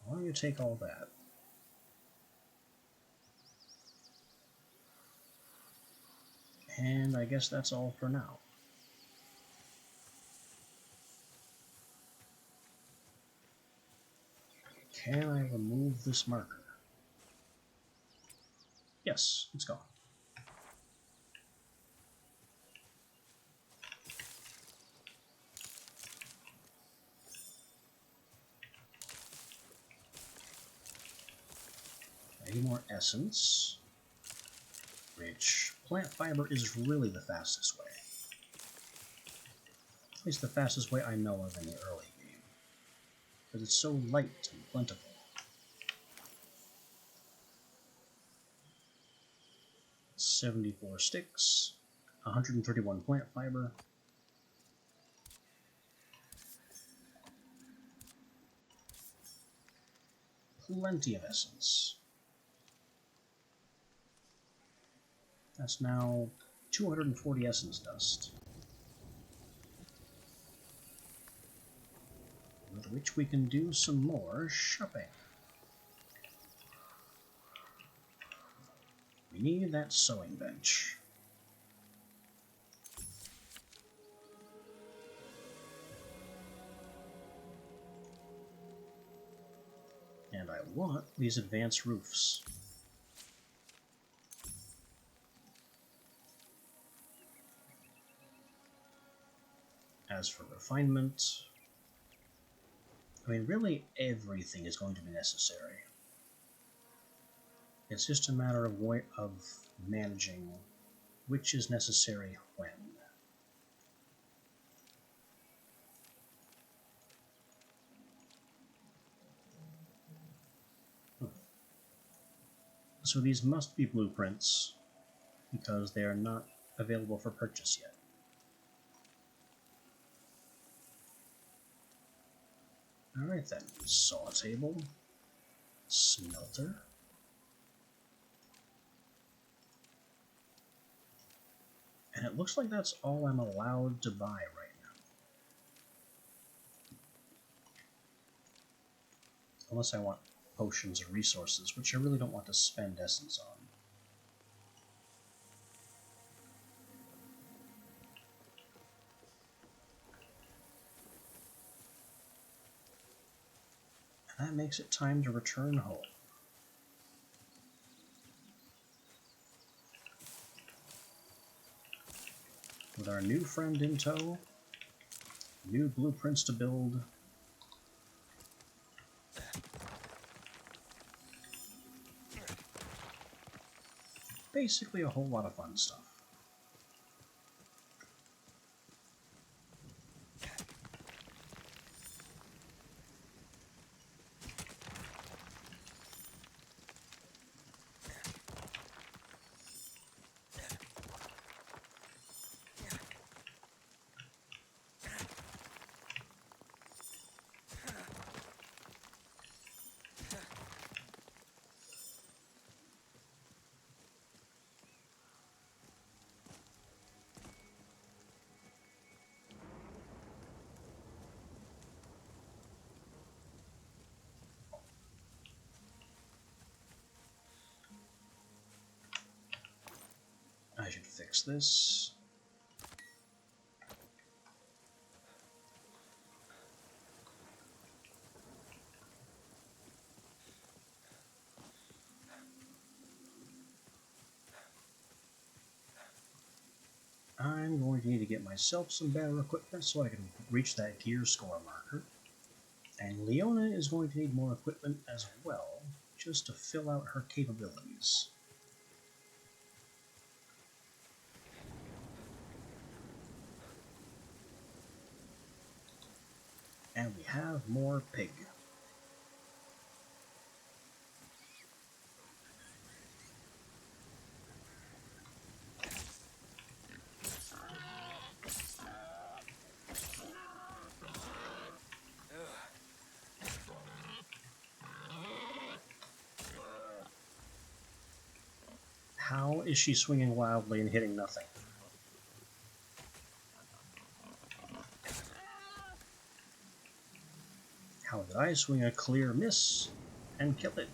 Speaker 1: Why don't you take all that? And I guess that's all for now. Can I remove this marker? Yes, it's gone. Any more essence? Which plant fiber is really the fastest way. At least the fastest way I know of in the early game. Because it's so light and plentiful. "74 sticks, 131 plant fiber. Plenty of essence. That's now 240 essence dust. With which we can do some more shopping. We need that sewing bench. And I want these advanced roofs. As for refinement, I mean, really everything is going to be necessary. It's just a matter of managing which is necessary when. So these must be blueprints, because they are not available for purchase yet. Alright then, saw table, smelter. And it looks like that's all I'm allowed to buy right now. Unless I want potions or resources, which I really don't want to spend essence on. And that makes it time to return home. With our new friend in tow, new blueprints to build, basically a whole lot of fun stuff. I should fix this. I'm going to need to get myself some better equipment so I can reach that gear score marker. And Leona is going to need more equipment as well, just to fill out her capabilities. And we have more pig. How is she swinging wildly and hitting nothing? How did I swing a clear miss and kill it?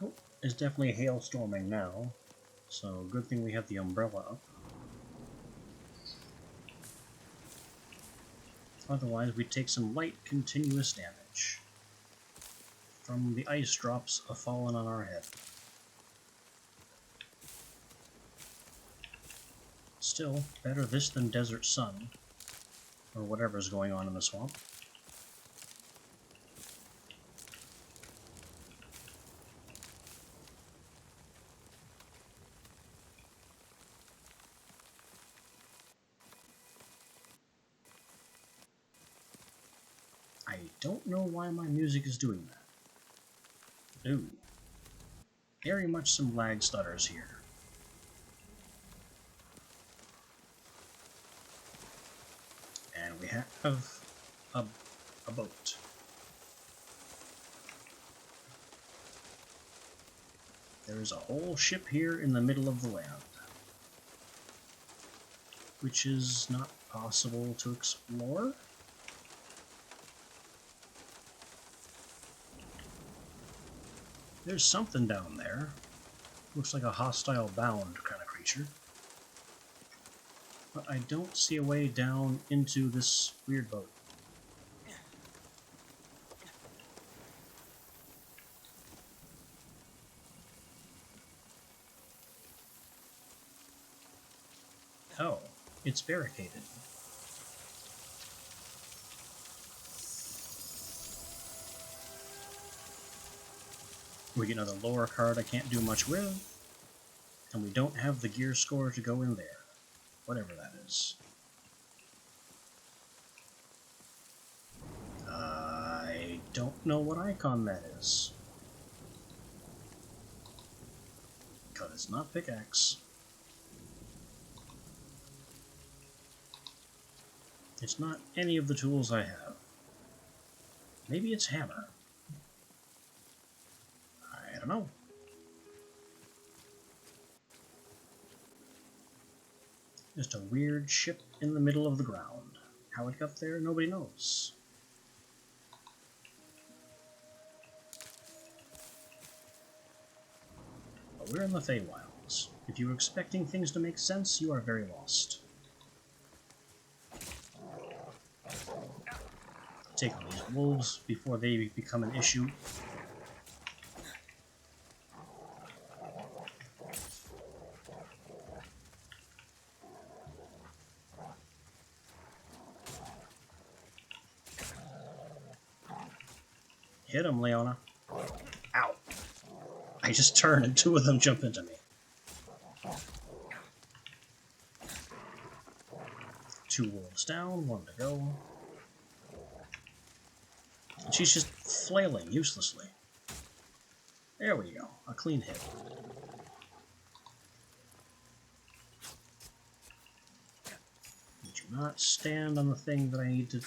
Speaker 1: Oh, it's definitely hailstorming now, so good thing we have the umbrella up. Otherwise, we'd take some light, continuous damage from the ice drops falling on our head. Still, better this than desert sun, or whatever's going on in the swamp. I don't know why my music is doing that. Ooh. Very much some lag stutters here. And we have a boat. There's a whole ship here in the middle of the land, which is not possible to explore. There's something down there. Looks like a hostile bound kind of creature. But I don't see a way down into this weird boat. Oh, it's barricaded. We get another lower card I can't do much with, and we don't have the gear score to go in there, whatever that is. I don't know what icon that is. Because it's not pickaxe. It's not any of the tools I have. Maybe it's hammer. I don't know. Just a weird ship in the middle of the ground. How it got there, nobody knows. But we're in the Feywilds. If you were expecting things to make sense, you are very lost. Take on these wolves before they become an issue. Hit him, Leona. Ow. I just turned and two of them jump into me. Two wolves down, one to go. And she's just flailing uselessly. There we go. A clean hit. Did you not stand on the thing that I need to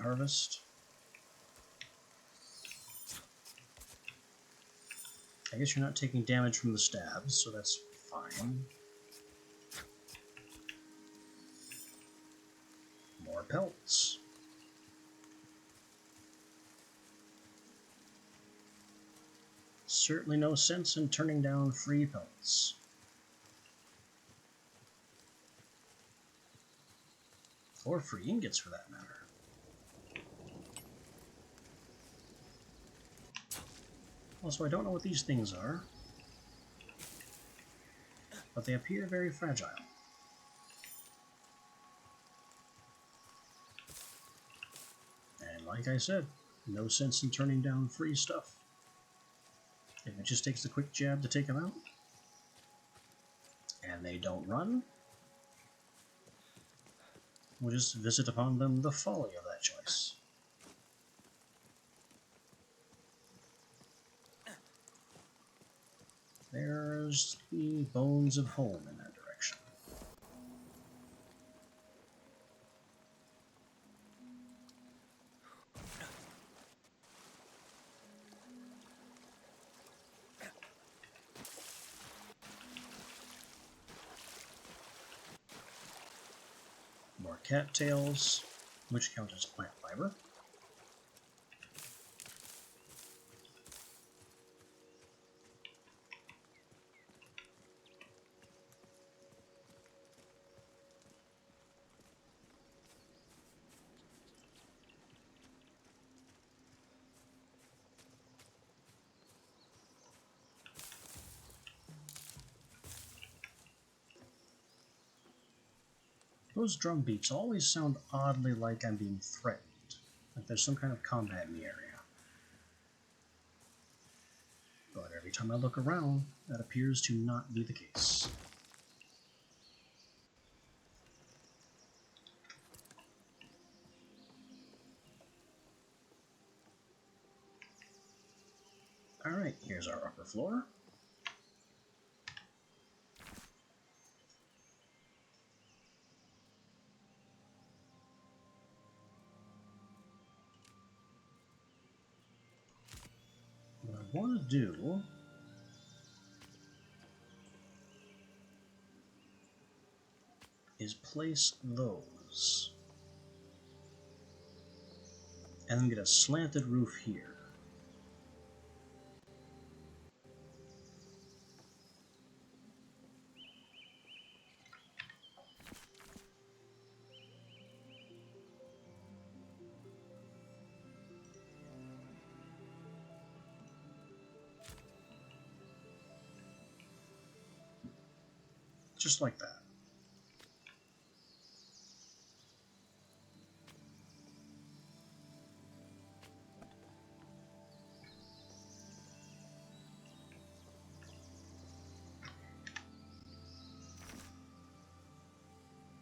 Speaker 1: harvest? I guess you're not taking damage from the stabs, so that's fine. More pelts. Certainly no sense in turning down free pelts. Or free ingots, for that matter. Also, I don't know what these things are, but they appear very fragile. And like I said, no sense in turning down free stuff. If it just takes a quick jab to take them out, and they don't run, we'll just visit upon them the folly of that choice. There's the bones of home in that direction. More cattails, which count as plant fiber. Those drum beats always sound oddly like I'm being threatened, like there's some kind of combat in the area. But every time I look around, that appears to not be the case. Alright, here's our upper floor. What I want to do is place those, and then get a slanted roof here. Just like that.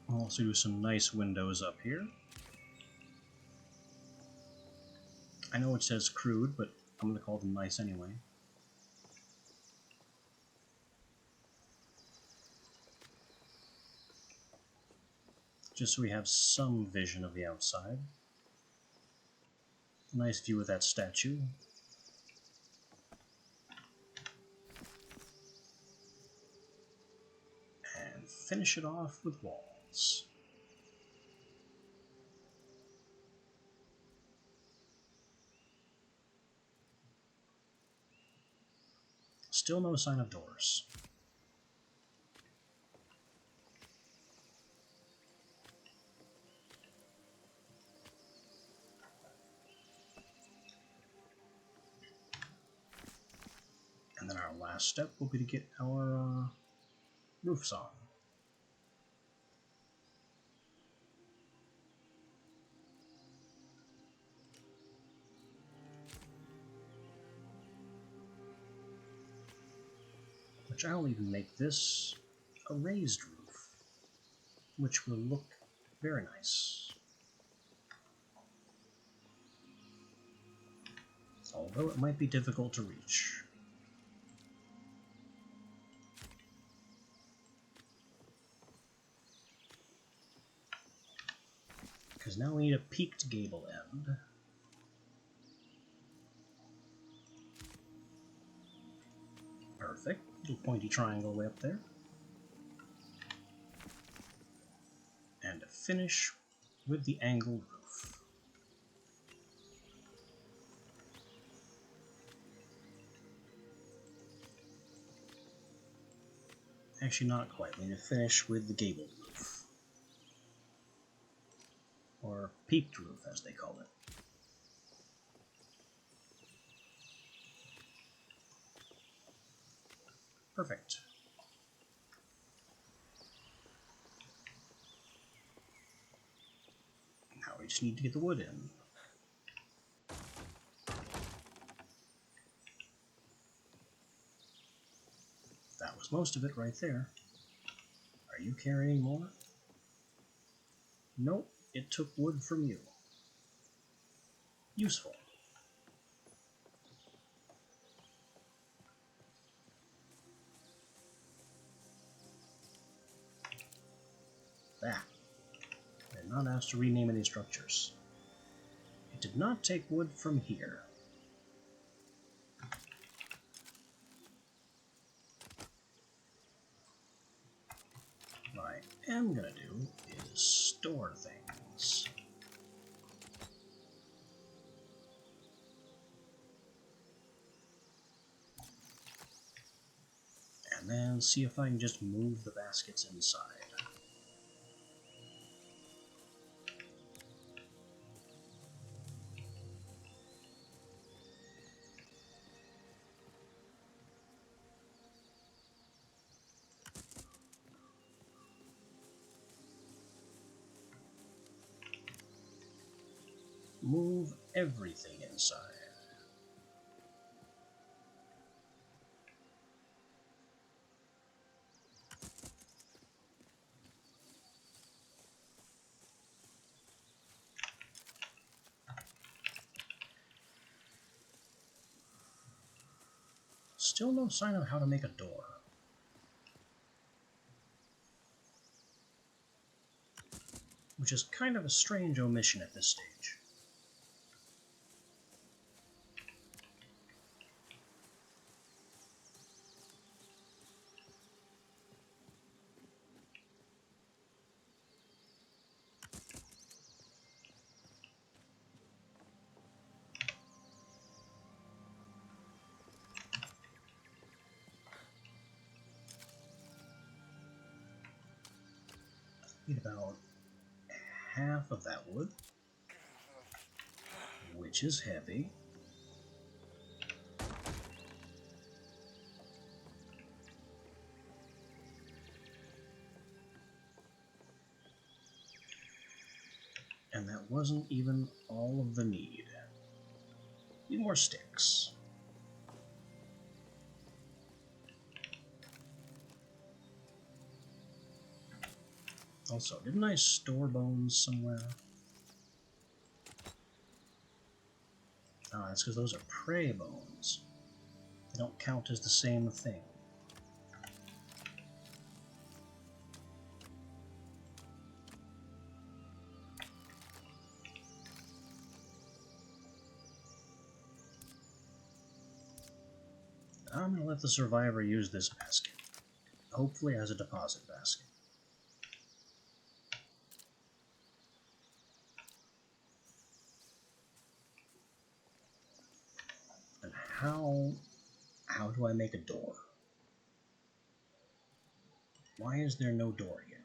Speaker 1: I'll also do some nice windows up here. I know it says crude, but I'm going to call them nice anyway. Just so we have some vision of the outside. Nice view of that statue. And finish it off with walls. Still no sign of doors. And then our last step will be to get our roofs on. Which I'll even make this a raised roof, which will look very nice. Although it might be difficult to reach. Because now we need a peaked gable end. Perfect. Little pointy triangle way up there. to finish with the angled roof. Actually, not quite. We need to finish with the gabled roof. Or peaked roof, as they call it. Perfect. Now we just need to get the wood in. That was most of it right there. Are you carrying more? Nope, it took wood from you. Useful. That. I did not ask to rename any structures. It did not take wood from here. What I am going to do is store things. And then see if I can just move the baskets inside. Move everything inside. Still no sign of how to make a door. Which is kind of a strange omission at this stage. Need about half of that wood, which is heavy. And that wasn't even all of the need. Need more sticks. Also, didn't I store bones somewhere? Ah, that's because those are prey bones. They don't count as the same thing. I'm going to let the survivor use this basket. Hopefully as a deposit basket. And how do I make a door? Why is there no door yet?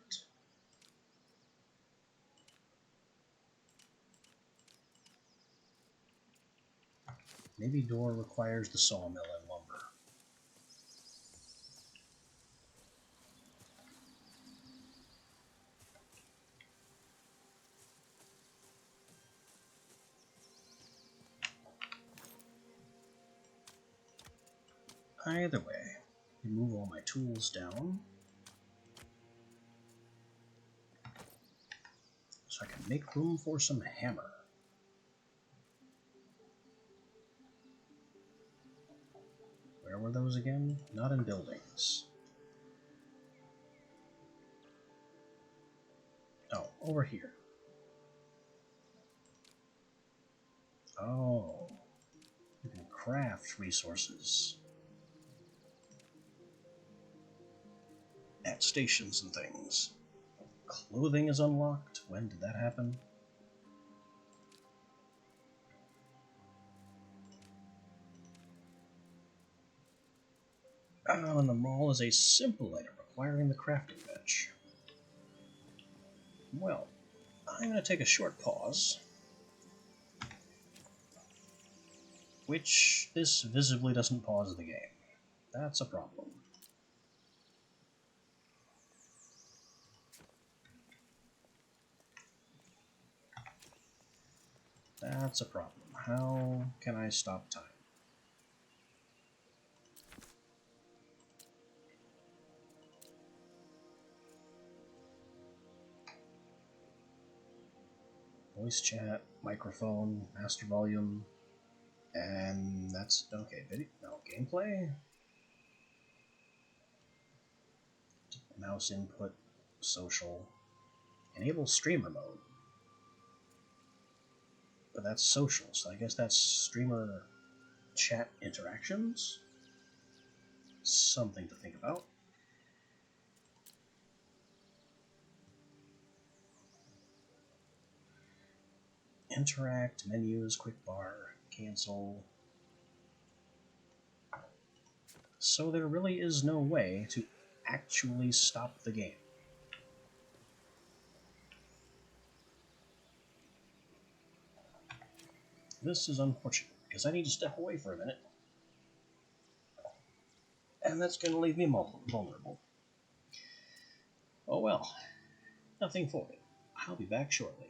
Speaker 1: Maybe door requires the sawmill and lumber. Either way, I move all my tools down so I can make room for some hammer. Where were those again? Not in buildings. Oh, over here. Oh, you can craft resources at stations and things. clothing is unlocked. When did that happen? And the mall is a simple item requiring the crafting bench. Well, I'm going to take a short pause, which this visibly doesn't pause the game. That's a problem. That's a problem. How can I stop time? Voice chat, microphone, master volume, and that's okay. Video, no gameplay. Mouse input, social, enable streamer mode. But that's social, so I guess that's streamer chat interactions. Something to think about. Interact, menus, quick bar, cancel. So there really is no way to actually stop the game. This is unfortunate, because I need to step away for a minute. And that's going to leave me vulnerable. Oh well, nothing for it. I'll be back shortly.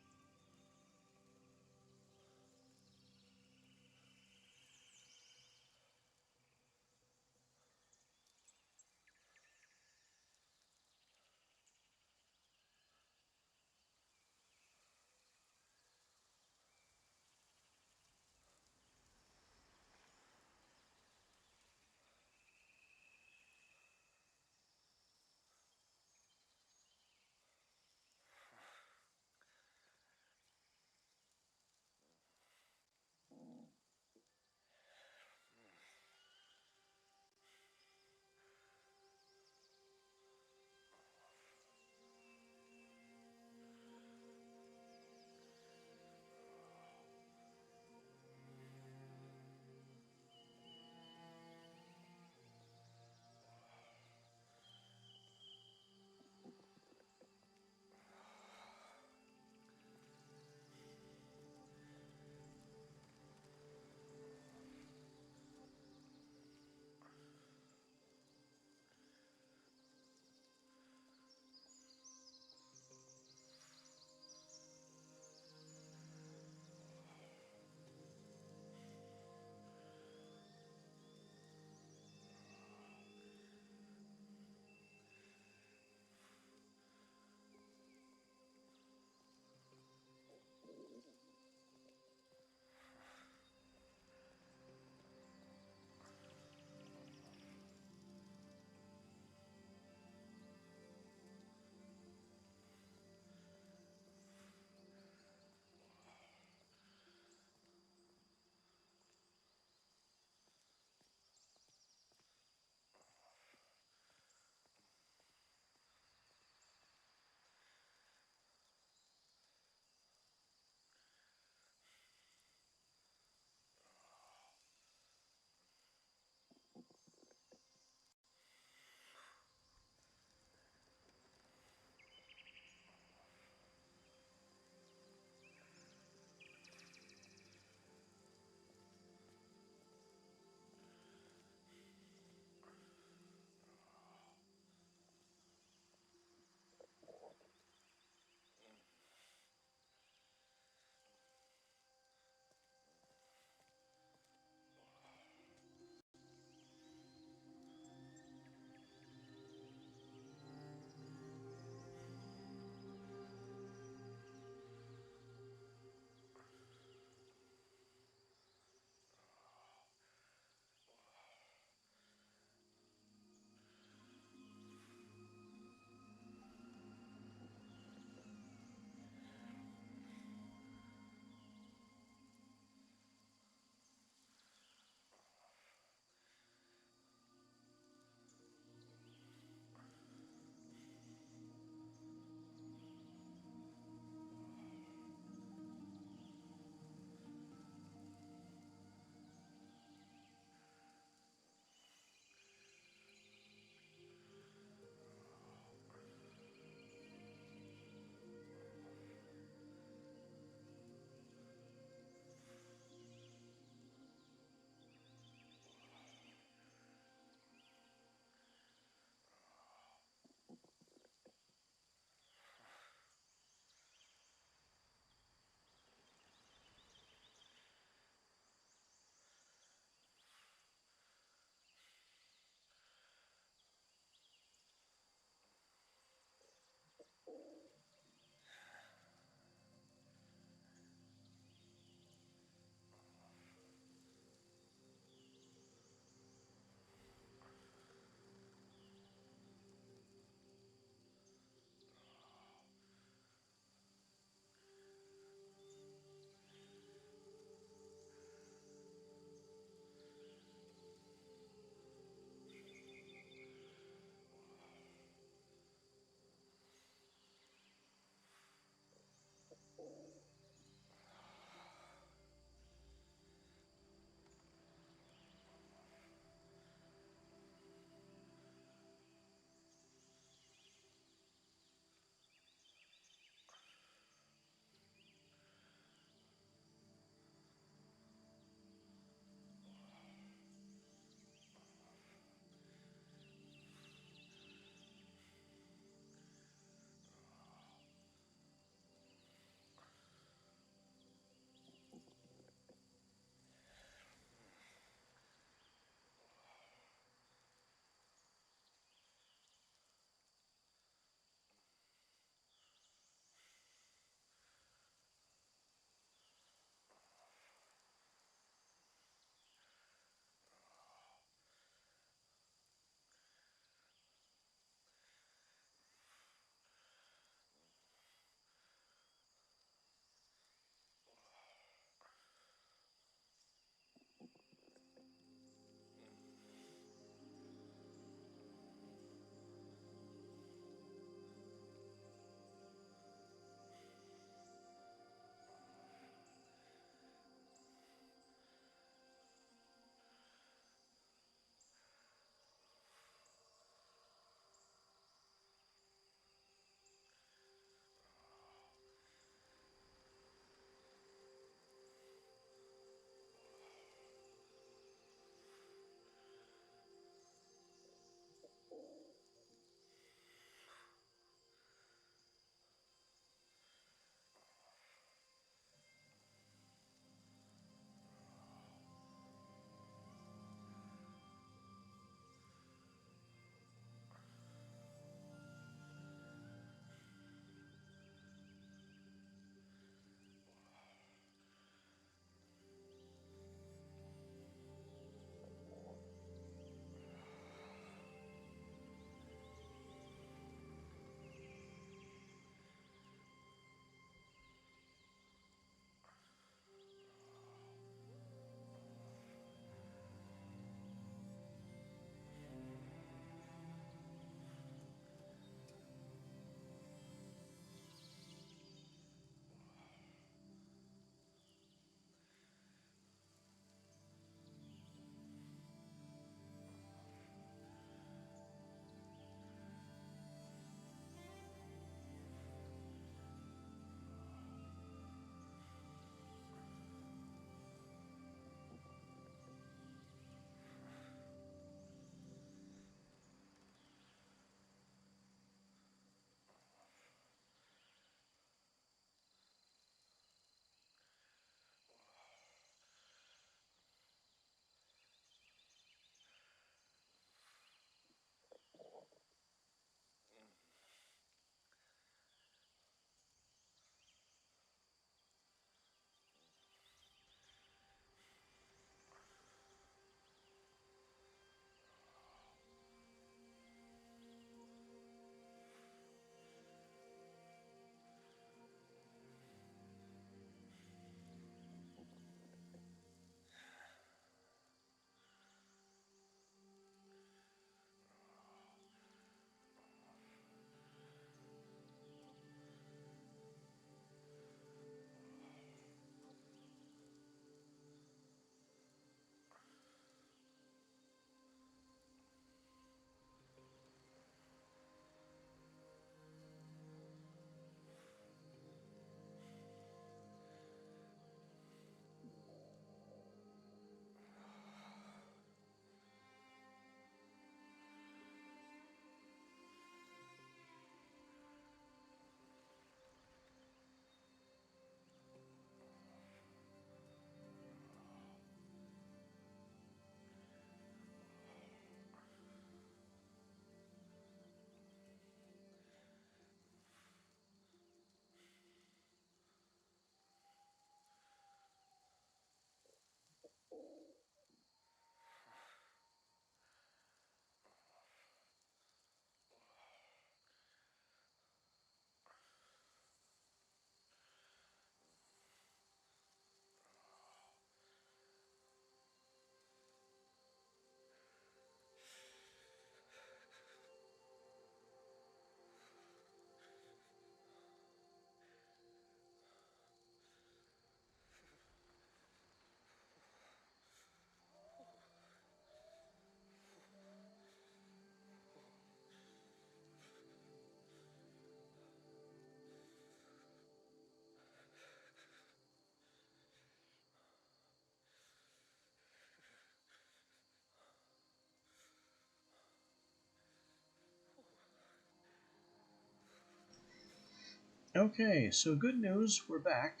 Speaker 1: Okay, so good news, we're back.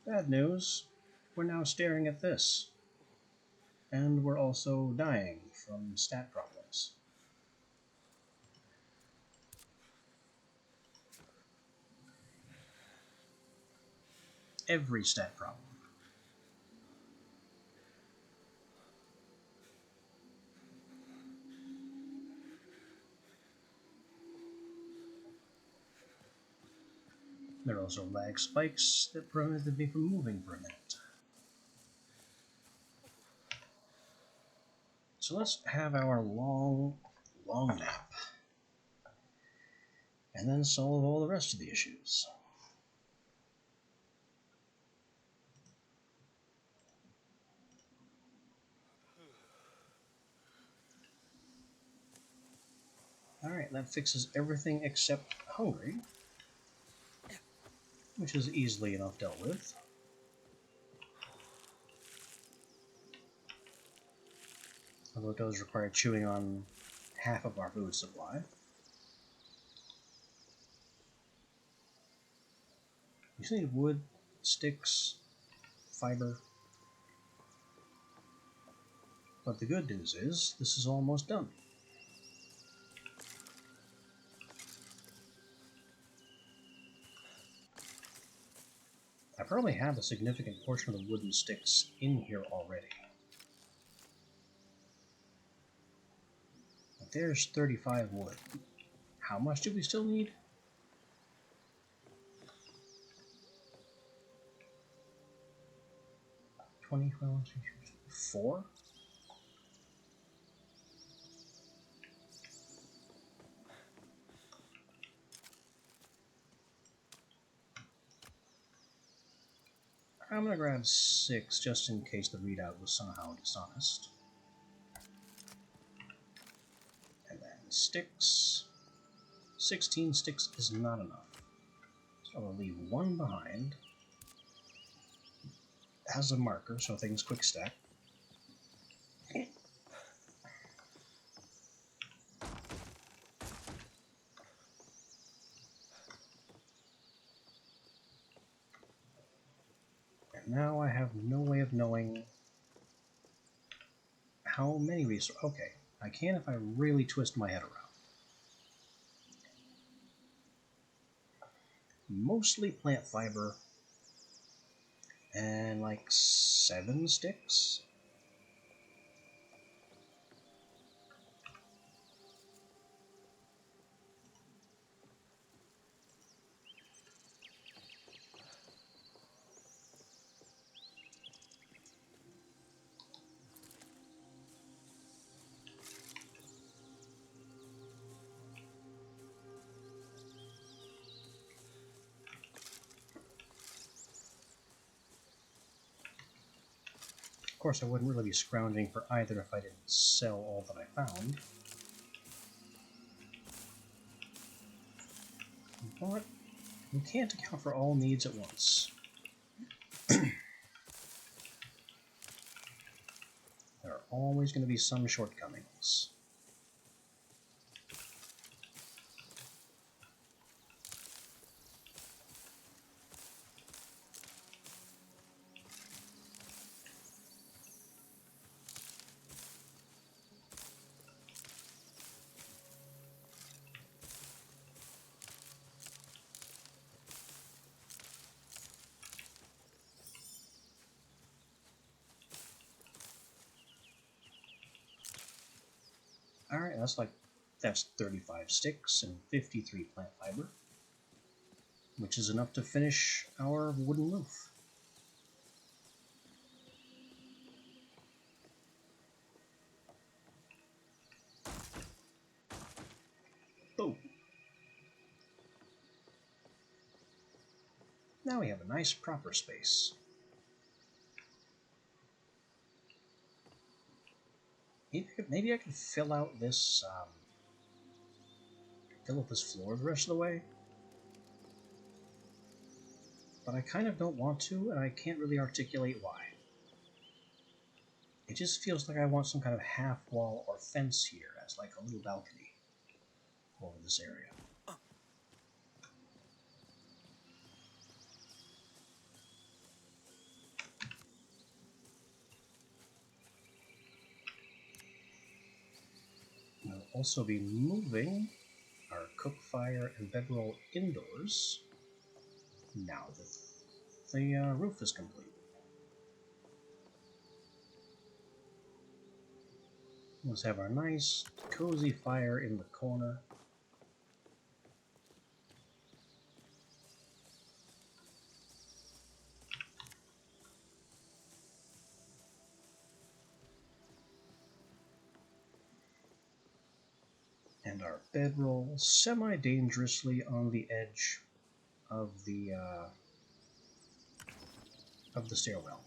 Speaker 1: Bad news, we're now staring at this. And we're also dying from stat problems. Every stat problem. There are also lag spikes that prevented me from moving for a minute. So let's have our long nap. And then solve all the rest of the issues. Alright, that fixes everything except hungry, which is easily enough dealt with. Although it does require chewing on half of our food supply. You still need wood, sticks, fiber. But the good news is, this is almost done. I probably have a significant portion of the wooden sticks in here already. But there's 35 wood. How much do we still need? 20, 4? I'm gonna grab 6 just in case the readout was somehow dishonest. And then sticks. 16 sticks is not enough. So I'm gonna leave 1 behind as a marker so things quick stack. And now I have no way of knowing how many resources. Okay, I can if I really twist my head around. Mostly plant fiber and like 7 sticks. Of course, I wouldn't really be scrounging for either if I didn't sell all that I found. But you can't account for all needs at once. There are always going to be some shortcomings. Alright, that's 35 sticks and 53 plant fiber, which is enough to finish our wooden roof. Boom. Now we have a nice proper space. Maybe I could fill out this floor the rest of the way. But I kind of don't want to, and I can't really articulate why. It just feels like I want some kind of half wall or fence here as like a little balcony over this area. also be moving our cook fire and bedroll indoors now that the roof is complete. Let's have our nice cozy fire in the corner. And our bedroll semi-dangerously on the edge of the stairwell.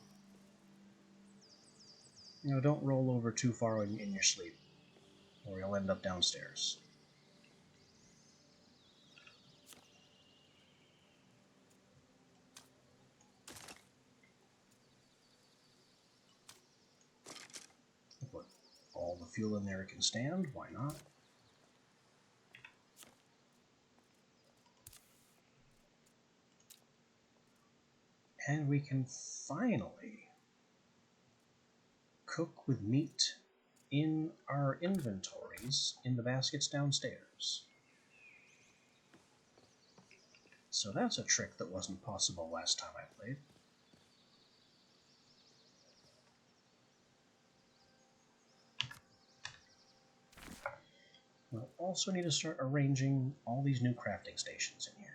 Speaker 1: You know, don't roll over too far in your sleep, or you'll end up downstairs. Put all the fuel in there it can stand, why not? And we can finally cook with meat in our inventories in the baskets downstairs. So that's a trick that wasn't possible last time I played. We'll also need to start arranging all these new crafting stations in here.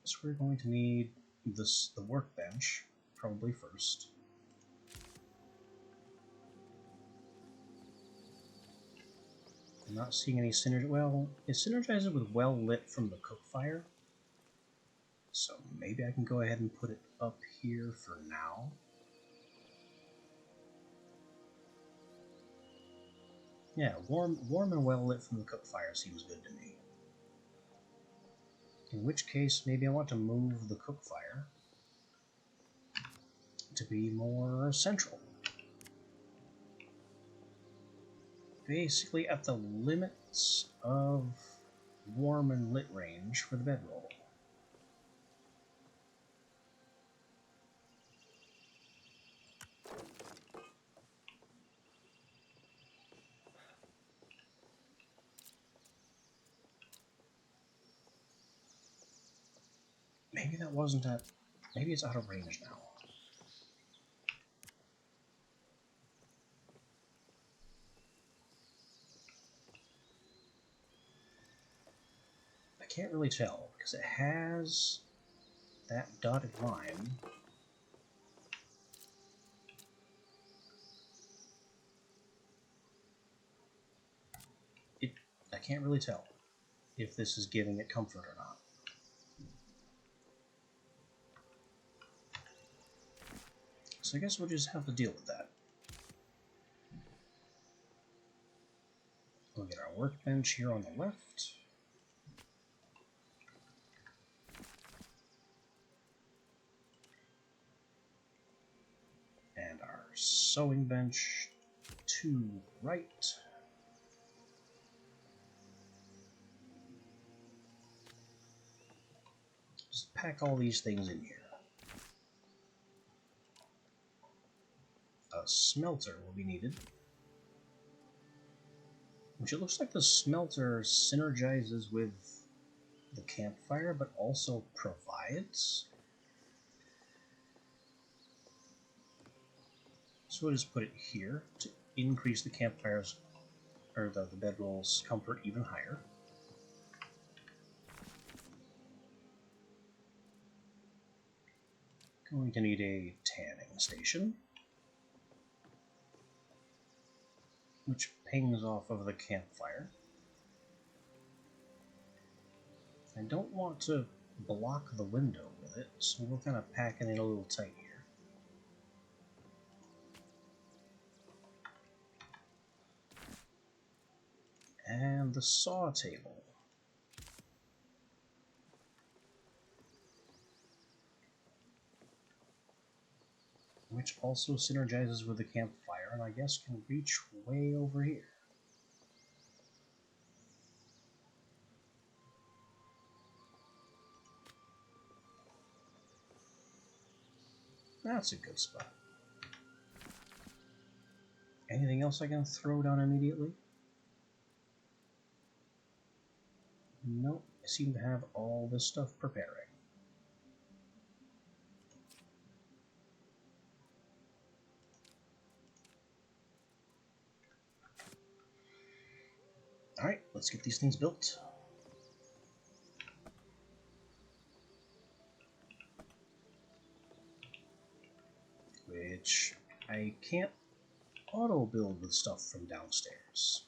Speaker 1: So we're going to need the workbench, probably first. I'm not seeing any synergy. Well, it synergizes with well lit from the cook fire. So maybe I can go ahead and put it up here for now. Yeah, warm and well lit from the cook fire seems good to me. In which case, maybe I want to move the cook fire to be more central. Basically at the limits of warm and lit range for the bedroll. Maybe that wasn't at... Maybe it's out of range now. I can't really tell, because it has that dotted line. I can't really tell if this is giving it comfort or not. So I guess we'll just have to deal with that. We'll get our workbench here on the left. And our sewing bench to the right. Just pack all these things in here. A smelter will be needed. Which it looks like the smelter synergizes with the campfire, but also provides. So we'll just put it here to increase the campfire's, or the bedroll's comfort even higher. Going to need a tanning station, which pings off of the campfire. I don't want to block the window with it, so we're kind of packing it a little tight here. And the saw table. Which also synergizes with the campfire, and I guess can reach way over here. That's a good spot. Anything else I can throw down immediately? Nope, I seem to have all this stuff preparing. Alright, let's get these things built. Which I can't auto-build with stuff from downstairs.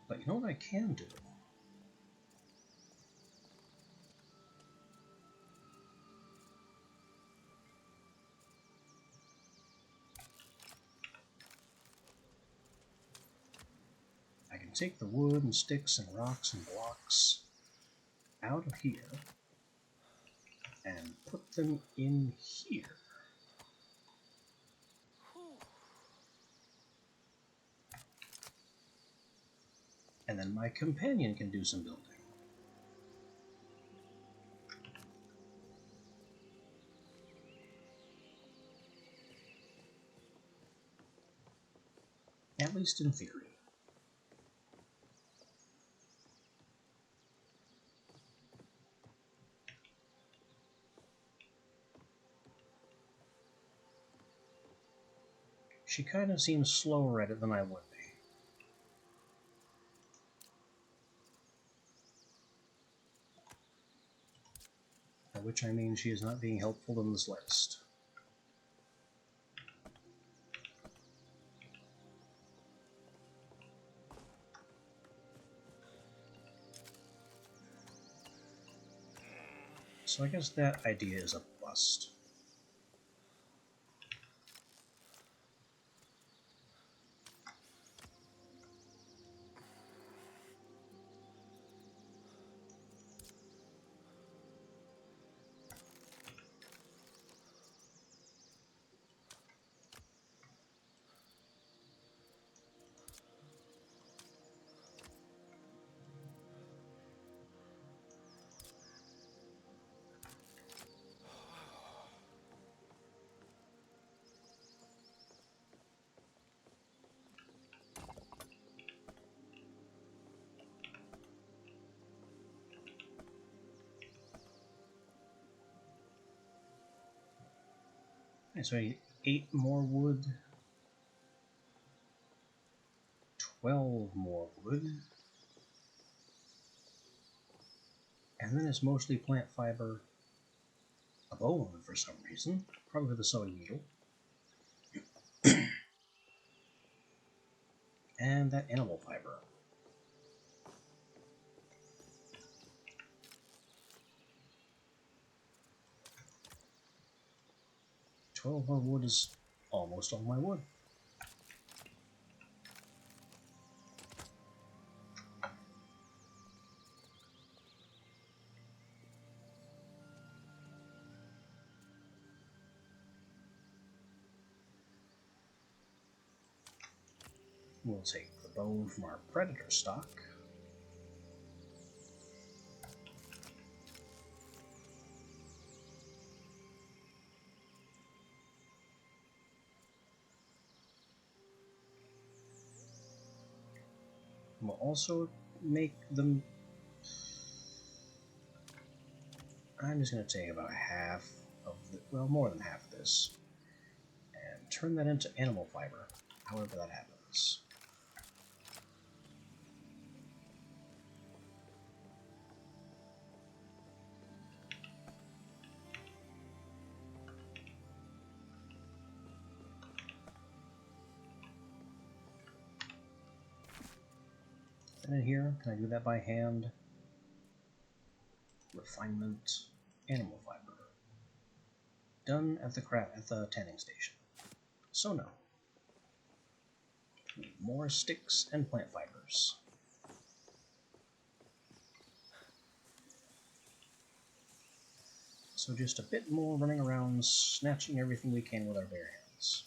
Speaker 1: But you know what I can do? I can take the wood and sticks and rocks and blocks out of here and put them in here. And then my companion can do some building. At least in theory. She kind of seems slower at it than I would be. By which I mean she is not being helpful in this list. So I guess that idea is a bust. Okay, so I need 8 more wood, 12 more wood, and then it's mostly plant fiber, a bone for some reason, probably the sewing needle, and that animal fiber. $12 more wood is almost all my wood. We'll take the bone from our predator stock. We'll also make them... I'm just going to take about half of the... well, more than half of this, and turn that into animal fiber, however that happens. And in here, can I do that by hand? Refinement, animal fiber. Done at the tanning station. So no. We need more sticks and plant fibers. So just a bit more running around, snatching everything we can with our bare hands.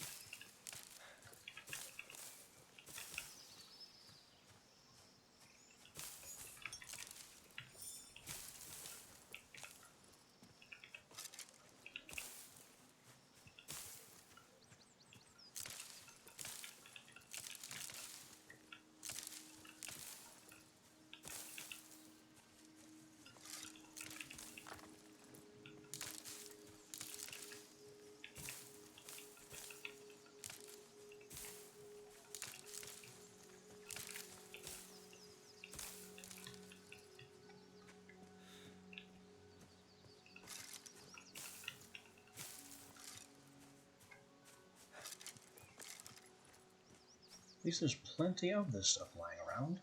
Speaker 1: least there's plenty of this stuff lying around.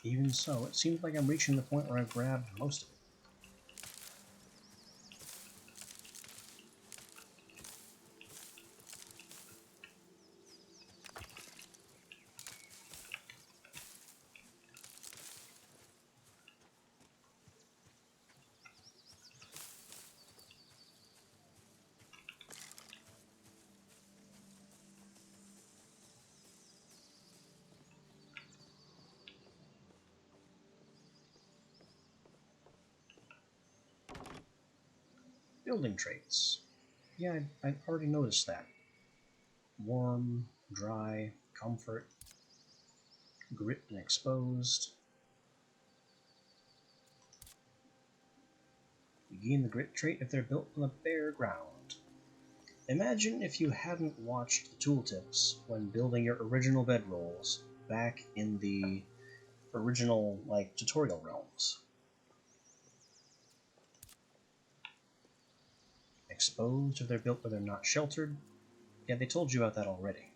Speaker 1: Even so, it seems like I'm reaching the point where I've grabbed most of it. Building traits. Yeah, I've already noticed that. Warm, dry, comfort, grit and exposed. You gain the grit trait if they're built on the bare ground. Imagine if you hadn't watched the tooltips when building your original bedrolls back in the original, tutorial realms. Exposed if they're built where they're not sheltered. Yeah, they told you about that already.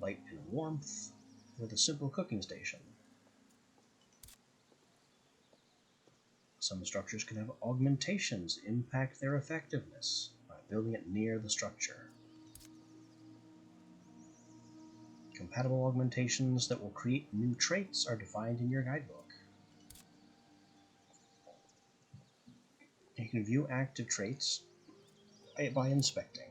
Speaker 1: Light and warmth with a simple cooking station. Some structures can have augmentations impact their effectiveness by building it near the structure. Compatible augmentations that will create new traits are defined in your guidebook. You can view active traits by inspecting.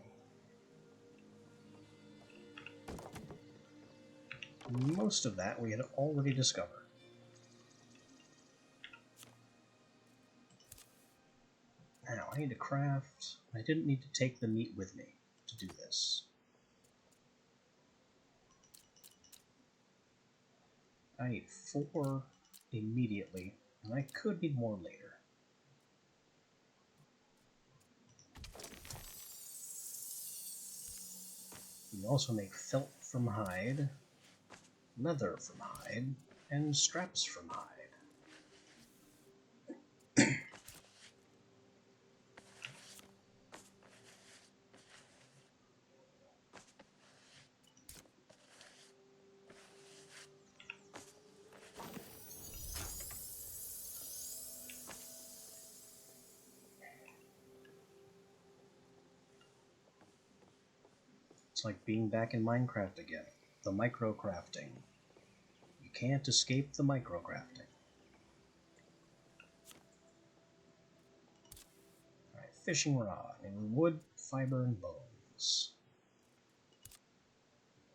Speaker 1: Most of that we had already discovered. Now, I need to craft. I didn't need to take the meat with me to do this. I need 4 immediately, and I could need more later. You can also make felt from hide, leather from hide, and straps from hide. It's like being back in Minecraft again. The micro-crafting. You can't escape the micro-crafting. Alright, fishing rod. And wood, fiber, and bones.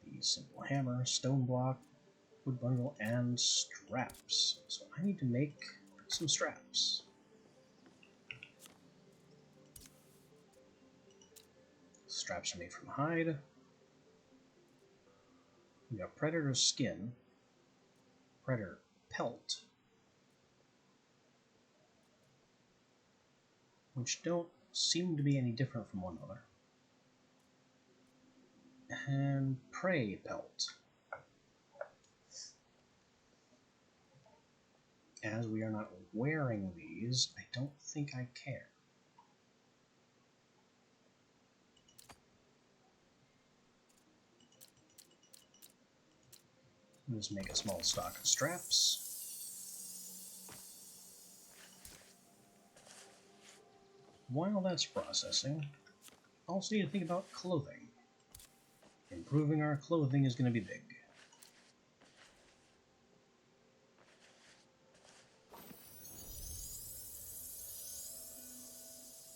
Speaker 1: The simple hammer, stone block, wood bundle, and straps. So I need to make some straps. Straps are made from hide. We got predator skin, predator pelt, which don't seem to be any different from one another, and prey pelt. As we are not wearing these, I don't think I care. Let's make a small stock of straps. While that's processing, I also need to think about clothing. Improving our clothing is going to be big.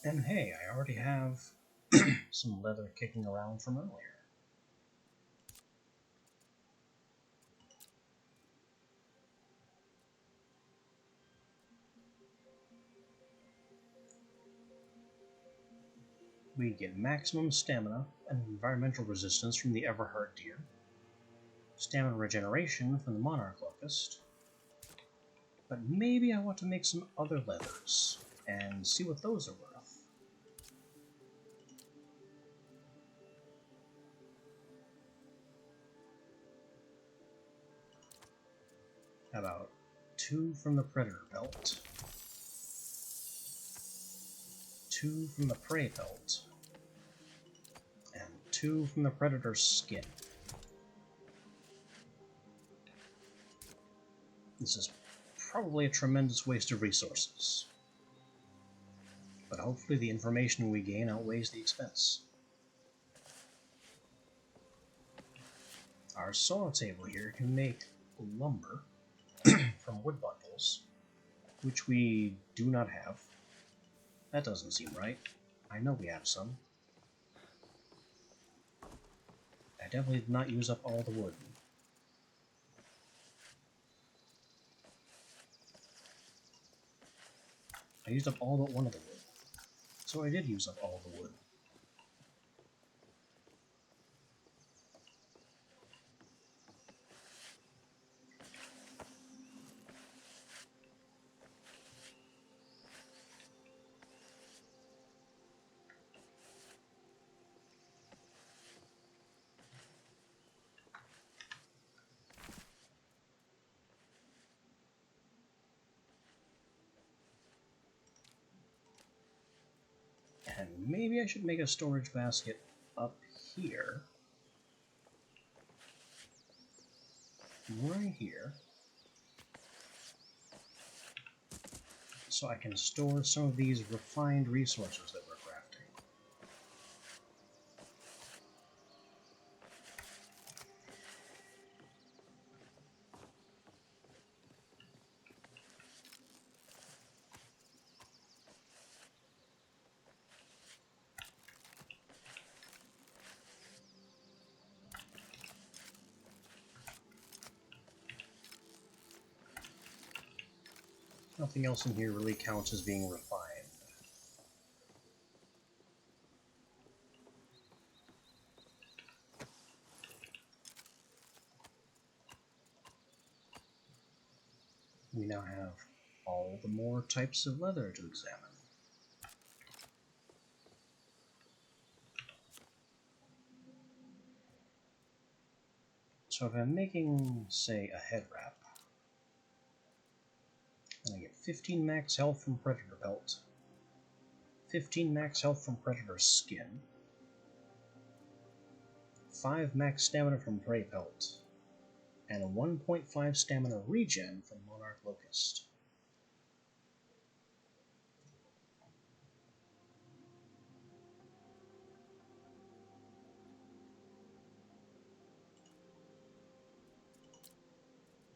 Speaker 1: And hey, I already have some leather kicking around from earlier. We get maximum stamina and environmental resistance from the Everhard deer, stamina regeneration from the Monarch locust, but maybe I want to make some other leathers and see what those are worth. How about 2 from the predator pelt? 2 from the prey pelt, and 2 from the predator's skin. This is probably a tremendous waste of resources, but hopefully the information we gain outweighs the expense. Our saw table here can make lumber from wood bundles, which we do not have. That doesn't seem right. I know we have some. I definitely did not use up all the wood. I used up all but one of the wood. So I did use up all the wood. And maybe I should make a storage basket up here. Right here. So I can store some of these refined resources that we're crafting. Nothing else in here really counts as being refined. We now have all the more types of leather to examine. So if I'm making, say, a head wrap, then I get 15 max health from Predator Pelt, 15 max health from Predator Skin, 5 max stamina from Prey Pelt, and a 1.5 stamina regen from Monarch Locust.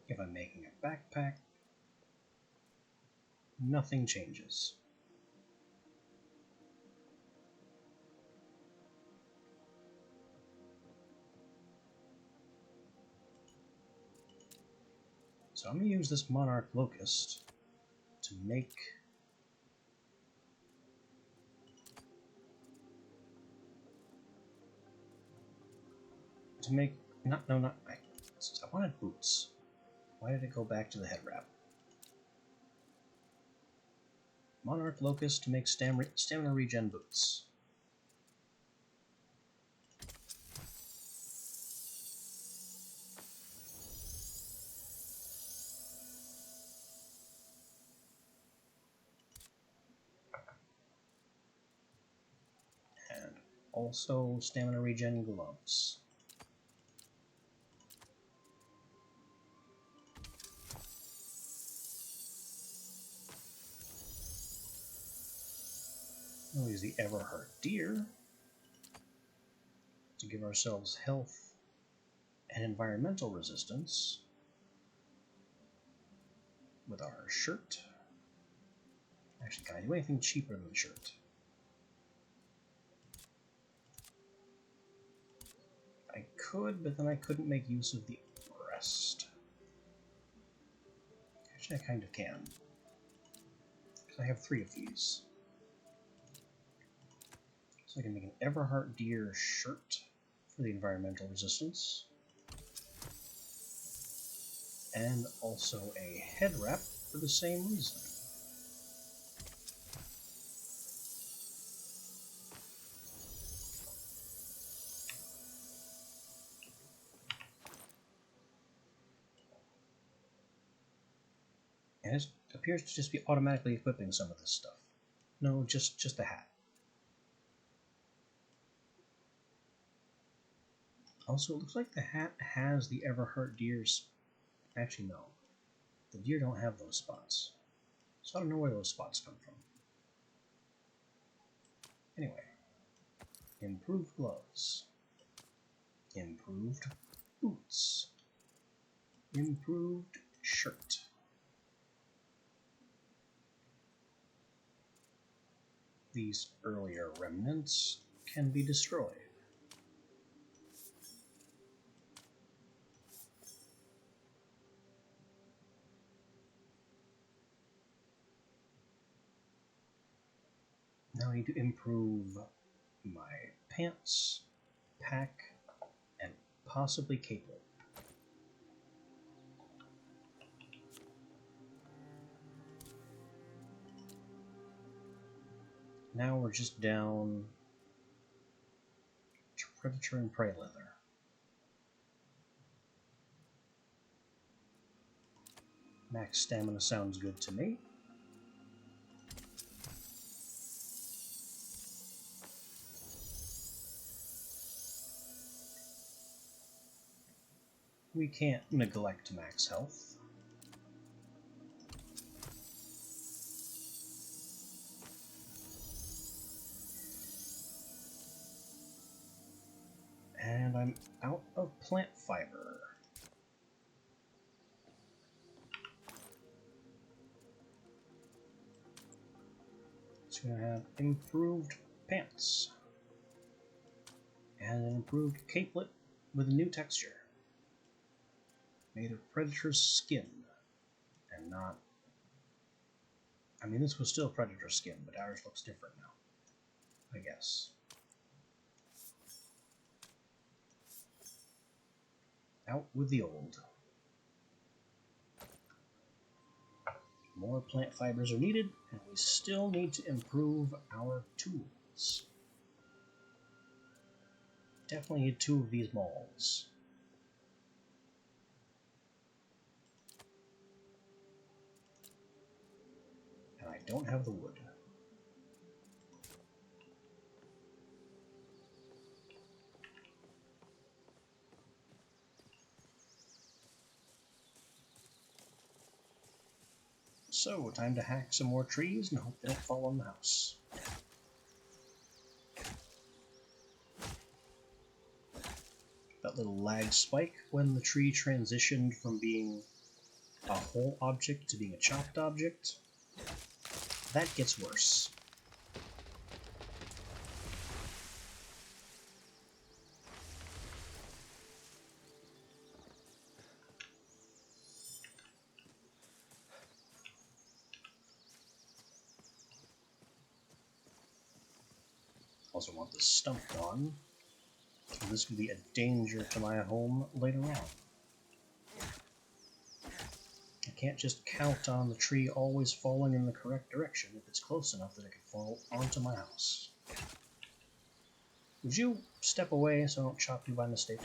Speaker 1: If I'm making a backpack, nothing changes. So I'm going to use this Monarch Locust to make I wanted boots. Why did it go back to the head wrap? Monarch Locust to make stamina regen boots. And also stamina regen gloves. We'll use the Everheart Deer to give ourselves health and environmental resistance with our shirt. Actually, can I do anything cheaper than the shirt? I could, but then I couldn't make use of the rest. Actually, I kind of can, because I have 3 of these. So I can make an Everheart Deer shirt for the environmental resistance, and also a head wrap for the same reason. And it appears to just be automatically equipping some of this stuff. No, just the hat. Also, it looks like the hat has the Everheart deers. Actually, no. The deer don't have those spots. So I don't know where those spots come from. Anyway. Improved gloves. Improved boots. Improved shirt. These earlier remnants can be destroyed. Now I need to improve my pants, pack, and possibly capelet. Now we're just down to Predator and Prey leather. Max stamina sounds good to me. We can't neglect max health. And I'm out of plant fiber. So we have improved pants. And an improved capelet with a new texture. Made of predator's skin. And not... I mean, this was still predator skin, but ours looks different now. I guess. Out with the old. More plant fibers are needed, and we still need to improve our tools. Definitely need 2 of these mauls. And I don't have the wood. So, time to hack some more trees and hope they don't fall on the house. That little lag spike when the tree transitioned from being a whole object to being a chopped object, that gets worse. Also want the stump gone. This could be a danger to my home later on. I can't just count on the tree always falling in the correct direction if it's close enough that it can fall onto my house. Would you step away so I don't chop you by mistake?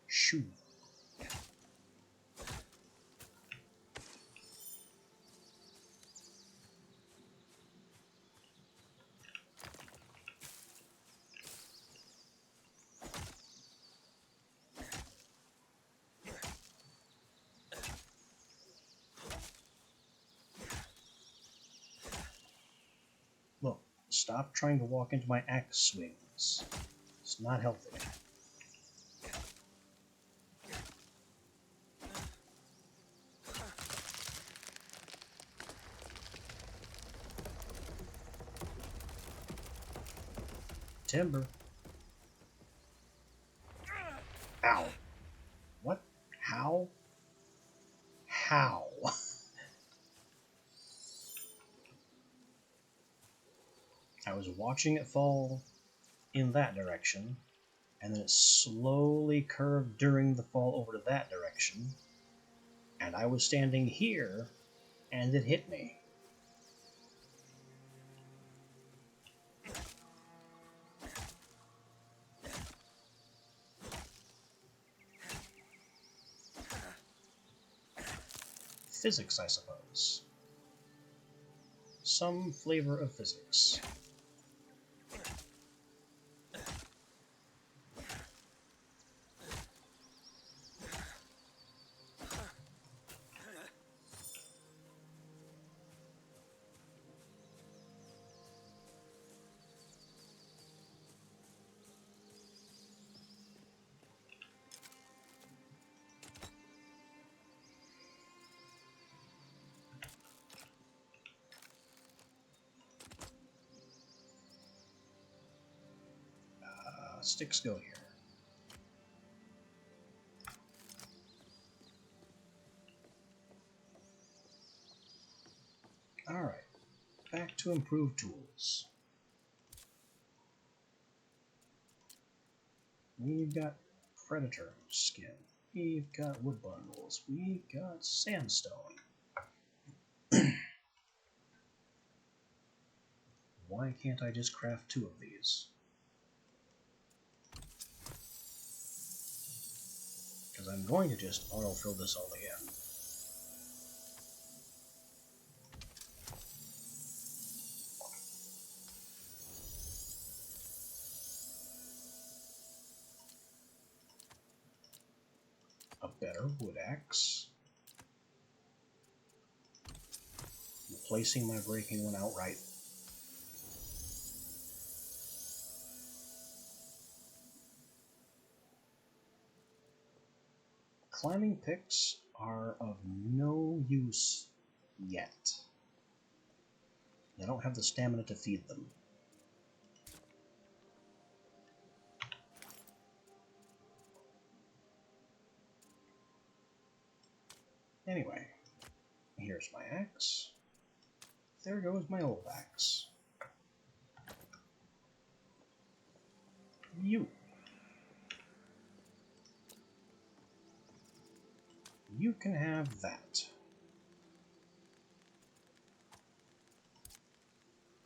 Speaker 1: Shoo. Look, stop trying to walk into my axe swings. It's not healthy. Timber. Ow. What? How? How? I was watching it fall in that direction, and then it slowly curved during the fall over to that direction, and I was standing here, and it hit me. Physics, I suppose. Some flavor of physics. Sticks go here. Alright, back to improved tools. We've got predator skin. We've got wood bundles. We've got sandstone. Why can't I just craft 2 of these? Because I'm going to just autofill this all again. A better wood axe. Replacing my breaking one outright. Climbing picks are of no use yet. I don't have the stamina to feed them. Anyway, here's my axe. There goes my old axe. You can have that.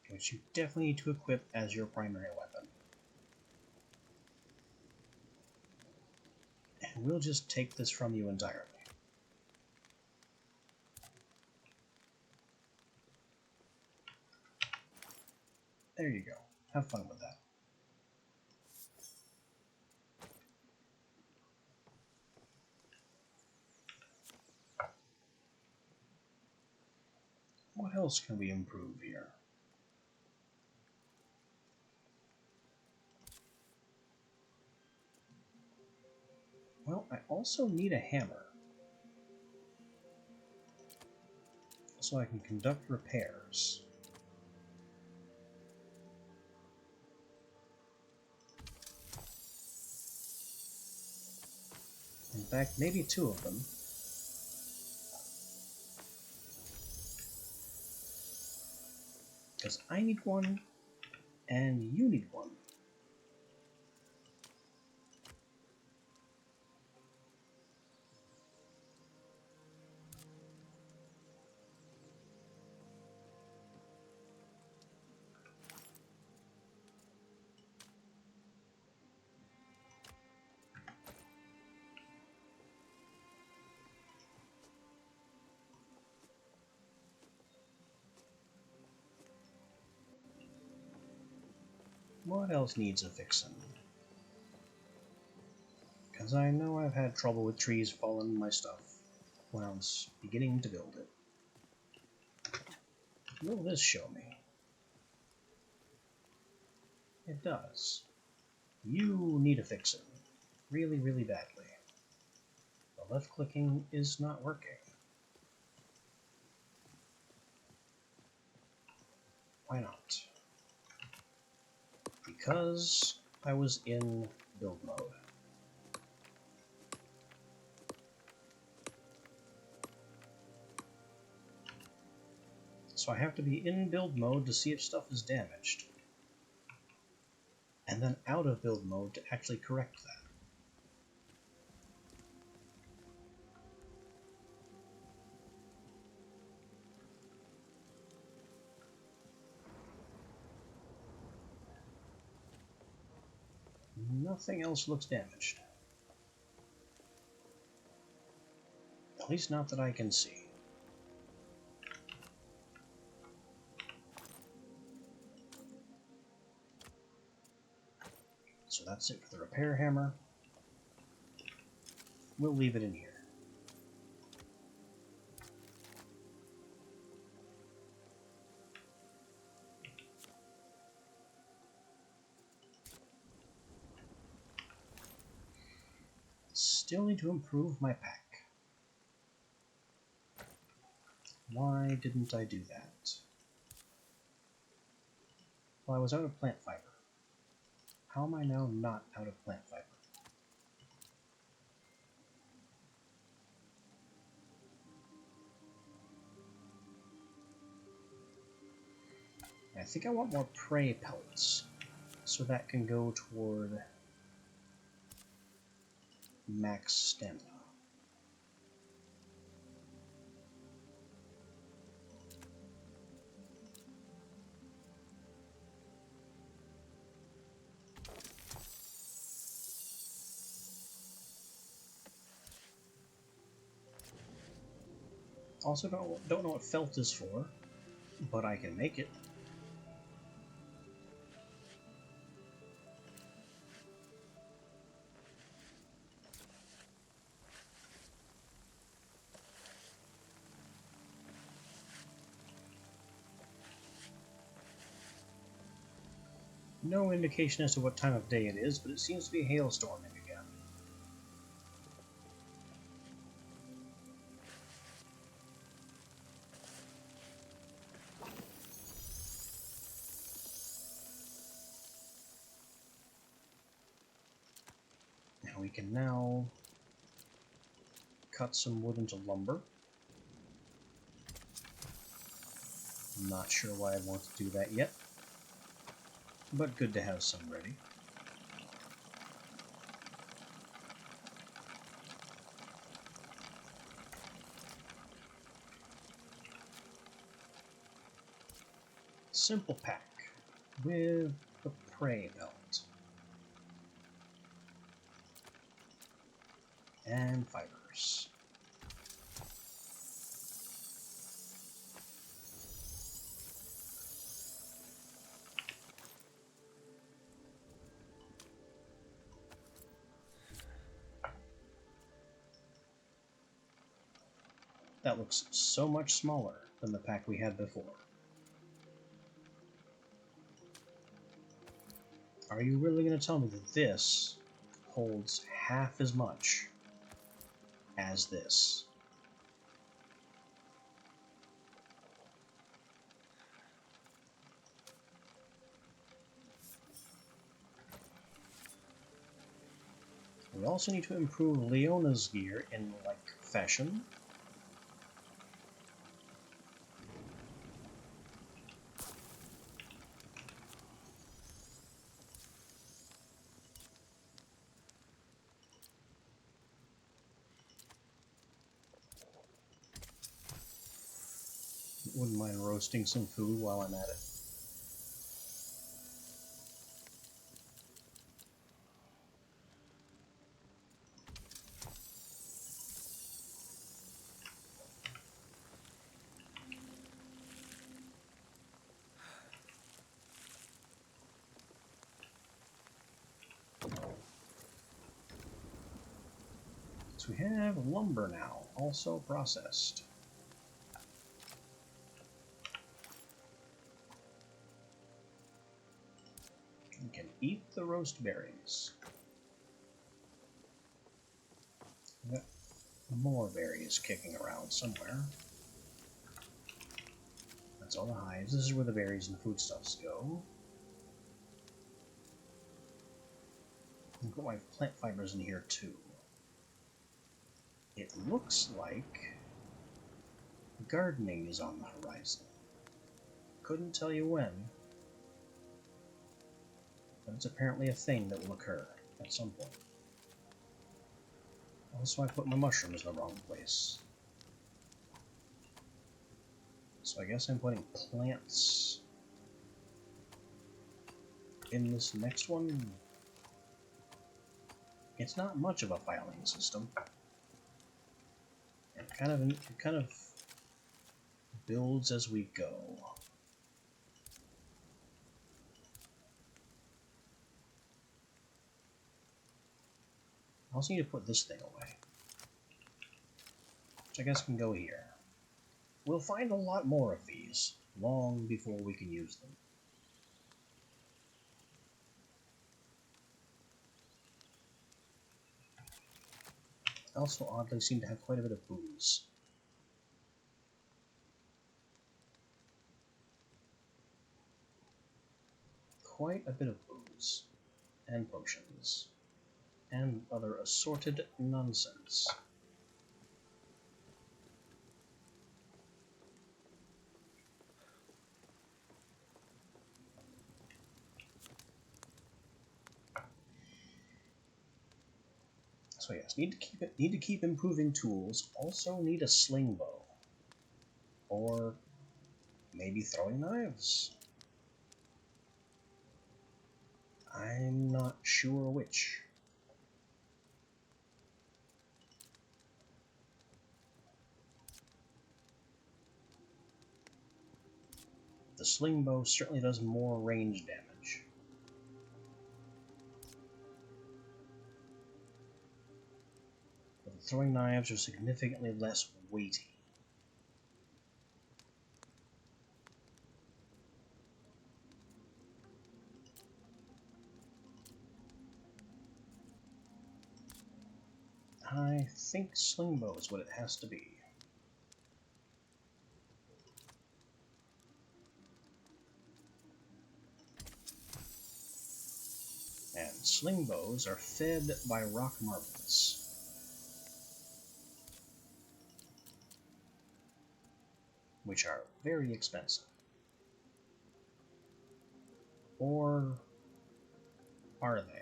Speaker 1: Which you definitely need to equip as your primary weapon. And we'll just take this from you entirely. There you go. Have fun with that. What else can we improve here? Well, I also need a hammer. So I can conduct repairs. In fact, maybe 2 of them. Because I need one, and you need one. What else needs a fixin'? Because I know I've had trouble with trees falling in my stuff when I was beginning to build it. What will this show me? It does. You need a fixin'. Really, really badly. The left clicking is not working. Why not? Because I was in build mode. So I have to be in build mode to see if stuff is damaged. And then out of build mode to actually correct that. Nothing else looks damaged. At least not that I can see. So that's it for the repair hammer. We'll leave it in here. Still need to improve my pack. Why didn't I do that? Well, I was out of plant fiber. How am I now not out of plant fiber? I think I want more prey pellets, so that can go toward max stamina. Also, don't know what felt is for, but I can make it. No indication as to what time of day it is, but it seems to be hailstorming again. And we can now cut some wood into lumber. Not sure why I want to do that yet, but good to have some ready. Simple pack with the prey belt and fibers. That looks so much smaller than the pack we had before. Are you really going to tell me that this holds half as much as this? We also need to improve Leona's gear in like fashion. Wouldn't mind roasting some food while I'm at it. So we have lumber now, also processed. We can eat the roast berries. We've got more berries kicking around somewhere. That's all the hives. This is where the berries and foodstuffs go. I'll put my plant fibers in here too. It looks like gardening is on the horizon. Couldn't tell you when, but it's apparently a thing that will occur at some point. Also, I put my mushrooms in the wrong place. So I guess I'm putting plants in this next one. It's not much of a filing system. It kind of builds as we go. I also need to put this thing away, which I guess can go here. We'll find a lot more of these long before we can use them. Also oddly seem to have quite a bit of booze. Quite a bit of booze. and potions, and other assorted nonsense. So yes, need to keep improving tools. Also need a sling bow, or maybe throwing knives. I'm not sure which. The sling bow certainly does more range damage. But the throwing knives are significantly less weighty. I think sling bow is what it has to be. And sling bows are fed by rock marbles, which are very expensive. Or are they?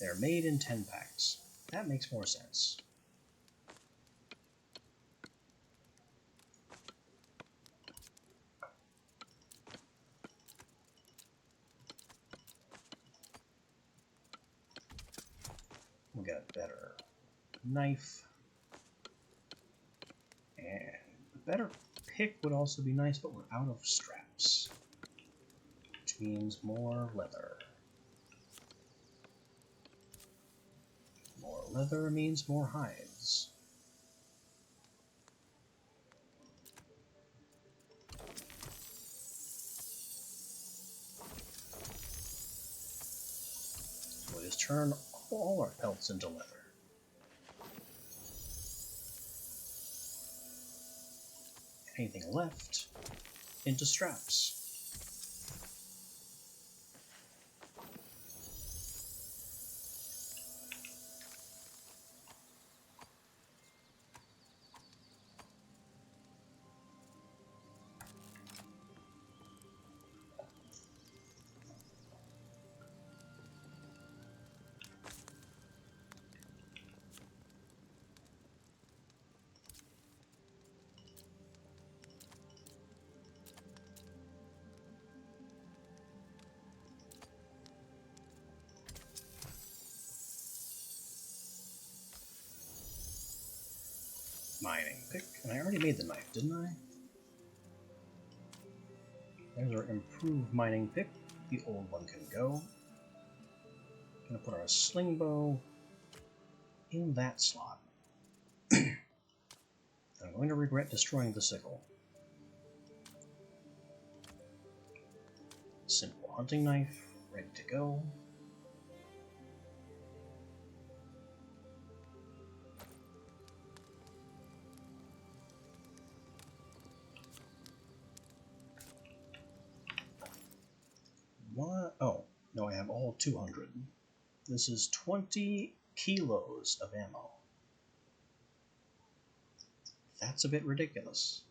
Speaker 1: They're made in 10 packs. That makes more sense. We'll get a better knife. And a better pick would also be nice, but we're out of straps, which means more leather. More leather means more hides. So let's turn all our pelts into leather. Anything left into straps. Mining pick. And I already made the knife, didn't I? There's our improved mining pick. The old one can go. Gonna put our sling bow in that slot. I'm going to regret destroying the sickle. Simple hunting knife, ready to go. What? Oh, no, I have all 200. This is 20 kilos of ammo. That's a bit ridiculous.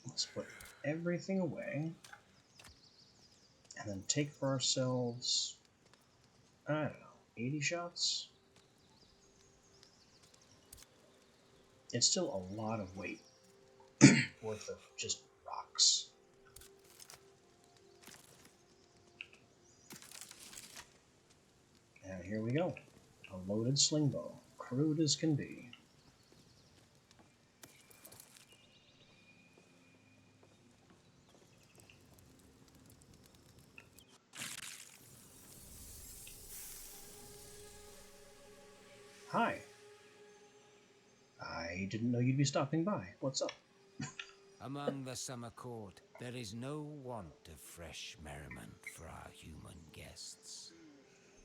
Speaker 1: Let's put everything away. And then take for ourselves, I don't know, 80 shots? It's still a lot of weight worth of just rocks. And here we go. A loaded sling bow, crude as can be. Hi. I didn't know you'd be stopping by. What's up?
Speaker 2: Among the summer court, there is no want of fresh merriment for our human guests.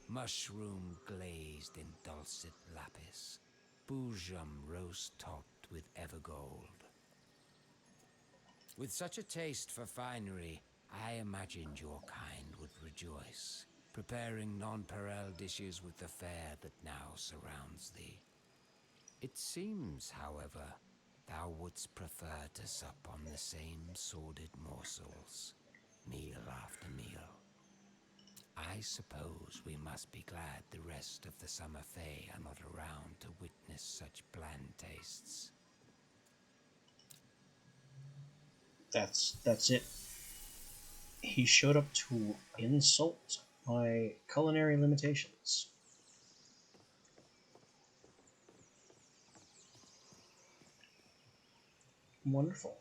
Speaker 2: Mushroom glazed in dulcet lapis, boujum roast topped with evergold. With such a taste for finery, I imagined your kind would rejoice, preparing nonpareil dishes with the fare that now surrounds thee. It seems, however, thou wouldst prefer to sup on the same sordid morsels, meal after meal. I suppose we must be glad the rest of the summer fae are not around to witness such bland tastes.
Speaker 1: That's it. He showed up to insult my culinary limitations. Wonderful.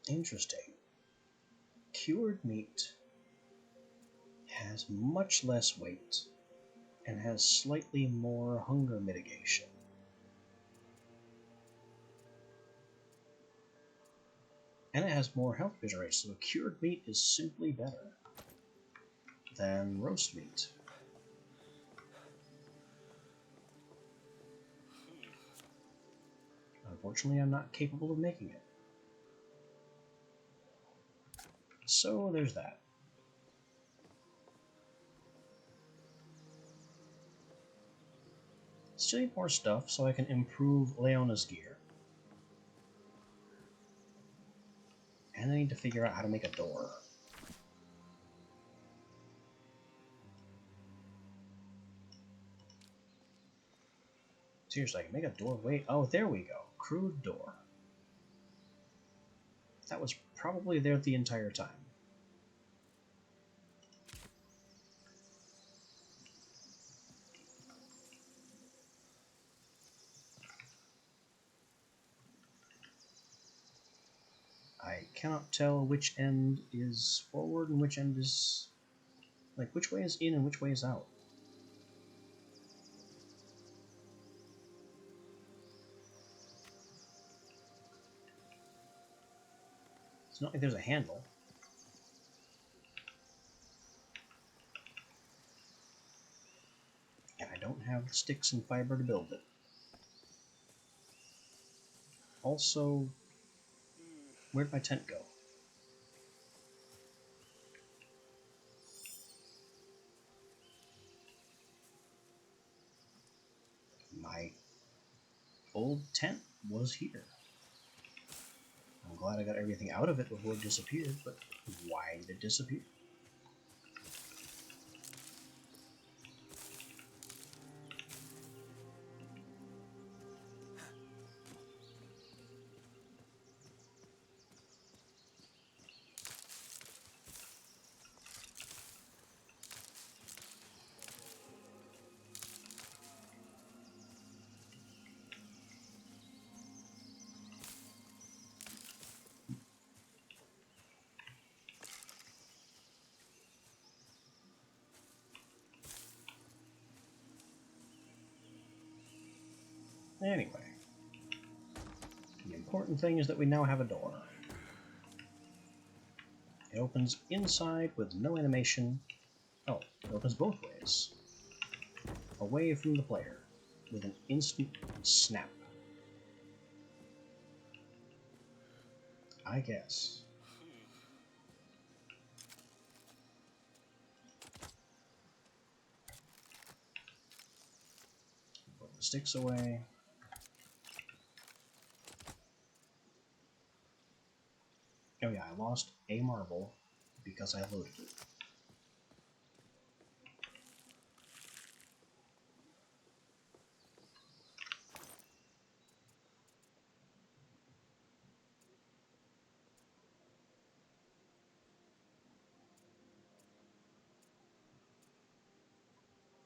Speaker 1: Interesting. Cured meat has much less weight and has slightly more hunger mitigation. And it has more health regeneration, so cured meat is simply better than roast meat. Unfortunately, I'm not capable of making it. So there's that. Still need more stuff so I can improve Leona's gear. And I need to figure out how to make a door. Seriously, I can make a doorway. Oh, there we go. Crude door. That was probably there the entire time. I cannot tell which end is forward and which end is... like, which way is in and which way is out. It's not like there's a handle. And I don't have the sticks and fiber to build it. Also, where'd my tent go? My old tent was here. I'm glad I got everything out of it before it disappeared, but why did it disappear? Anyway, the important thing is that we now have a door. It opens inside with no animation. Oh, it opens both ways. Away from the player, with an instant snap. I guess. Put the sticks away. Oh yeah, I lost a marble because I loaded it.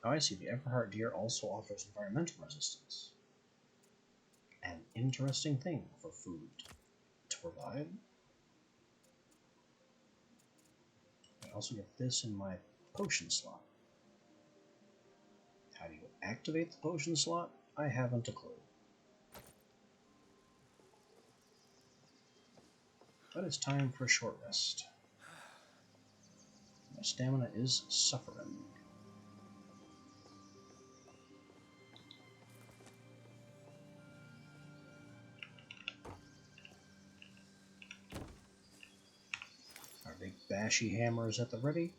Speaker 1: Oh, I see. The Everheart deer also offers environmental resistance. An interesting thing for food. provide. I also get this in my potion slot. How do you activate the potion slot? I haven't a clue. But it's time for a short rest. My stamina is suffering. Our big bashy hammer is at the ready.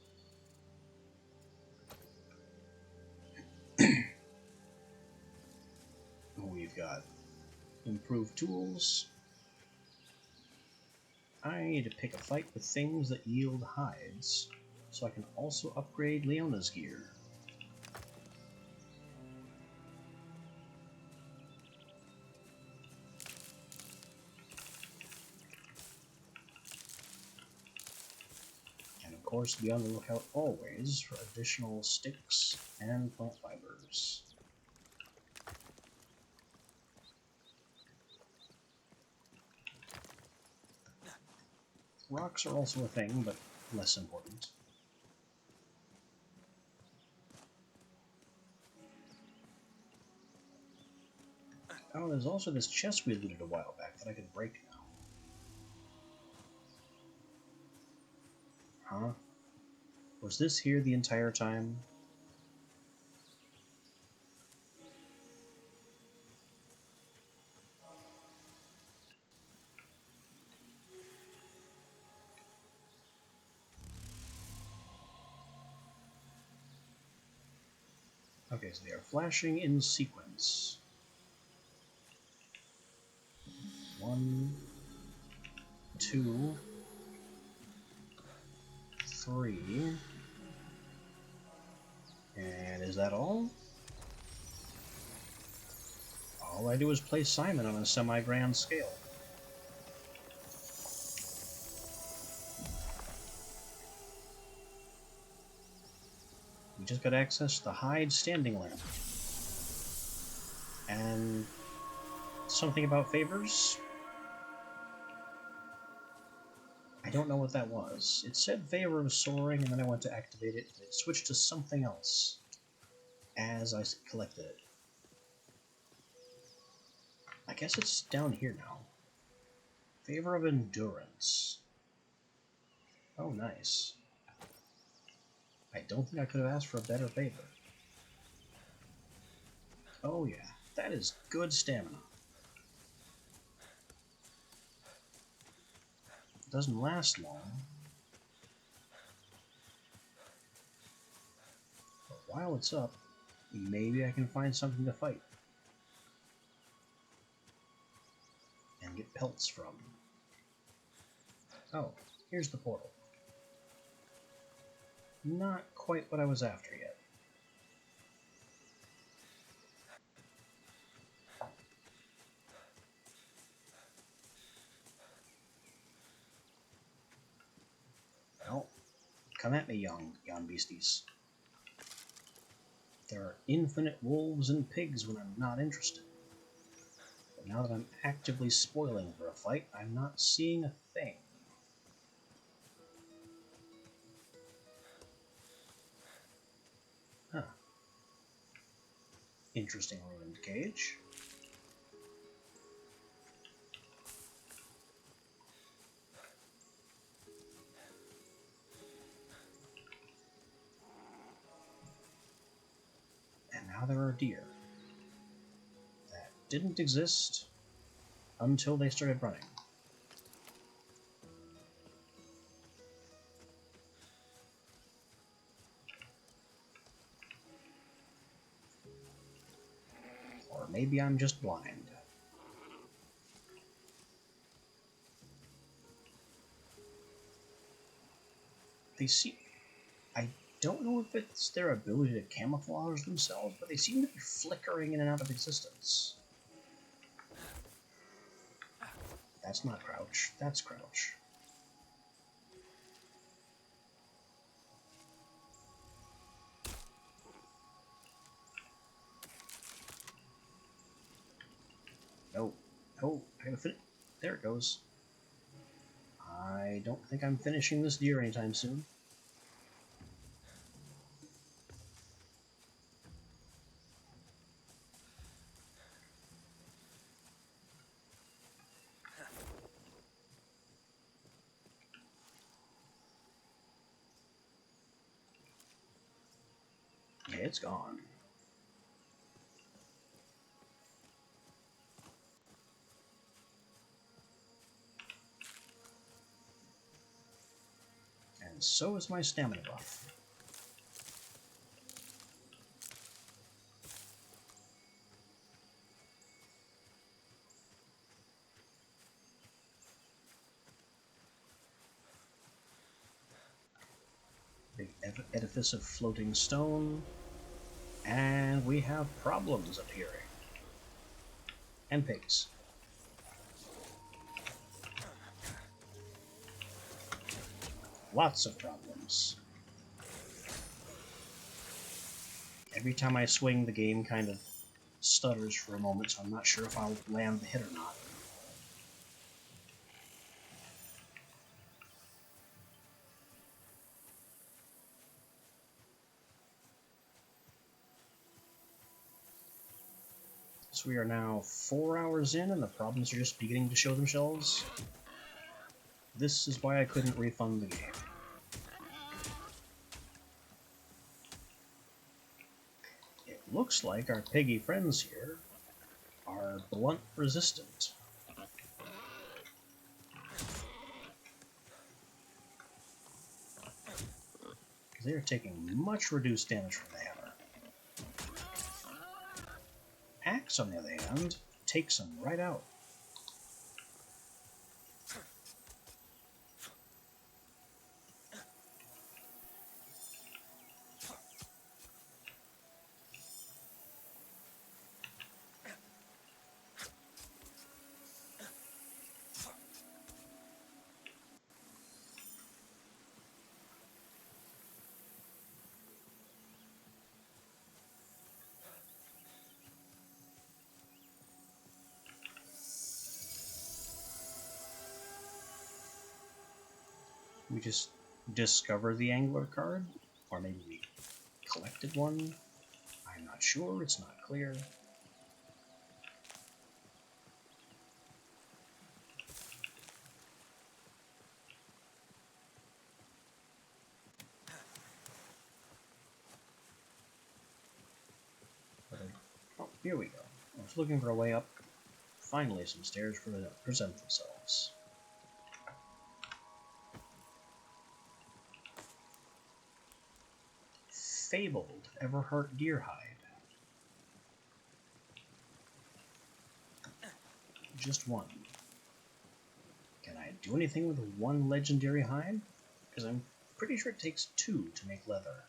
Speaker 1: We've got improved tools. I need to pick a fight with things that yield hides, so I can also upgrade Leona's gear. And of course, be on the lookout always for additional sticks and plant fibers. Rocks are also a thing, but less important. Oh, there's also this chest we looted a while back that I could break now. Huh? Was this here the entire time? Okay, so they are flashing in sequence. 1, 2, 3. And is that all? All I do is play Simon on a semi-grand scale. We just got access to the hide standing lamp. And something about favors? I don't know what that was. It said favor of soaring, and then I went to activate it, and it switched to something else as I collected it. I guess it's down here now. Favor of endurance. Oh, nice. I don't think I could have asked for a better favor. Oh yeah, that is good stamina. It doesn't last long. But while it's up, maybe I can find something to fight. And get pelts from. Oh, here's the portal. Not quite what I was after yet. Well, come at me, young beasties. There are infinite wolves and pigs when I'm not interested. But now that I'm actively spoiling for a fight, I'm not seeing a thing. Huh. Interesting ruined cage. And now there are deer. That didn't exist until they started running. Or maybe I'm just blind. They seem... I don't know if it's their ability to camouflage themselves, but they seem to be flickering in and out of existence. That's not Crouch. That's Crouch. No. No. I gotta fit it. There it goes. I don't think I'm finishing this deer anytime soon. Okay, it's gone. And so is my stamina buff. Big edifice of floating stone. And we have problems appearing. And pigs. Lots of problems. Every time I swing, the game kind of stutters for a moment, so I'm not sure if I'll land the hit or not. So we are now 4 hours in, and the problems are just beginning to show themselves. This is why I couldn't refund the game. It looks like our piggy friends here are blunt resistant. They are taking much reduced damage from the hammer. Axe, on the other hand, takes them right out. We just discovered the angler card, or maybe we collected one. I'm not sure, it's not clear. Oh, here we go. I was looking for a way up. Finally, some stairs present themselves. Fabled Everheart Deerhide. Just one. Can I do anything with one legendary hide? Because I'm pretty sure it takes 2 to make leather.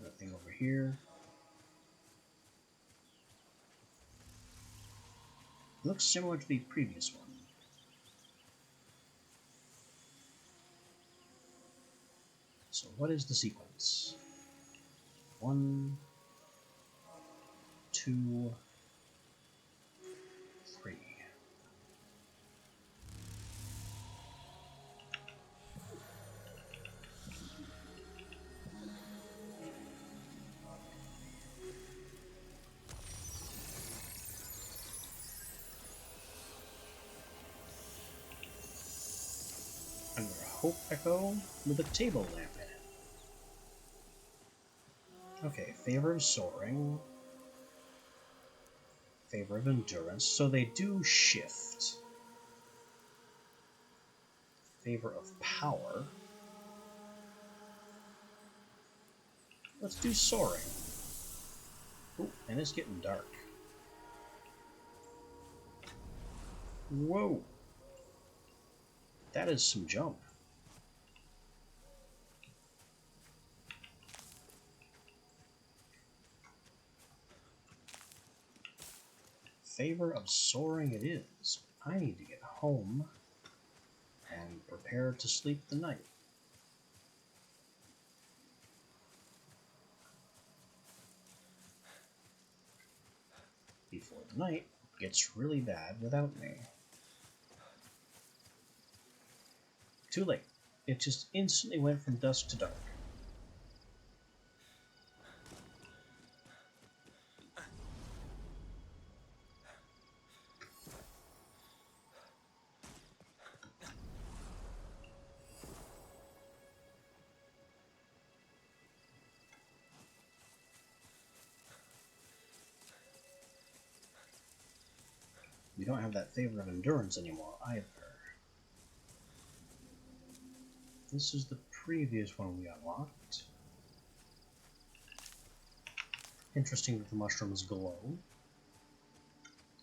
Speaker 1: Nothing over here. It looks similar to the previous one. So what is the sequence? 1, 2, 3. Under a hope echo with a table lamp in it. Okay, favor of soaring. Favor of endurance. So they do shift. Favor of power. Let's do soaring. Ooh, and it's getting dark. Whoa! That is some jump. Favor of soaring it is. I need to get home and prepare to sleep the night. before the night gets really bad without me. Too late. It just instantly went from dusk to dark. We don't have that favor of endurance anymore either. This is the previous one we unlocked. Interesting that the mushrooms glow.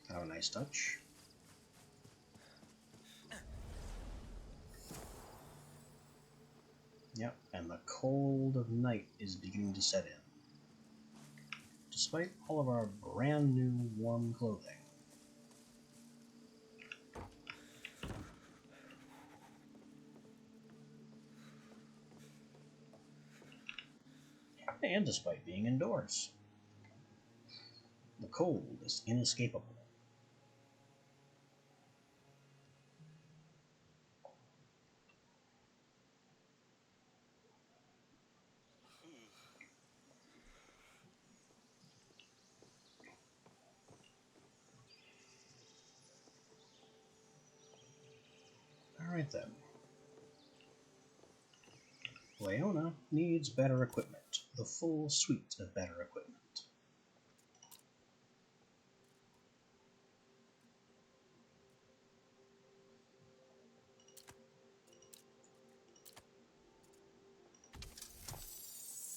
Speaker 1: Kind of a nice touch. Yep, and the cold of night is beginning to set in, despite all of our brand new warm clothing. And despite being indoors. The cold is inescapable. Alright then. Leona needs better equipment. The full suite of better equipment.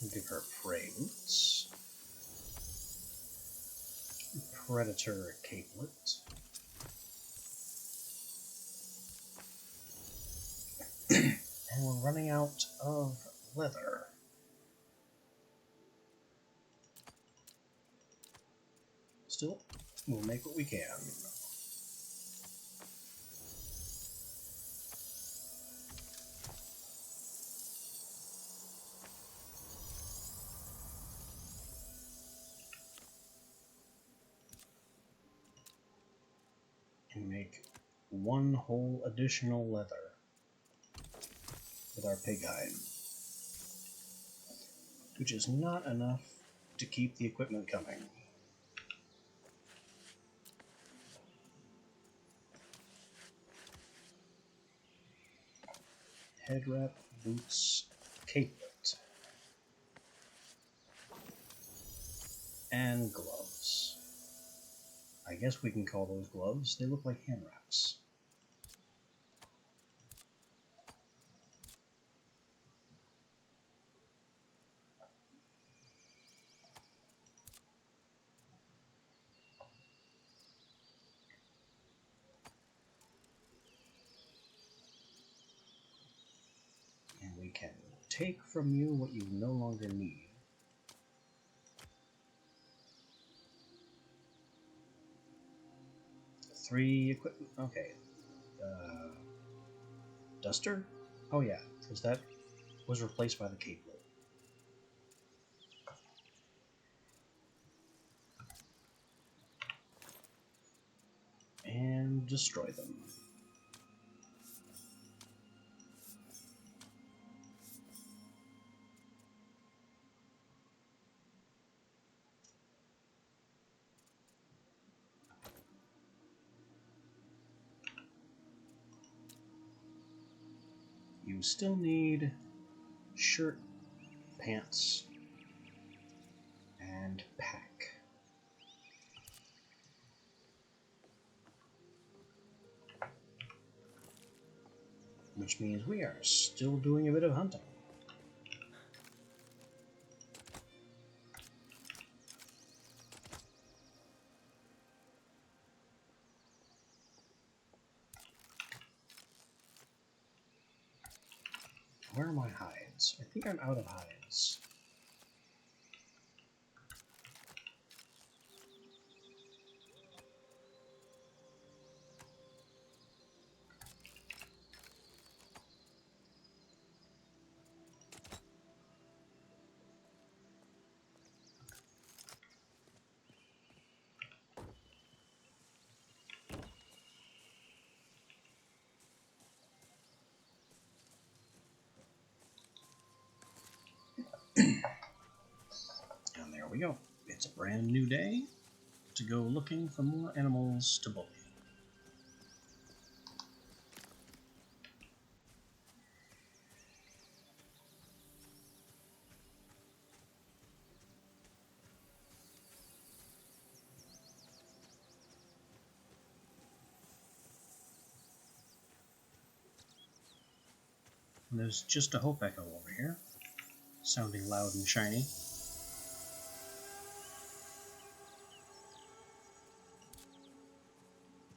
Speaker 1: We'll give her prey boots. Predator capelet. And we're running out of leather. Still, we'll make what we can. And make one whole additional leather with our pig hide, which is not enough to keep the equipment coming. Head wrap, boots, capelet, and gloves. I guess we can call those gloves. They look like hand wraps. And we can take from you what you no longer need. Three equipment. Okay. Duster? Oh yeah, because that was replaced by the capelet. And destroy them. You still need shirt, pants, and pack. Which means we are still doing a bit of hunting. Where are my hides? I think I'm out of hides. And there we go. It's a brand new day to go looking for more animals to bully. And there's just a Hope Echo over here, sounding loud and shiny.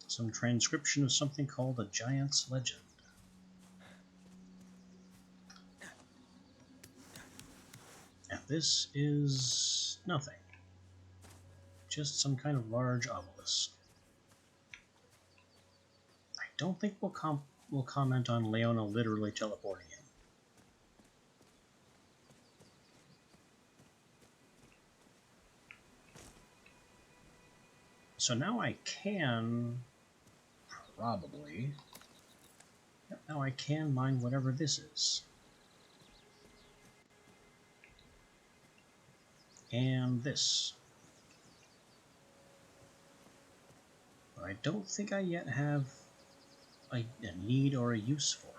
Speaker 1: Some transcription of something called a Giant's Legend. And this is nothing. Just some kind of large obelisk. I don't think we'll comment on Leona literally teleporting in. So now I can probably... Yep, now I can mine whatever this is. And this. But I don't think I yet have a need or a use for it.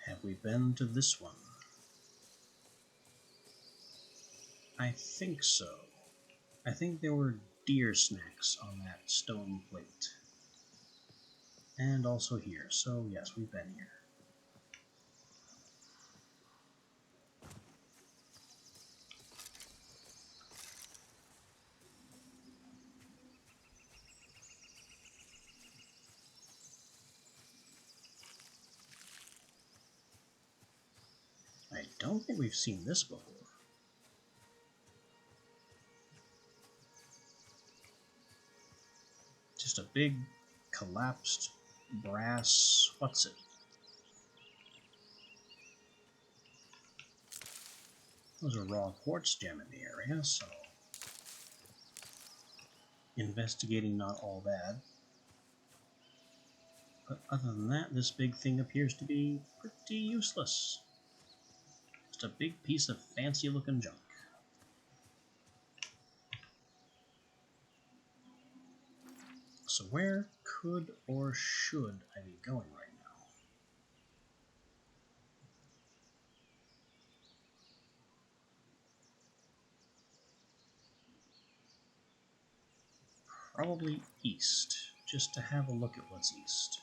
Speaker 1: Have we been to this one? I think so. I think there were deer snacks on that stone plate. And also here, so yes, we've been here. I don't think we've seen this before. Just a big collapsed brass... what's it? There's a raw quartz gem in the area, so... investigating not all bad. But other than that, this big thing appears to be pretty useless. Just a big piece of fancy-looking junk. So where could or should I be going right now? Probably east, just to have a look at what's east.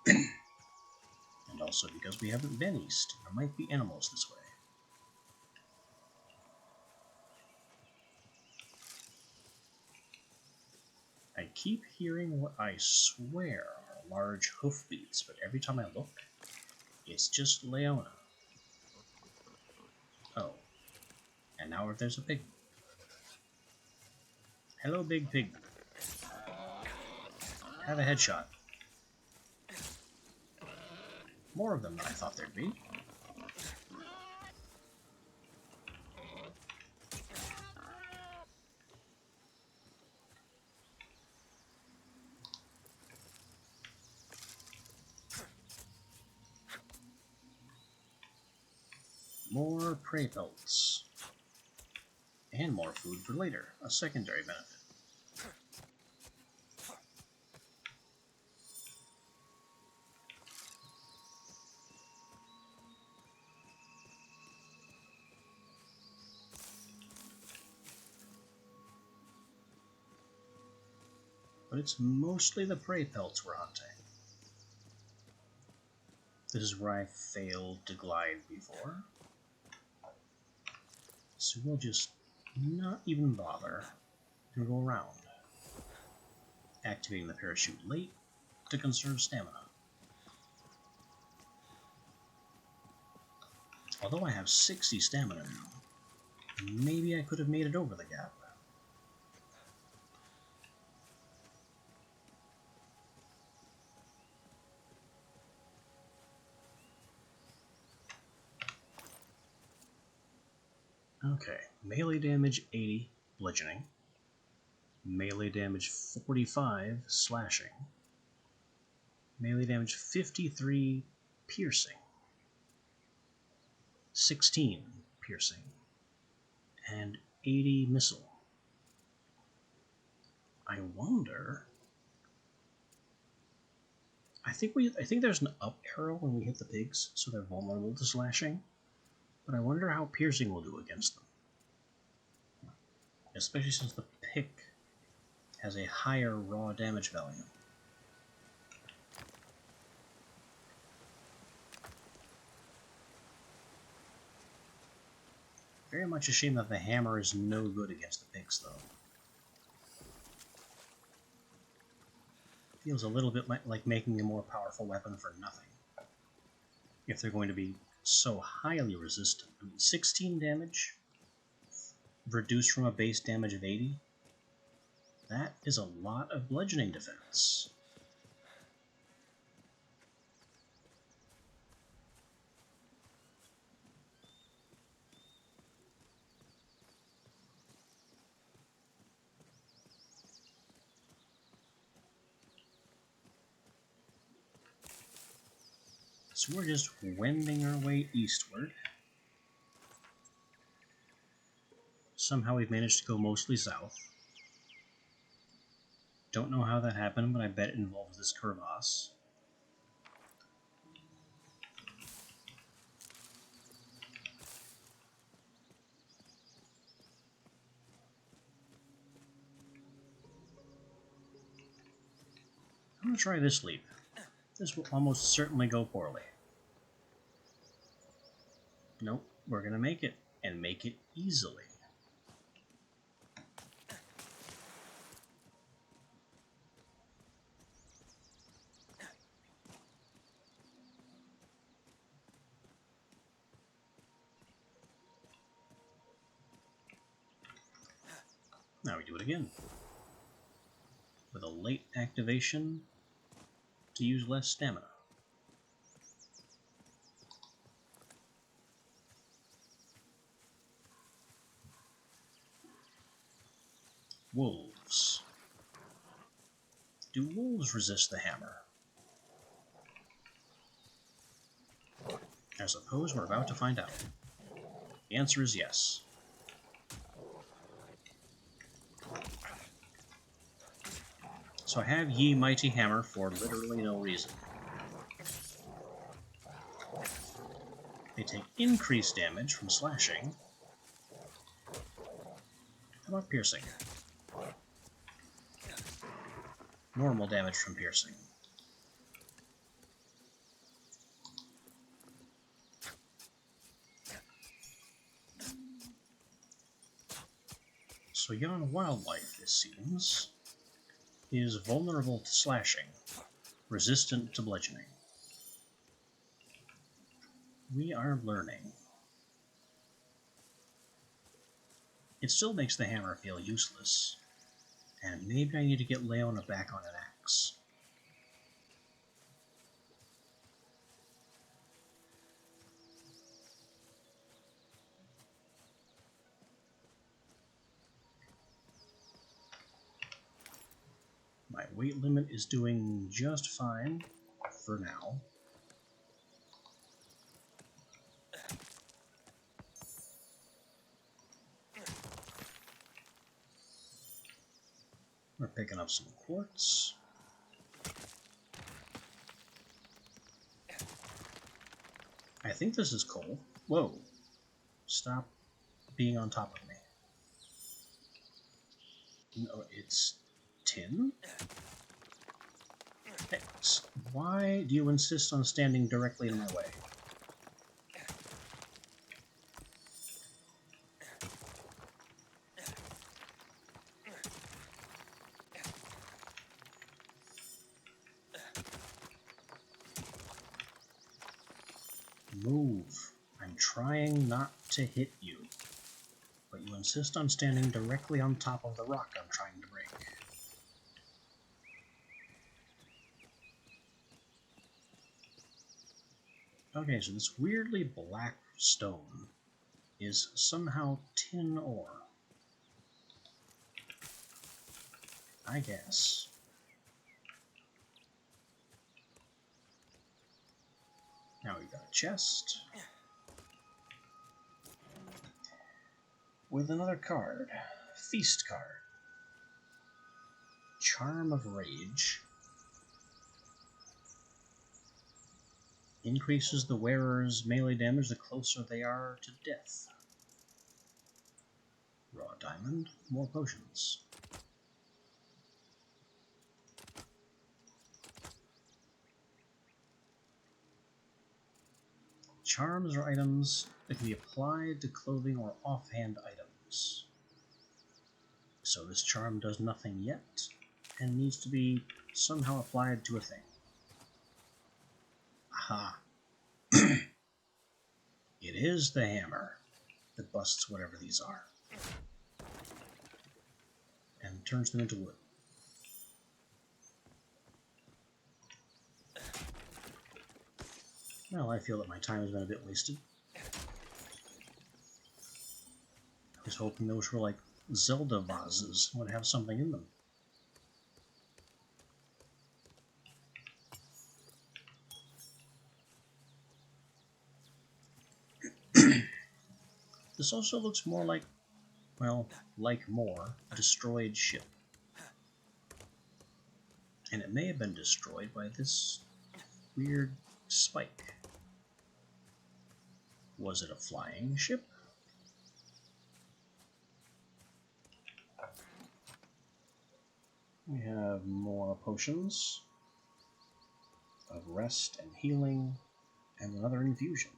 Speaker 1: And also because we haven't been east, there might be animals this way. I keep hearing what I swear are large hoofbeats, but every time I look, it's just Leona. Oh, and now there's a pig. Hello, big pig. Have a headshot. More of them than I thought there'd be. More prey pelts. And more food for later, a secondary benefit. But it's mostly the prey pelts we're hunting. This is where I failed to glide before. So we'll just not even bother and go around. Activating the parachute late to conserve stamina. Although I have 60 stamina now, maybe I could have made it over the gap. Okay, melee damage 80, bludgeoning. Melee damage 45, slashing. Melee damage 53, piercing. 16, piercing. And 80, missile. I wonder... I think there's an up arrow when we hit the pigs, so they're vulnerable to slashing. But I wonder how piercing will do against them. Especially since the pick has a higher raw damage value. Very much a shame that the hammer is no good against the pigs, though. Feels a little bit like making a more powerful weapon for nothing. If they're going to be so highly resistant. I mean, 16 damage, reduced from a base damage of 80. That is a lot of bludgeoning defense. So we're just wending our way eastward. Somehow we've managed to go mostly south. Don't know how that happened, but I bet it involves this crevasse. I'm going to try this leap. This will almost certainly go poorly. Nope, we're going to make it, and make it easily. Now we do it again. With a late activation to use less stamina. Wolves. Do wolves resist the hammer? I suppose we're about to find out. The answer is yes. So I have Ye Mighty Hammer for literally no reason. They take increased damage from slashing. How about piercing? Normal damage from piercing. So Yon Wildlife, it seems, is vulnerable to slashing, resistant to bludgeoning. We are learning. It still makes the hammer feel useless, and maybe I need to get Leona back on an axe. My weight limit is doing just fine for now. We're picking up some quartz. I think this is coal. Whoa. Stop being on top of me. No, it's tin? X. Why do you insist on standing directly in my way? Move. I'm trying not to hit you, but you insist on standing directly on top of the rock I'm trying to break. Okay, so this weirdly black stone is somehow tin ore. I guess. Now we got a chest. With another card. Feast card. Charm of Rage. Increases the wearer's melee damage the closer they are to death. Raw diamond. More potions. Charms are items that can be applied to clothing or offhand items. So this charm does nothing yet, and needs to be somehow applied to a thing. Aha. It is the hammer that busts whatever these are, and turns them into wood. Well, I feel that my time has been a bit wasted. I was hoping those were like Zelda vases, would have something in them. This also looks more like, well, like more, destroyed ship. And it may have been destroyed by this weird spike. Was it a flying ship? We have more potions of rest and healing, and another infusion.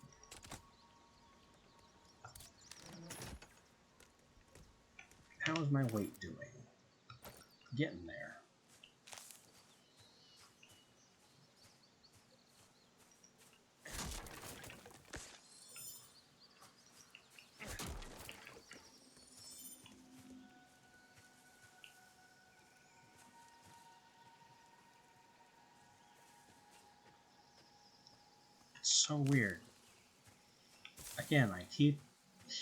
Speaker 1: How's my weight doing? Getting there. It's so weird. Again, I keep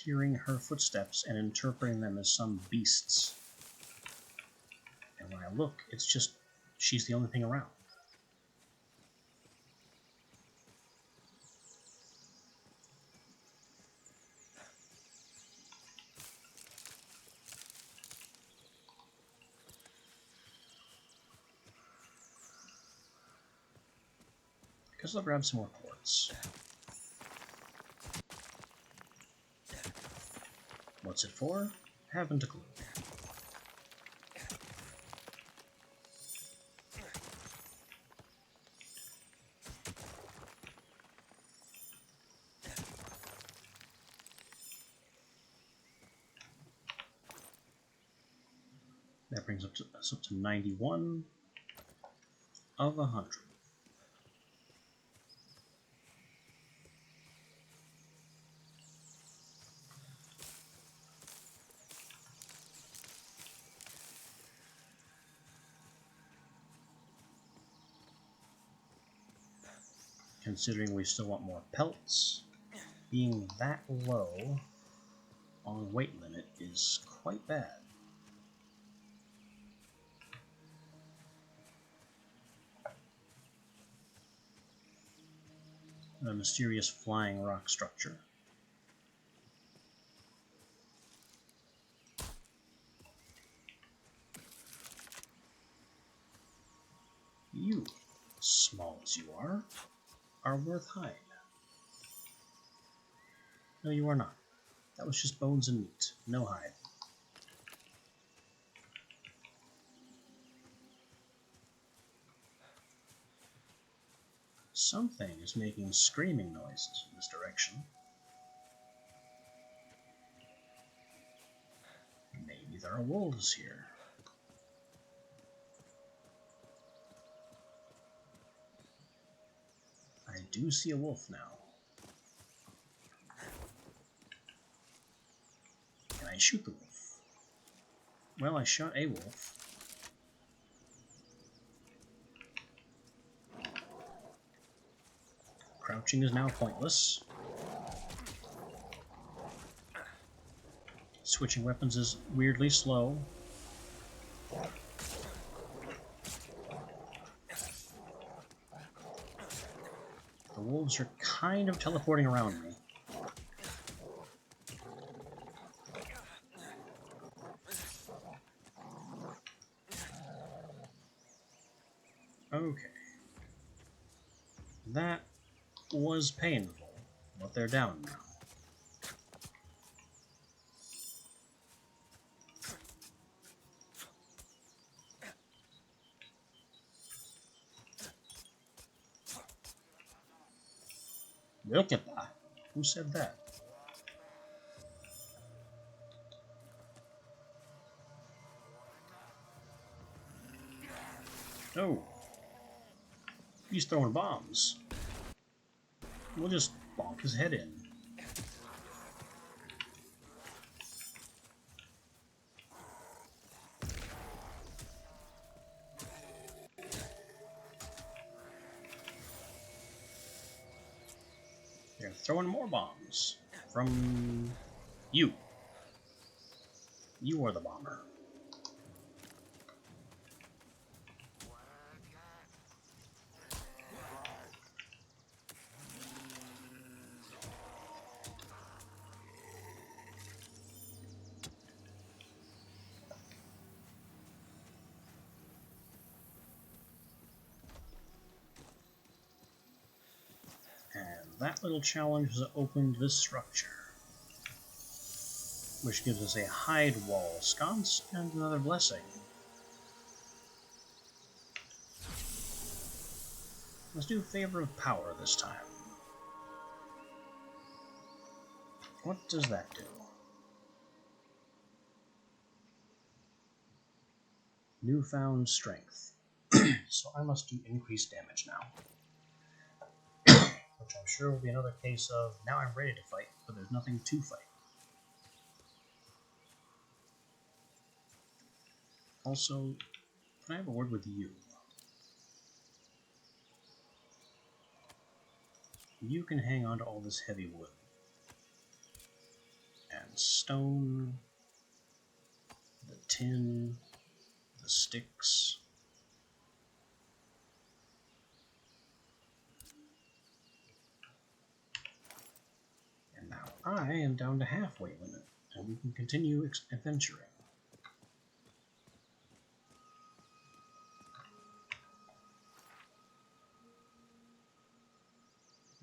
Speaker 1: hearing her footsteps and interpreting them as some beasts. And when I look, it's just she's the only thing around. I guess I'll grab some more quartz. What's it for? Haven't a clue. That brings us up to 91 of 100. Considering we still want more pelts, being that low on weight limit is quite bad. A mysterious flying rock structure. You, small as you are worth hide. No, you are not. That was just bones and meat, no hide. Something is making screaming noises in this direction. Maybe there are wolves here. I do see a wolf now. Can I shoot the wolf? Well, I shot a wolf. Crouching is now pointless. Switching weapons is weirdly slow. The wolves are kind of teleporting around me. Okay. That was painful, but they're down now. Look at that. Who said that? Oh. He's throwing bombs. We'll just bonk his head in. They're throwing more bombs. From you. You are the bomber. And that little challenge has opened this structure, which gives us a hide wall sconce and another blessing. Let's do Favor of Power this time. What does that do? Newfound strength. So I must do increased damage now. Which I'm sure will be another case of, now I'm ready to fight, but there's nothing to fight. Also, can I have a word with you? You can hang on to all this heavy wood. And stone, the tin, the sticks. And now I am down to halfway limit, and we can continue adventuring.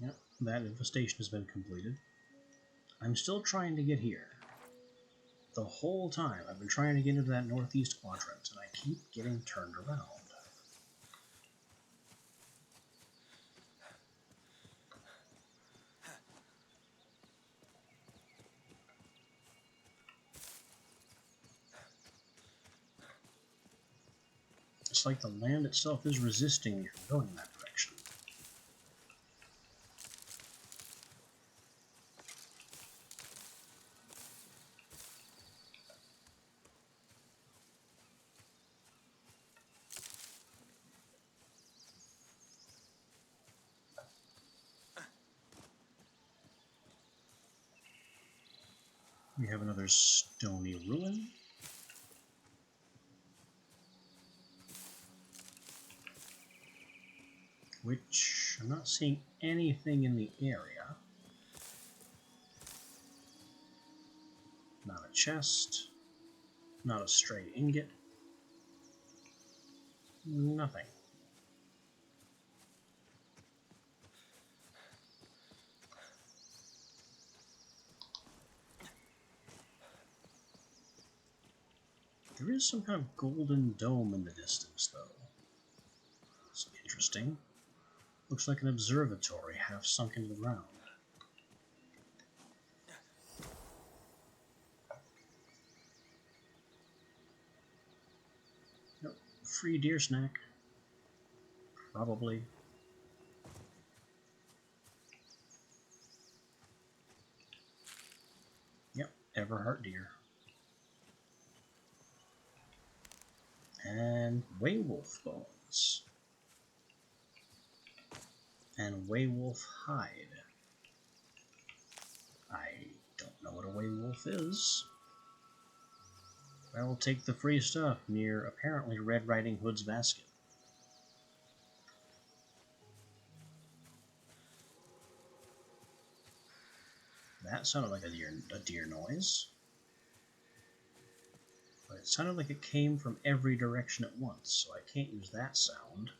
Speaker 1: Yep, that infestation has been completed. I'm still trying to get here. The whole time I've been trying to get into that northeast quadrant, and I keep getting turned around. It's like the land itself is resisting me from going in that direction. We have another stony ruin. Which I'm not seeing anything in the area. Not a chest. Not a stray ingot. Nothing. There is some kind of golden dome in the distance, though. It's interesting. Looks like an observatory half sunk into the ground. Nope. Free deer snack. Probably. Yep, Everheart deer. And Waywolf bones. And Waywolf hide. I don't know what a Waywolf is. I will take the free stuff near apparently Red Riding Hood's basket. That sounded like a deer noise. But it sounded like it came from every direction at once, so I can't use that sound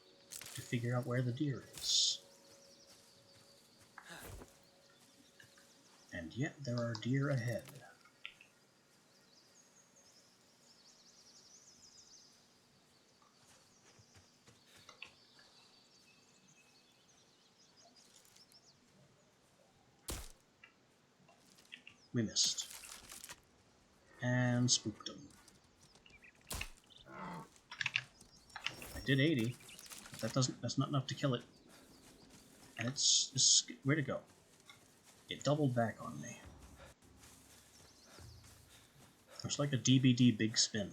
Speaker 1: to figure out where the deer is. And yet there are deer ahead. We missed. And spooked them. I did 80, but that's not enough to kill it. And it's where'd it go? It doubled back on me. It's like a DBD big spin.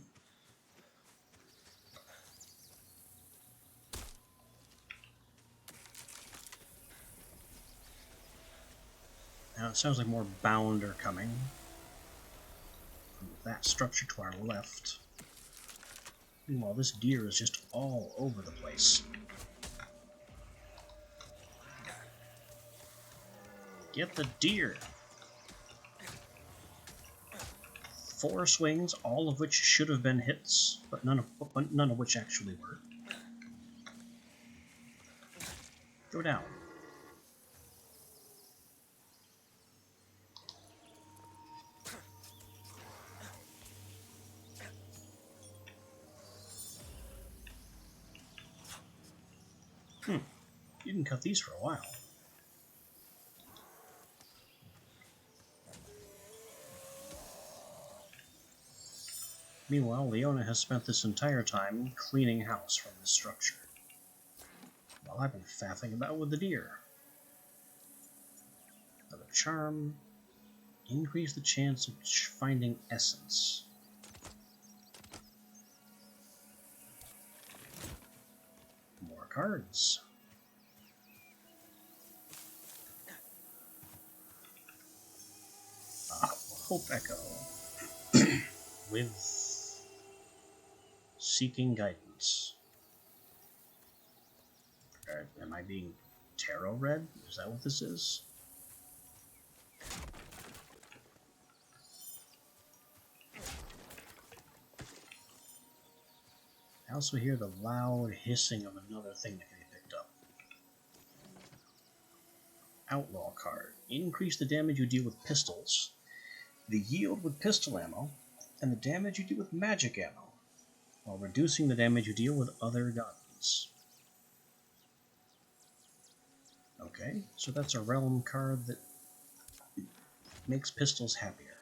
Speaker 1: Now it sounds like more bound are coming from that structure to our left. Meanwhile, this deer is just all over the place. Get the deer! 4 swings, all of which should have been hits, but none of which actually were. Go down. You can cut these for a while. Meanwhile, Leona has spent this entire time cleaning house from this structure, while I've been faffing about with the deer. Another charm. Increase the chance of finding essence. More cards. Hope Echo. With Seeking Guidance. Am I being tarot read? Is that what this is? I also hear the loud hissing of another thing that can be picked up. Outlaw card. Increase the damage you deal with pistols, the yield with pistol ammo, and the damage you deal with magic ammo, while reducing the damage you deal with other guns. Okay, so that's a realm card that makes pistols happier.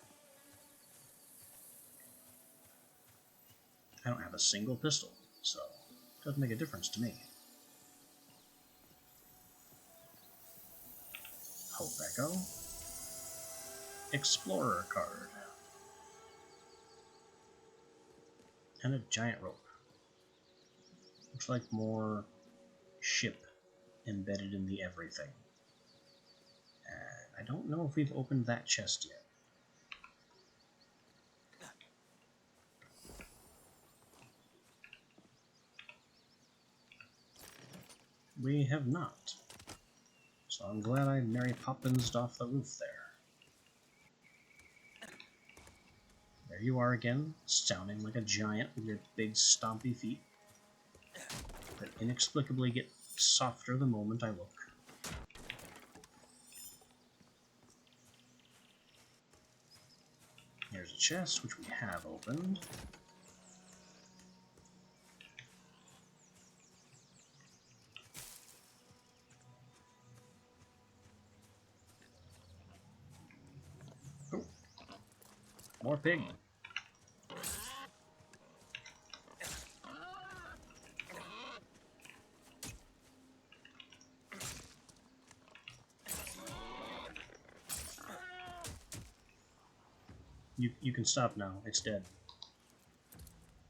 Speaker 1: I don't have a single pistol, so it doesn't make a difference to me. Hope Echo. Explorer card. And a giant rope. Looks like more ship embedded in the everything. I don't know if we've opened that chest yet. We have not. So I'm glad I Mary Poppins'd off the roof there. There you are again, sounding like a giant with your big stompy feet that inexplicably get softer the moment I look. Here's a chest, which we have opened. More pig. You can stop now. It's dead.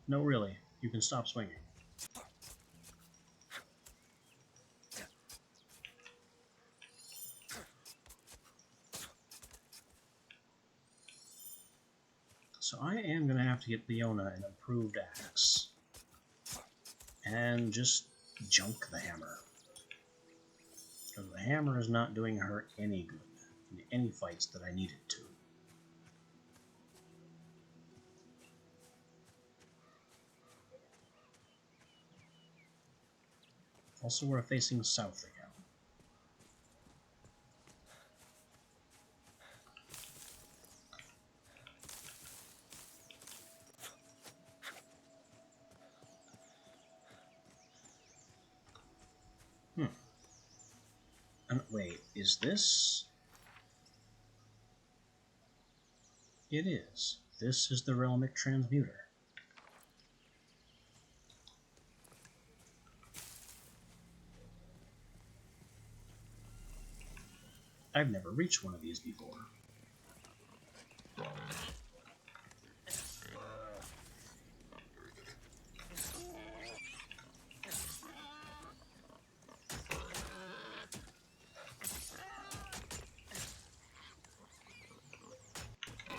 Speaker 1: No, really. You can stop swinging. So I am going to have to get Leona an improved axe. And just junk the hammer. Because the hammer is not doing her any good in any fights that I need it to. Also, we're facing south again. Wait, is this? It is. This is the Realmic Transmuter. I've never reached one of these before.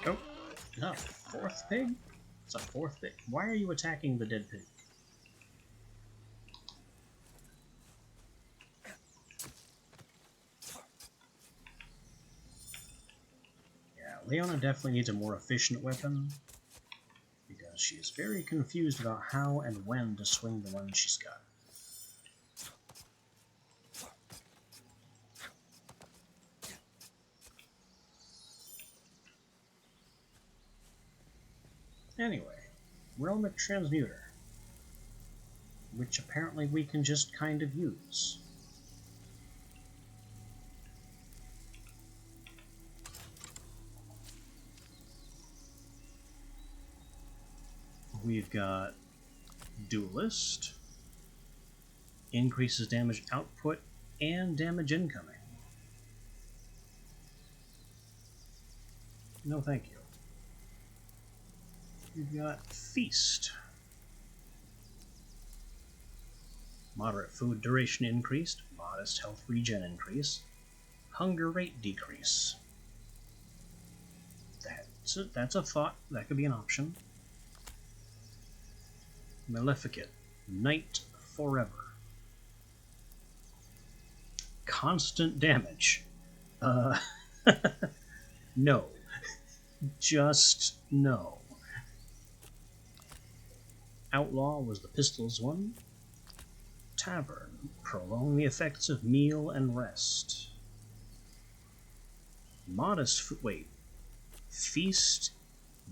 Speaker 1: Oh, no, fourth pig? It's a fourth pig. Why are you attacking the dead pig? Yeah, Leona definitely needs a more efficient weapon, because she is very confused about how and when to swing the one she's got. Anyway, Realmic Transmuter, which apparently we can just kind of use. We've got Duelist, increases damage output and damage incoming. No thank you. We've got Feast. Moderate food duration increased, modest health regen increase, hunger rate decrease. That's a thought. That could be an option. Maleficent. Night forever. Constant damage. No. Just no. Outlaw was the pistols one. Tavern. Prolong the effects of meal and rest. Modest food. Wait. Feast.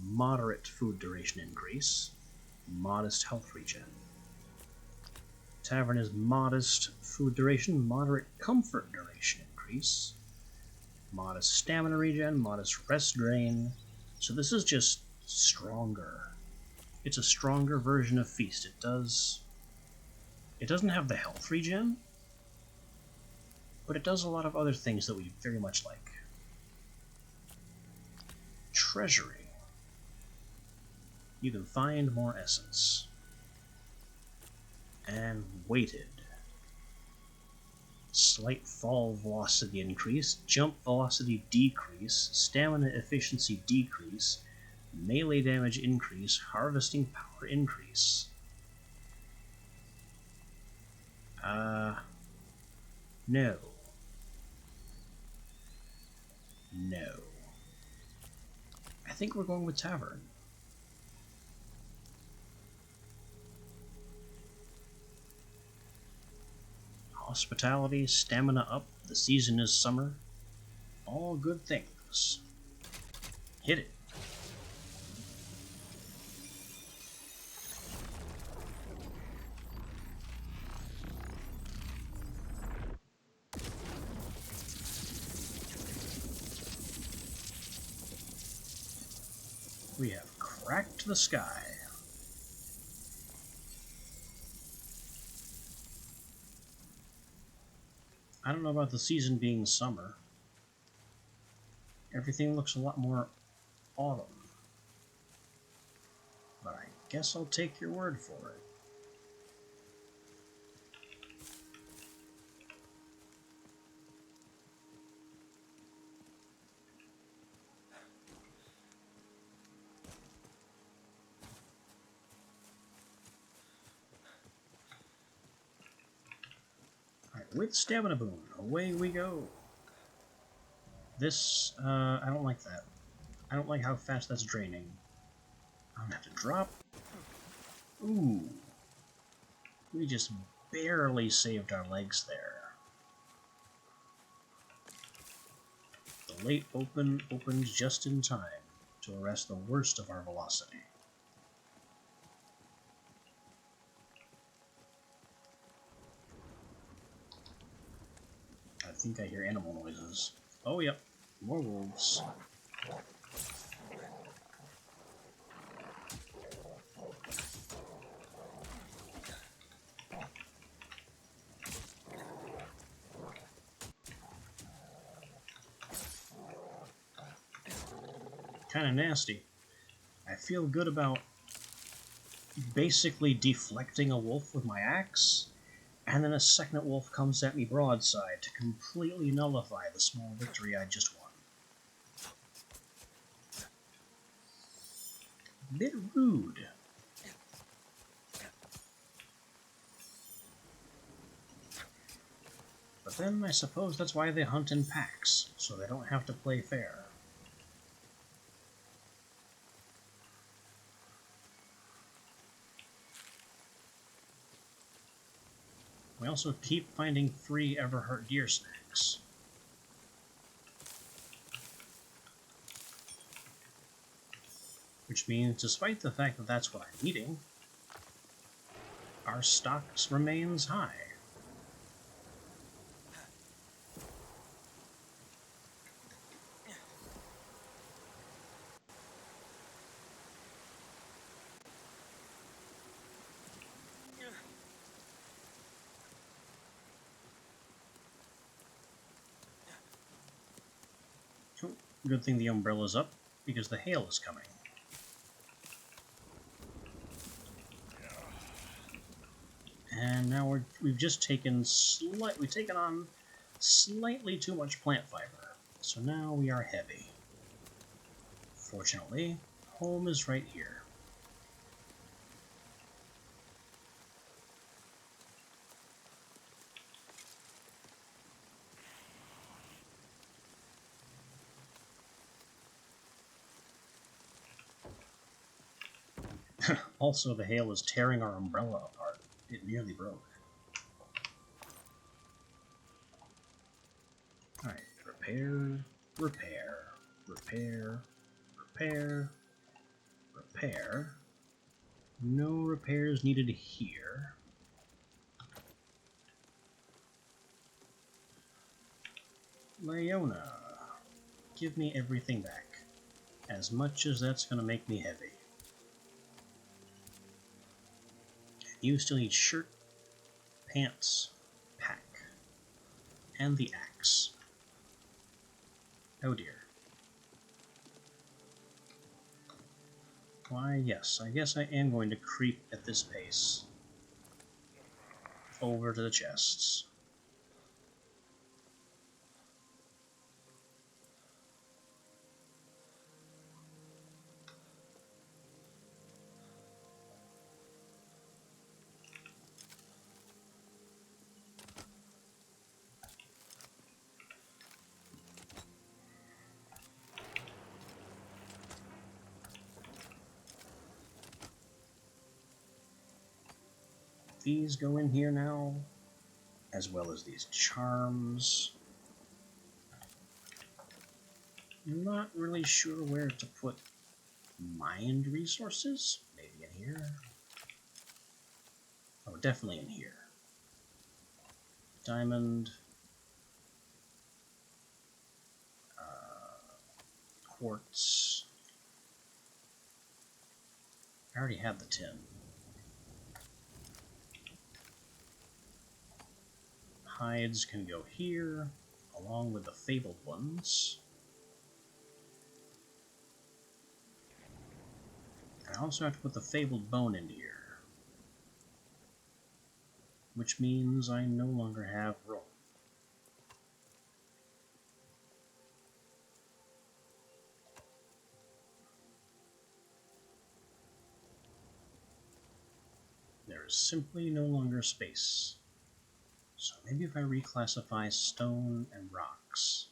Speaker 1: Moderate food duration increase. Modest health regen. Tavern is modest food duration, moderate comfort duration increase. Modest stamina regen, modest rest drain. So this is just stronger. It's a stronger version of Feast. It doesn't have the health regen, but it does a lot of other things that we very much like. Treasury. You can find more essence. And weighted. Slight fall velocity increase, jump velocity decrease, stamina efficiency decrease, melee damage increase, harvesting power increase. No. No. I think we're going with Tavern. Hospitality, stamina up, the season is summer. All good things. Hit it. We have cracked the sky. I don't know about the season being summer. Everything looks a lot more autumn. But I guess I'll take your word for it. Alright, with Stamina Boon, away we go. This, I don't like that. I don't like how fast that's draining. I'm gonna have to drop. Ooh. We just barely saved our legs there. The late open opens just in time to arrest the worst of our velocity. I think I hear animal noises. Oh, yep. More wolves. Kind of nasty. I feel good about basically deflecting a wolf with my axe, and then a second wolf comes at me broadside to completely nullify the small victory I just won. A bit rude. But then I suppose that's why they hunt in packs, so they don't have to play fair. We also keep finding free Everheart deer snacks. Which means, despite the fact that that's what I'm eating, our stocks remains high. Good thing the umbrella's up, because the hail is coming. And now we've just taken on slightly too much plant fiber, so now we are heavy. Fortunately, home is right here. Also, the hail is tearing our umbrella apart. It nearly broke. Alright, repair, repair, repair, repair, repair. No repairs needed here. Leona, give me everything back. As much as that's gonna make me heavy. You still need shirt, pants, pack, and the axe. Oh dear. Why, yes, I guess I am going to creep at this pace over to the chests. These go in here now, as well as these charms. I'm not really sure where to put mind resources. Maybe in here. Oh, definitely in here. Diamond. Quartz. I already had the tin. Hides can go here, along with the fabled ones. And I also have to put the fabled bone into here, which means I no longer have room. There is simply no longer space. So maybe if I reclassify stone and rocks,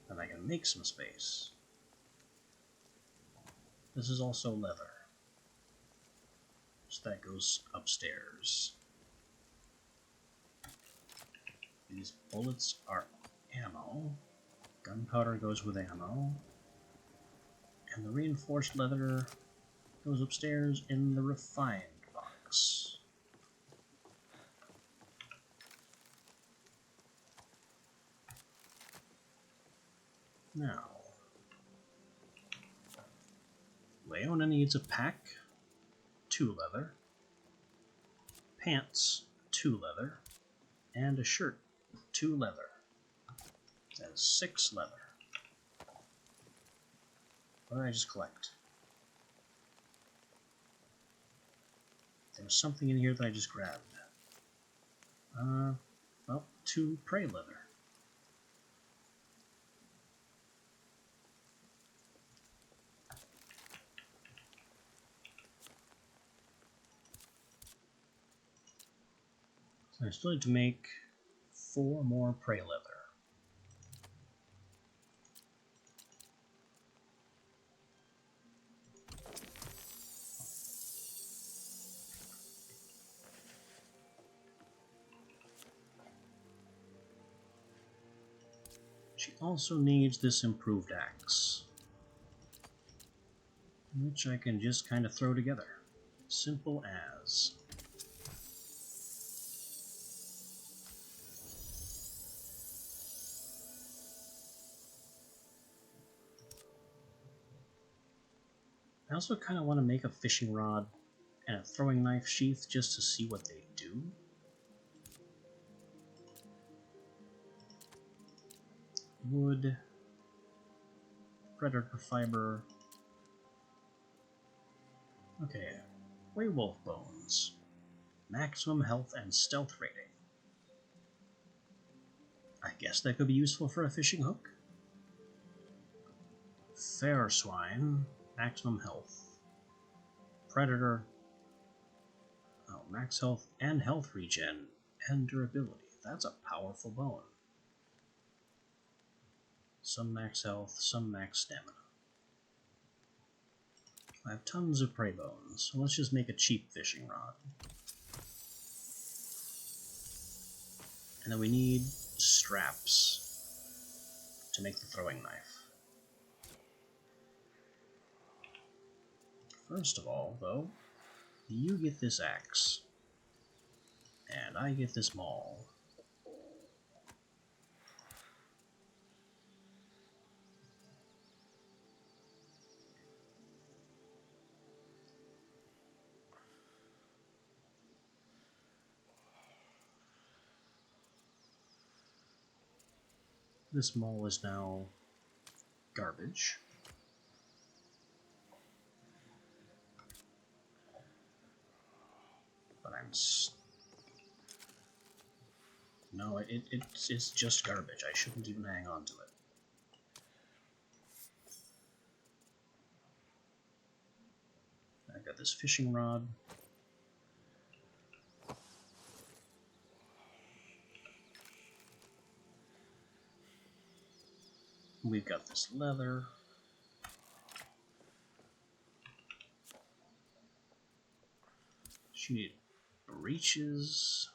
Speaker 1: then I can make some space. This is also leather, so that goes upstairs. These bullets are ammo. Gunpowder goes with ammo. And the reinforced leather goes upstairs in the refined box. Now, Leona needs a pack, 2 leather, pants, 2 leather, and a shirt, 2 leather. That's 6 leather. What did I just collect? There was something in here that I just grabbed. Well, 2 prey leather. So I still need to make 4 more prey leather. She also needs this improved axe, which I can just kind of throw together. Simple as. I also kind of want to make a fishing rod and a throwing knife sheath just to see what they do. Wood, predator fiber. Okay, werewolf bones. Maximum health and stealth rating. I guess that could be useful for a fishing hook. Fair swine, maximum health. Predator, max health and health regen and durability. That's a powerful bone. Some max health, some max stamina. I have tons of prey bones, so let's just make a cheap fishing rod. And then we need straps to make the throwing knife. First of all, though, you get this axe, and I get this maul. This maul is now garbage. But no, it's just garbage. I shouldn't even hang on to it. I've got this fishing rod. We've got this leather. She needed breeches.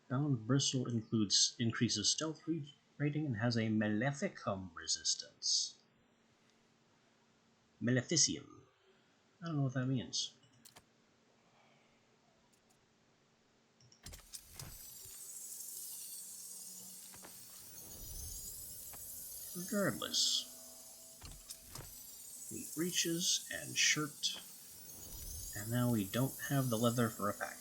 Speaker 1: Bound bristle increases stealth rating and has a maleficum resistance. Maleficium. I don't know what that means. Regardless, we breeches and shirt, and now we don't have the leather for a pack.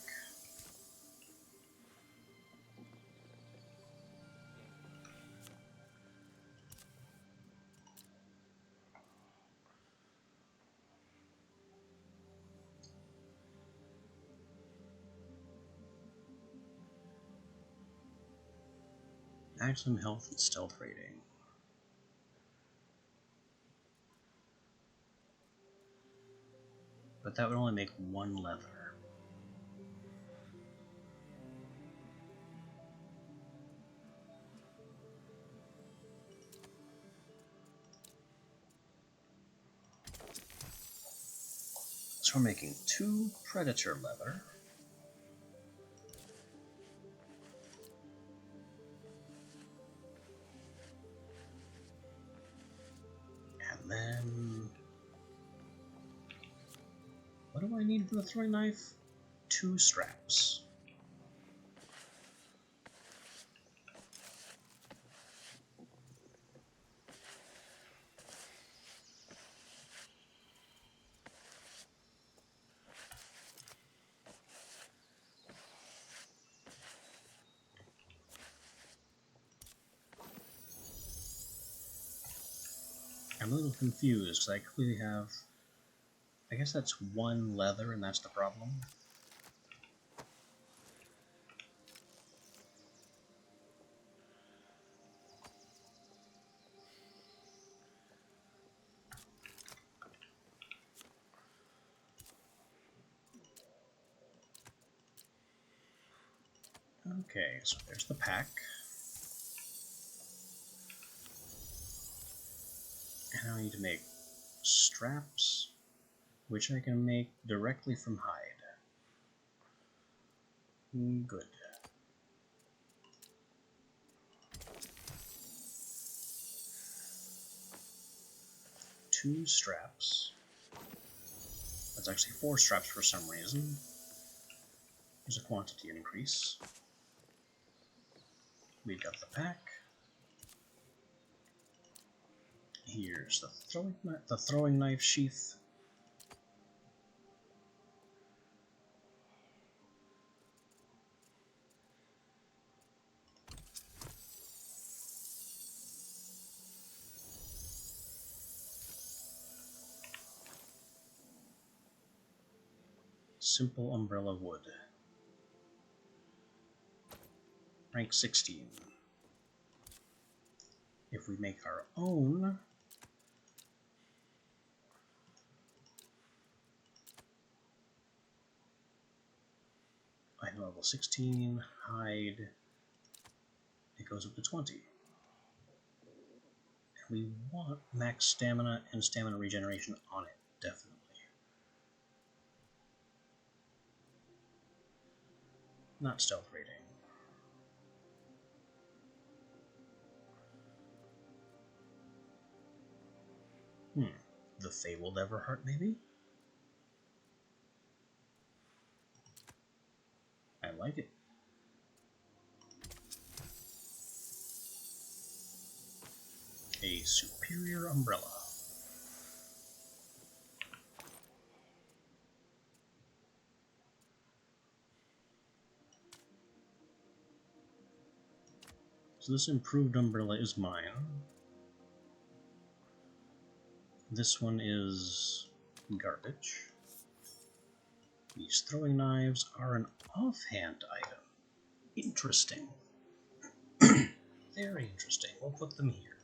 Speaker 1: Maximum health and stealth rating. But that would only make one leather. So we're making 2 predator leather. And then... what do I need for the throwing knife? 2 straps. I'm a little confused because I clearly have... I guess that's 1 leather and that's the problem. Okay, so there's the pack. And I need to make straps, which I can make directly from hide. Good. 2 straps. That's actually 4 straps for some reason. There's a quantity increase. We got the pack. Here's the throwing knife sheath. Simple umbrella wood. Rank 16. If we make our own, item level 16, hide, it goes up to 20. And we want max stamina and stamina regeneration on it, definitely. Not stealth rating. The Fabled Everheart, maybe? I like it. A superior umbrella. So this improved umbrella is mine. This one is garbage. These throwing knives are an offhand item. Interesting. Very interesting. We'll put them here.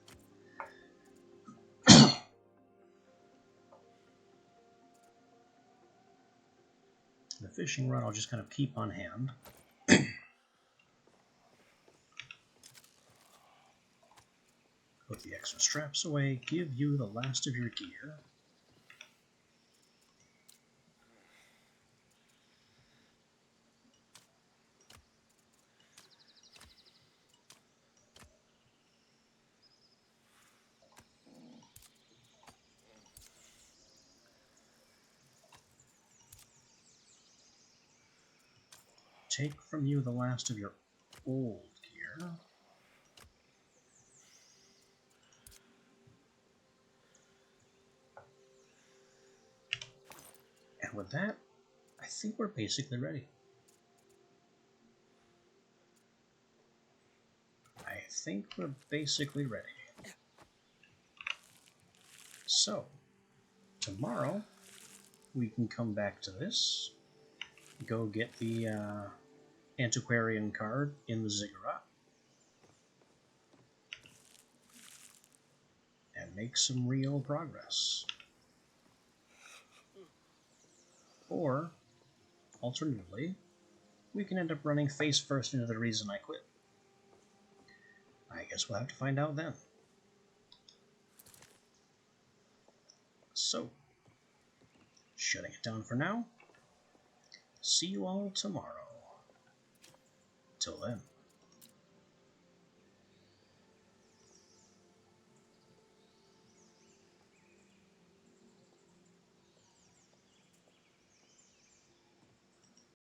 Speaker 1: The fishing rod I'll just kind of keep on hand. Put the extra straps away, give you the last of your gear. Take from you the last of your old gear. And with that, I think we're basically ready. So, tomorrow, we can come back to this, go get the antiquarian card in the ziggurat, and make some real progress. Or, alternatively, we can end up running face first into the reason I quit. I guess we'll have to find out then. So, shutting it down for now. See you all tomorrow. Till then.